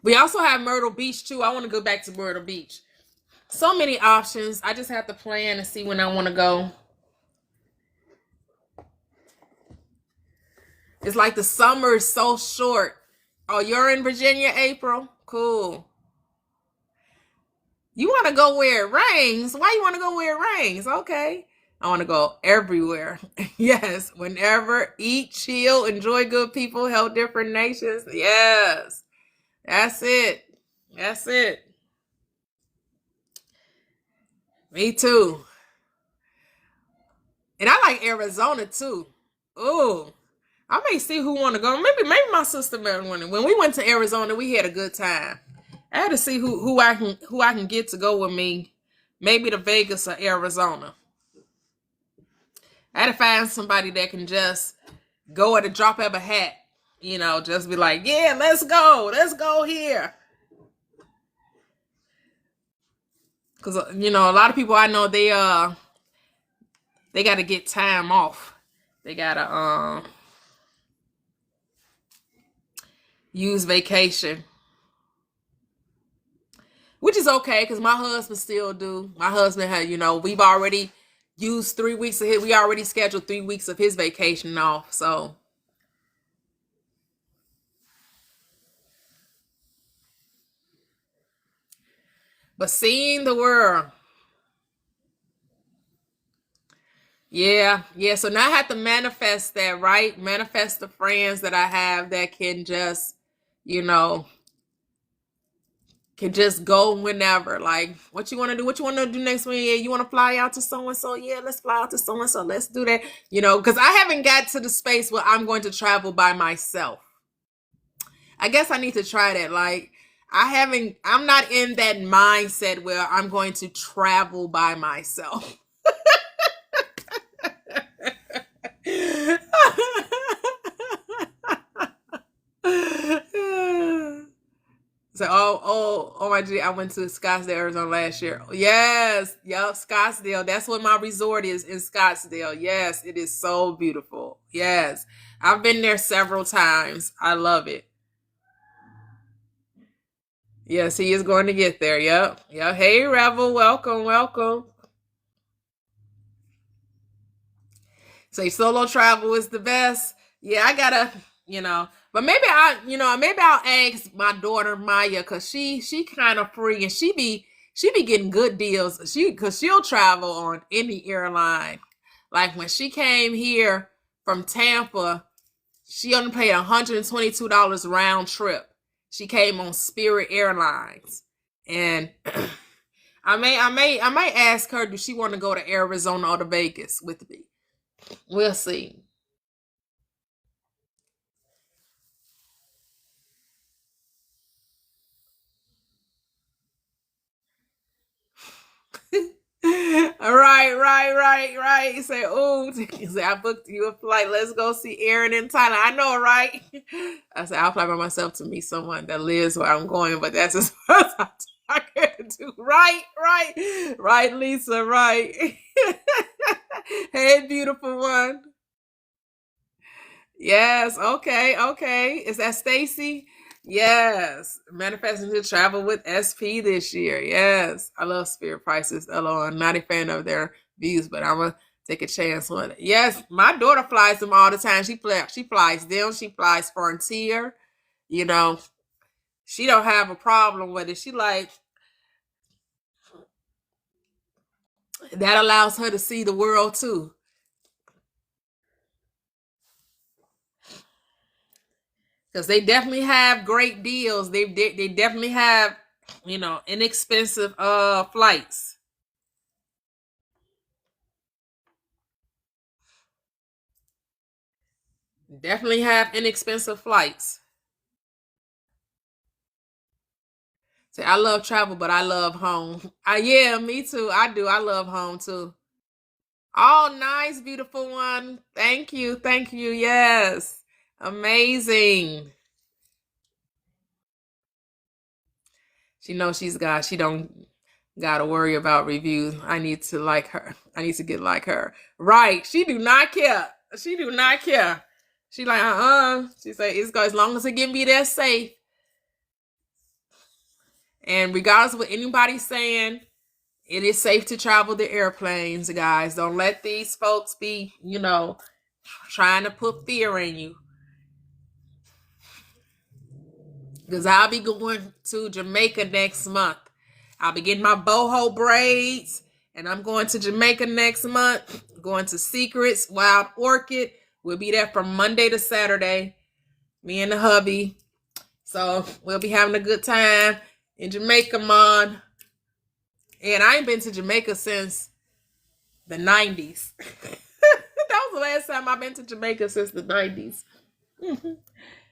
We also have Myrtle Beach too. I want to go back to Myrtle Beach. So many options. I just have to plan and see when I want to go. It's like the summer is so short. Oh, you're in Virginia, April? Cool. You want to go where it rains? Why you want to go where it rains? Okay. I want to go everywhere. Yes. Whenever. Eat, chill, enjoy good people, help different nations. Yes. That's it. Me too. And I like Arizona too. Ooh. I may see who want to go. Maybe my sister met one. When we went to Arizona, we had a good time. I had to see who I can get to go with me. Maybe to Vegas or Arizona. I had to find somebody that can just go at the drop of a hat, you know, just be like, yeah, let's go here. Because, you know, a lot of people I know, they got to get time off. They got to use vacation, which is okay because my husband still do. My husband had, you know, we've already used 3 weeks of his, we already scheduled 3 weeks of his vacation off. So, but seeing the world, yeah, yeah. So now I have to manifest that, right? Manifest the friends that I have that can just, you know, can just go whenever. Like, what you want to do? What you want to do next week? Yeah, you want to fly out to so and so? Yeah, let's fly out to so and so. Let's do that. You know, because I haven't got to the space where I'm going to travel by myself. I guess I need to try that. Like, I'm not in that mindset where I'm going to travel by myself. So, oh my G, I went to Scottsdale, Arizona last year. Yes, yep, Scottsdale. That's what my resort is, in Scottsdale. Yes, it is so beautiful. Yes, I've been there several times. I love it. Yes, he is going to get there. Yep, yep. Hey, Revel, welcome, welcome. Say solo travel is the best. Yeah, I gotta, you know, but maybe maybe I'll ask my daughter Maya because she kind of free and she be getting good deals. Because she'll travel on any airline. Like when she came here from Tampa, she only paid $122 round trip. She came on Spirit Airlines, and I might ask her, do she want to go to Arizona or to Vegas with me? We'll see. Right. You say, oh, you say, I booked you a flight. Let's go see Aaron in Thailand. I know, right? I said, I'll fly by myself to meet someone that lives where I'm going, but that's as far as I can do. Right, Lisa, right. Hey, beautiful one. Yes, okay. Is that Stacy? Yes. Manifesting to travel with SP this year. Yes. I love Spirit Prices. Although I'm not a fan of their views, but I'm gonna take a chance on it. Yes, my daughter flies them all the time. She flies them, she flies Frontier. You know, she don't have a problem with it. She like that allows her to see the world too. Because they definitely have great deals. They definitely have, you know, inexpensive flights. Definitely have inexpensive flights. Say, I love travel, but I love home. Yeah, me too. I do. I love home too. Oh, nice, beautiful one. Thank you. Yes, amazing. She knows she's God. She don't gotta worry about reviews. I need to like her. I need to get like her. Right? She do not care. She do not care. She like She say it's go as long as it get me there safe. And regardless of what anybody's saying, it is safe to travel the airplanes, guys. Don't let these folks be, you know, trying to put fear in you. Because I'll be going to Jamaica next month. I'll be getting my boho braids. And I'm going to Jamaica next month. Going to Secrets, Wild Orchid. We'll be there from Monday to Saturday. Me and the hubby. So we'll be having a good time in Jamaica, man. And I ain't been to Jamaica since the 90s. That was the last time I've been to Jamaica since the 90s.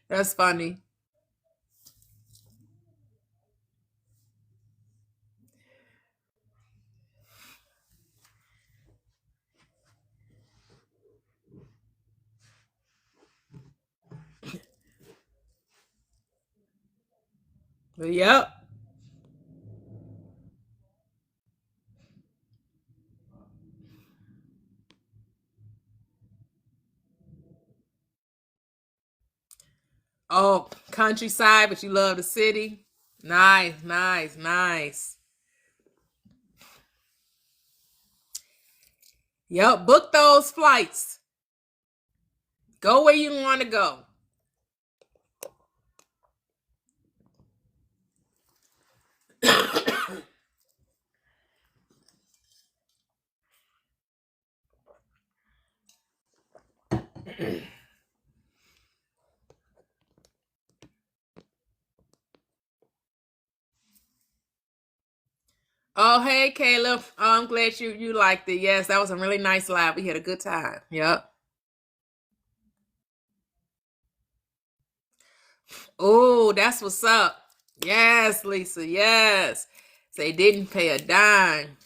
That's funny. Yep. Oh, countryside, but you love the city. Nice, nice, nice. Yep, book those flights. Go where you want to go. Oh, hey, Caleb. Oh, I'm glad you liked it. Yes, that was a really nice live. We had a good time. Yep. Oh, that's what's up. Yes, Lisa. Yes. They didn't pay a dime.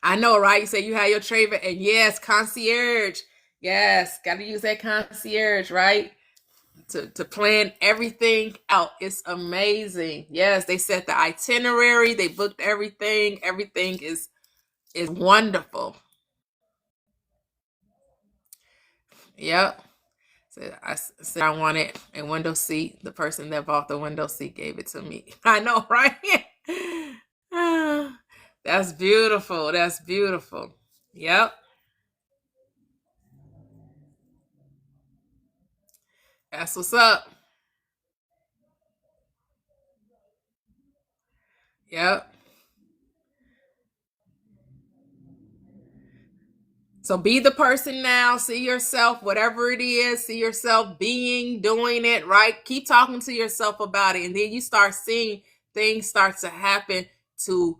I know, right? You say you had your traver, and yes, concierge. Yes, got to use that concierge, right? To plan everything out. It's amazing. Yes, they set the itinerary, they booked everything. Everything is wonderful. Yep. So I said I wanted a window seat. The person that bought the window seat gave it to me. I know, right? Ah, that's beautiful. That's beautiful. Yep. That's what's up. Yep. So be the person now. See yourself, whatever it is, see yourself being, doing it, right? Keep talking to yourself about it. And then you start seeing things start to happen to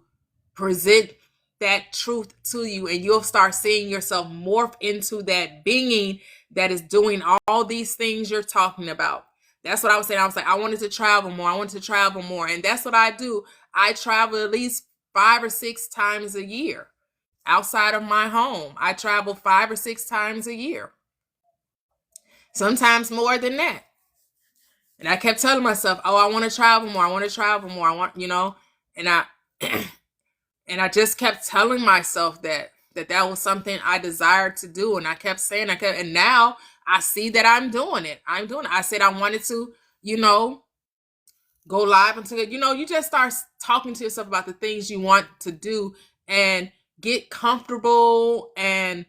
present that truth to you. And you'll start seeing yourself morph into that being that is doing all these things you're talking about. That's what I was saying. I was like, I wanted to travel more. I wanted to travel more. And that's what I do. I travel at least 5 or 6 times a year outside of my home. I travel 5 or 6 times a year, sometimes more than that. And I kept telling myself, "Oh, I want to travel more. I want to travel more. I want, and I and I just kept telling myself that was something I desired to do, and I kept saying, and now I see that I'm doing it. I'm doing it. I said I wanted to, go live until you just start talking to yourself about the things you want to do and get comfortable. And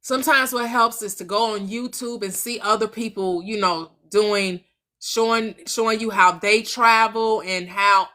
sometimes what helps is to go on YouTube and see other people doing, showing you how they travel and how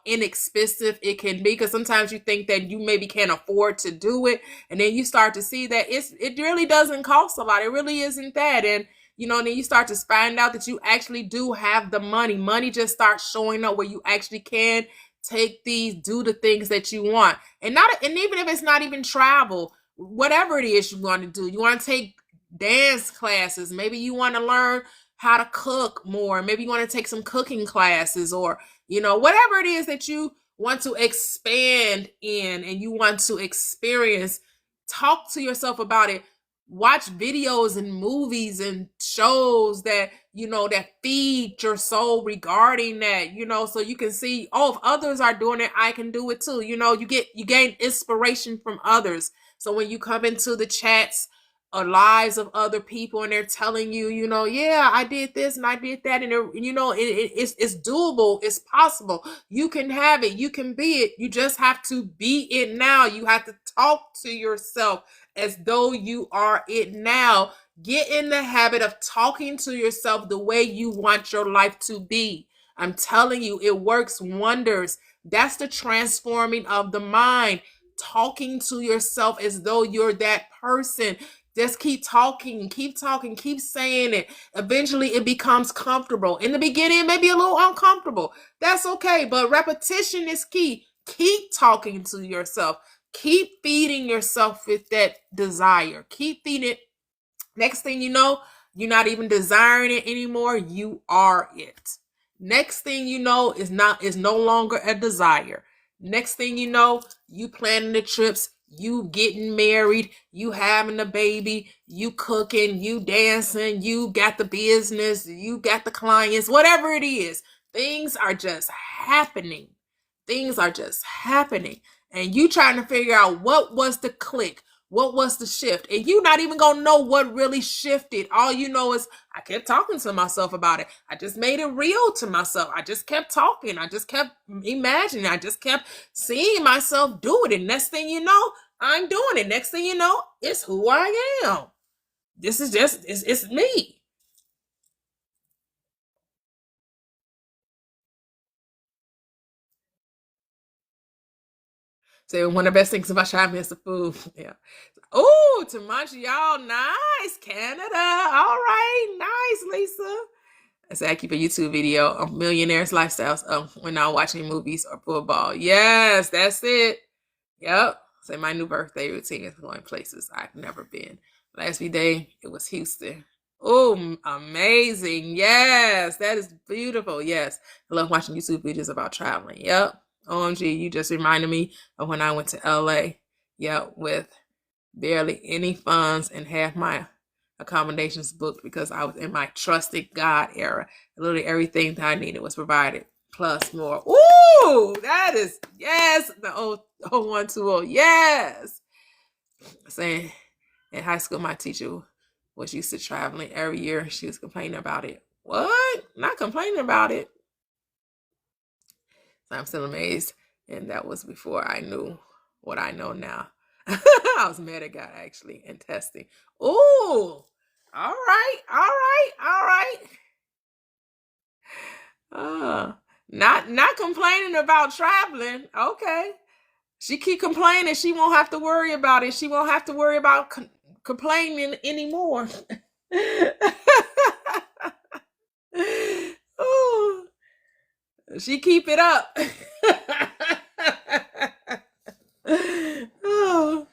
inexpensive it can be, because sometimes you think that you maybe can't afford to do it, and then you start to see that it really doesn't cost a lot. It really isn't that. And then you start to find out that you actually do have the money just starts showing up where you actually can do the things that you want. And even if it's not even travel, whatever it is you want to do, you want to take dance classes, maybe you want to learn how to cook more, maybe you want to take some cooking classes, or whatever it is that you want to expand in and you want to experience. Talk to yourself about it. Watch videos and movies and shows that that feed your soul regarding that, so you can see, oh, if others are doing it, I can do it too. You gain inspiration from others. So when you come into the chats or lives of other people and they're telling you, yeah, I did this and I did that, and it's doable, it's possible, you can have it, you can be it. You just have to be it now. You have to talk to yourself as though you are it now. Get in the habit of talking to yourself the way you want your life to be. I'm telling you, it works wonders. That's the transforming of the mind. Talking to yourself as though you're that person. Just keep talking, keep saying it. Eventually it becomes comfortable. In the beginning, it may be a little uncomfortable. That's okay, but repetition is key. Keep talking to yourself. Keep feeding yourself with that desire. Keep feeding it. Next thing you know, you're not even desiring it anymore. You are it. Next thing you know is no longer a desire. Next thing you know, you planning the trips, you getting married, you having a baby, you cooking, you dancing, you got the business, you got the clients, whatever it is. Things are just happening. Things are just happening. And you trying to figure out what was the click, what was the shift. And you not even gonna know what really shifted. All you know is I kept talking to myself about it. I just made it real to myself. I just kept talking. I just kept imagining. I just kept seeing myself do it. And next thing you know, I'm doing it. Next thing you know, it's who I am. This is just, it's me. So one of the best things about traveling is the food. Yeah. Oh, to Montreal, nice. Canada. All right. Nice, Lisa. I said I keep a YouTube video of millionaires' lifestyles when I'm watching movies or football. Yes, that's it. Yep. So my new birthday routine is going places I've never been. Last day, it was Houston. Oh, amazing. Yes, that is beautiful. Yes. I love watching YouTube videos about traveling. Yep. OMG, you just reminded me of when I went to LA. Yep, with barely any funds and half my accommodations booked because I was in my trusted God era. Literally everything that I needed was provided, plus more. Ooh, that is, yes, the 0120, yes. Saying in high school, my teacher was used to traveling every year. She was complaining about it. What? Not complaining about it. So I'm still amazed. And that was before I knew what I know now. I was mad at God actually and testing. Ooh, all right, all right, all right. Not complaining about traveling. Okay. She keep complaining. She won't have to worry about it. She won't have to worry about complaining anymore. Ooh. She keep it up. Oh.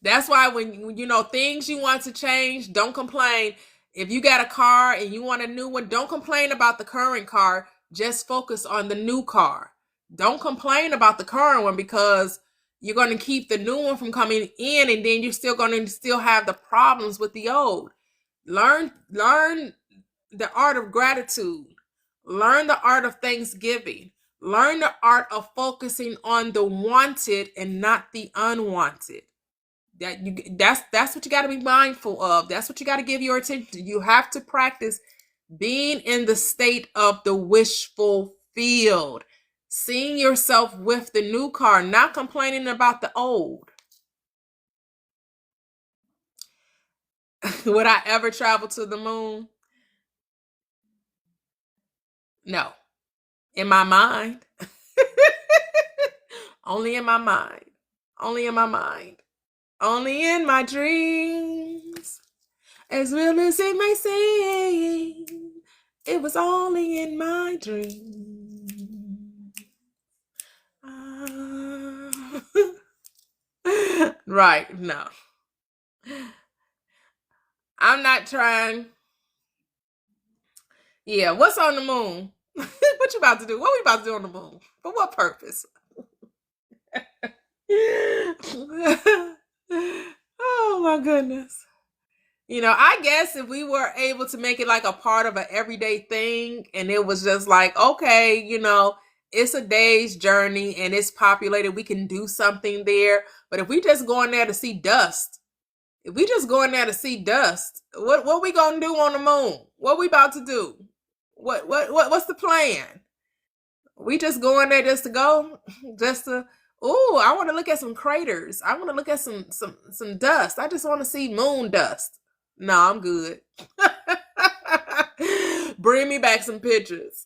That's why when you know things you want to change, don't complain. If you got a car and you want a new one, don't complain about the current car. Just focus on the new car. Don't complain about the current one because you're going to keep the new one from coming in, and then you're still going to still have the problems with the old. Learn the art of gratitude. Learn the art of thanksgiving. Learn the art of focusing on the wanted and not the unwanted. That's what you got to be mindful of. That's what you got to give your attention to. You have to practice being in the state of the wish fulfilled, seeing yourself with the new car, not complaining about the old. Would I ever travel to the moon? No. In my mind. Only in my mind. Only in my mind. Only in my dreams. As real as it may seem, it was only in my dreams. Right, no. I'm not trying. Yeah, what's on the moon? What you about to do? What we about to do on the moon? For what purpose? Oh my goodness. You know, I guess if we were able to make it like a part of an everyday thing and it was just like, okay, you know, it's a day's journey and it's populated, we can do something there. But if we just go in there to see dust, what we gonna do on the moon? What we about to do? What's the plan? We just go in there just to go? Just to I want to look at some craters. I want to look at some dust. I just want to see moon dust. No, I'm good. Bring me back some pictures.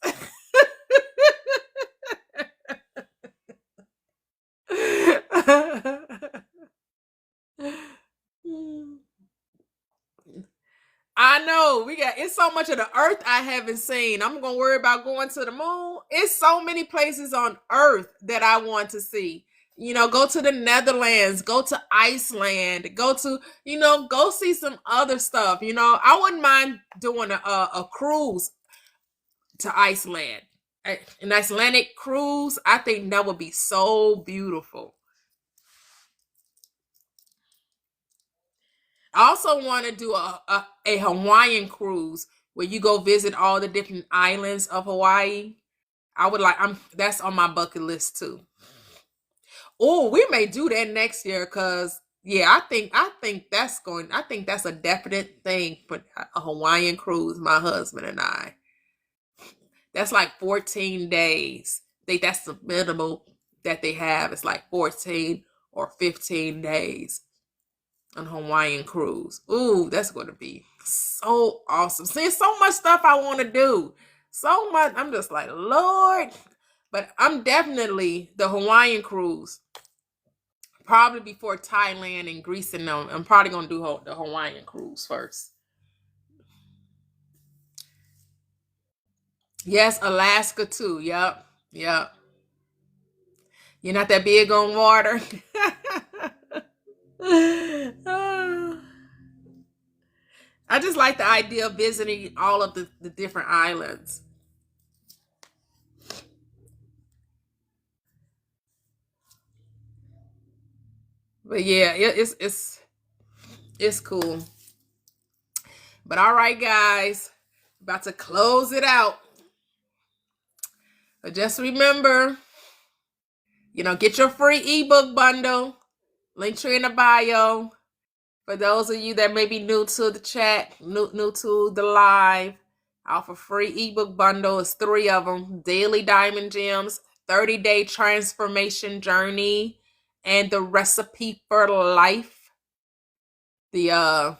I know it's so much of the earth I haven't seen. I'm gonna worry about going to the moon. It's so many places on earth that I want to see. You know, go to the Netherlands, go to Iceland, go see some other stuff. You know, I wouldn't mind doing a cruise to Iceland. an Icelandic cruise. I think that would be so beautiful. I also want to do a Hawaiian cruise where you go visit all the different islands of Hawaii. I would like, that's on my bucket list too. Oh, we may do that next year because yeah, I think that's a definite thing for a Hawaiian cruise, my husband and I. That's like 14 days. I think that's the minimal that they have. It's like 14 or 15 days on Hawaiian cruise. Ooh, that's going to be so awesome. See, so much stuff I want to do. So much. I'm just like, Lord. But I'm definitely the Hawaiian cruise. Probably before Thailand and Greece and them. I'm probably going to do the Hawaiian cruise first. Yes, Alaska too. Yep. Yep. You're not that big on water. I just like the idea of visiting all of the different islands. But yeah, it's cool. But all right, guys, about to close it out. But just remember, get your free ebook bundle. Link tree in the bio. For those of you that may be new to the chat, new to the live, I offer free ebook bundle. It's 3 of them. Daily Diamond Gems, 30-day transformation journey, and the recipe for life. The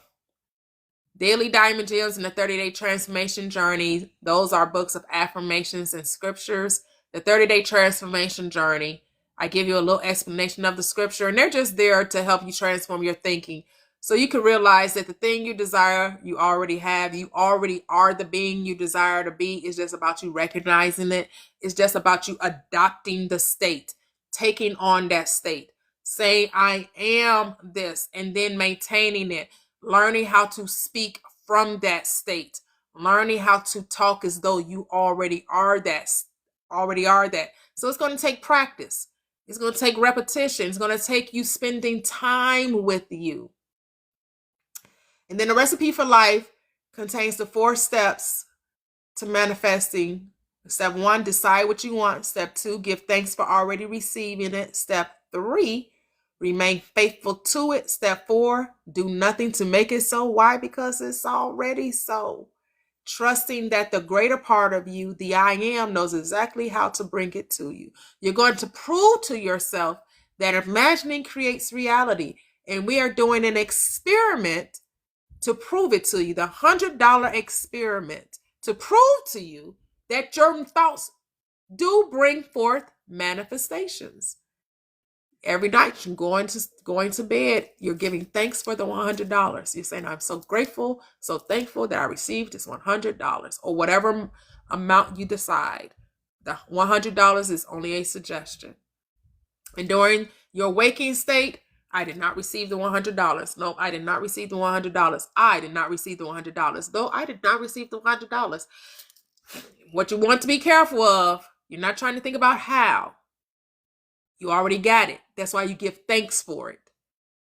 Daily Diamond Gems and the 30-day transformation journey. Those are books of affirmations and scriptures. The 30-day transformation journey, I give you a little explanation of the scripture, and they're just there to help you transform your thinking. So you can realize that the thing you desire, you already have. You already are the being you desire to be. It's just about you recognizing it. It's just about you adopting the state, taking on that state, saying, I am this, and then maintaining it, learning how to speak from that state, learning how to talk as though you already are that. So it's going to take practice. It's going to take repetition. It's going to take you spending time with you. And then the recipe for life contains the 4 steps to manifesting. Step 1, decide what you want. Step 2, give thanks for already receiving it. Step 3, remain faithful to it. Step 4, do nothing to make it so. Why? Because it's already so. Trusting that the greater part of you, the I am, knows exactly how to bring it to you. You're going to prove to yourself that imagining creates reality. And we are doing an experiment to prove it to you, the $100 experiment, to prove to you that your thoughts do bring forth manifestations. Every night you're going to bed, you're giving thanks for the $100. You're saying, I'm so grateful, so thankful that I received this $100, or whatever amount you decide. The $100 is only a suggestion. And during your waking state, I did not receive the $100. No, I did not receive the $100. I did not receive the $100. Though I did not receive the $100. What you want to be careful of, you're not trying to think about how. You already got it. That's why you give thanks for it.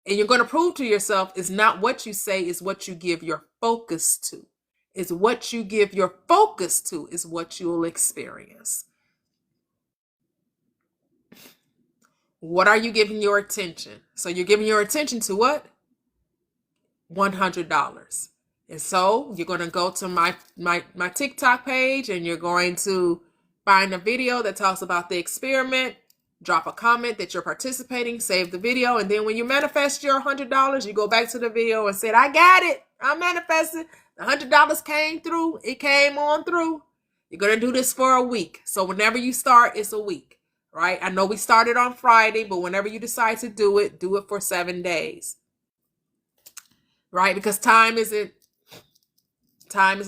And you're going to prove to yourself it's not what you say, it's what you give your focus to. It's what you give your focus to is what you'll experience. What are you giving your attention? So you're giving your attention to what? $100. And so you're going to go to my TikTok page and you're going to find a video that talks about the experiment. Drop a comment that you're participating, save the video, and then when you manifest your $100, you go back to the video and said, I got it. I manifested. The $100 came through. It came on through. You're going to do this for a week. So whenever you start, it's a week, right? I know we started on Friday, but whenever you decide to do it for 7 days, right? Because time is time,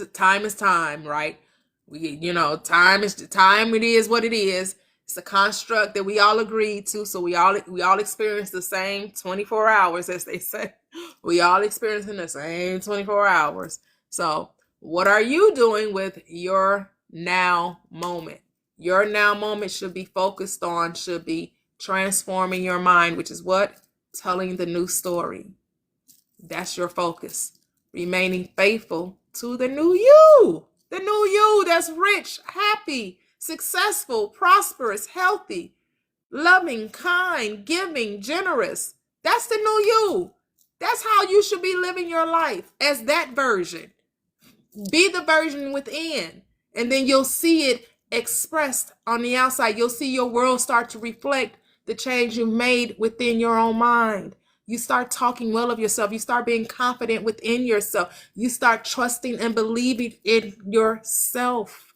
right? Time it is what it is. It's a construct that we all agreed to, so we all experience the same 24 hours, as they say. We all experiencing the same 24 hours. So what are you doing with your now moment? Your now moment should be focused on, should be transforming your mind, which is what? Telling the new story. That's your focus. Remaining faithful to the new you. The new you that's rich, happy, successful, prosperous, healthy, loving, kind, giving, generous. That's the new you. That's how you should be living your life, as that version. Be the version within, and then you'll see it expressed on the outside. You'll see your world start to reflect the change you've made within your own mind. You start talking well of yourself. You start being confident within yourself. You start trusting and believing in yourself.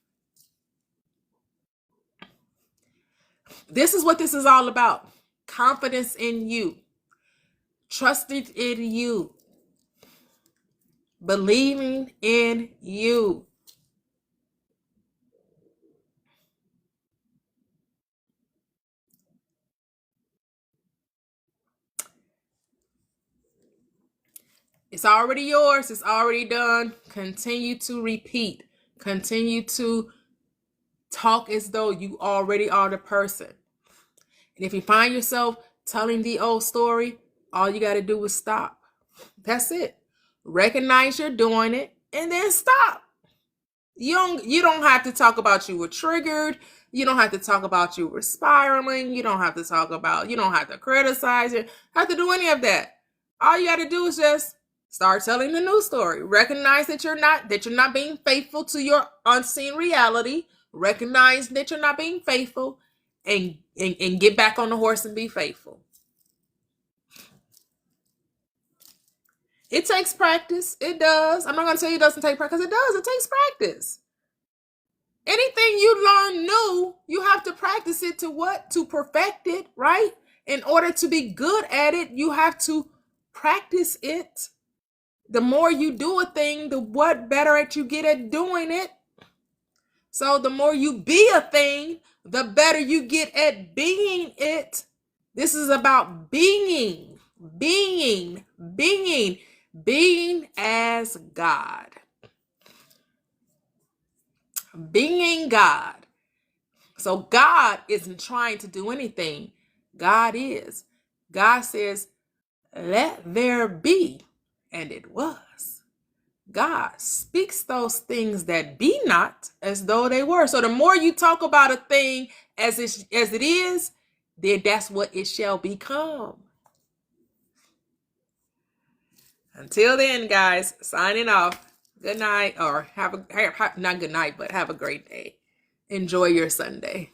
This is what this is all about. Confidence in you. Trusting in you. Believing in you. It's already yours. It's already done. Continue to repeat. Continue to talk as though you already are the person. And if you find yourself telling the old story, all you got to do is stop. That's it. Recognize you're doing it and then stop. You don't have to talk about you were triggered. You don't have to talk about you were spiraling. You don't have to talk about, you don't have to criticize. You don't have to do any of that. All you got to do is just start telling the new story. Recognize that you're not being faithful to your unseen reality. Recognize that you're not being faithful, and get back on the horse and be faithful. It takes practice. It does. I'm not going to tell you it doesn't take practice. It does. It takes practice. Anything you learn new, you have to practice it to what? To perfect it, right? In order to be good at it, you have to practice it. The more you do a thing, the what better at you get at doing it. So the more you be a thing, the better you get at being it. This is about being as God. Being God. So God isn't trying to do anything. God is. God says, let there be, and it was. God speaks those things that be not as though they were. So the more you talk about a thing as it is, then that's what it shall become. Until then, guys, signing off. Good night, or not good night, but have a great day. Enjoy your Sunday.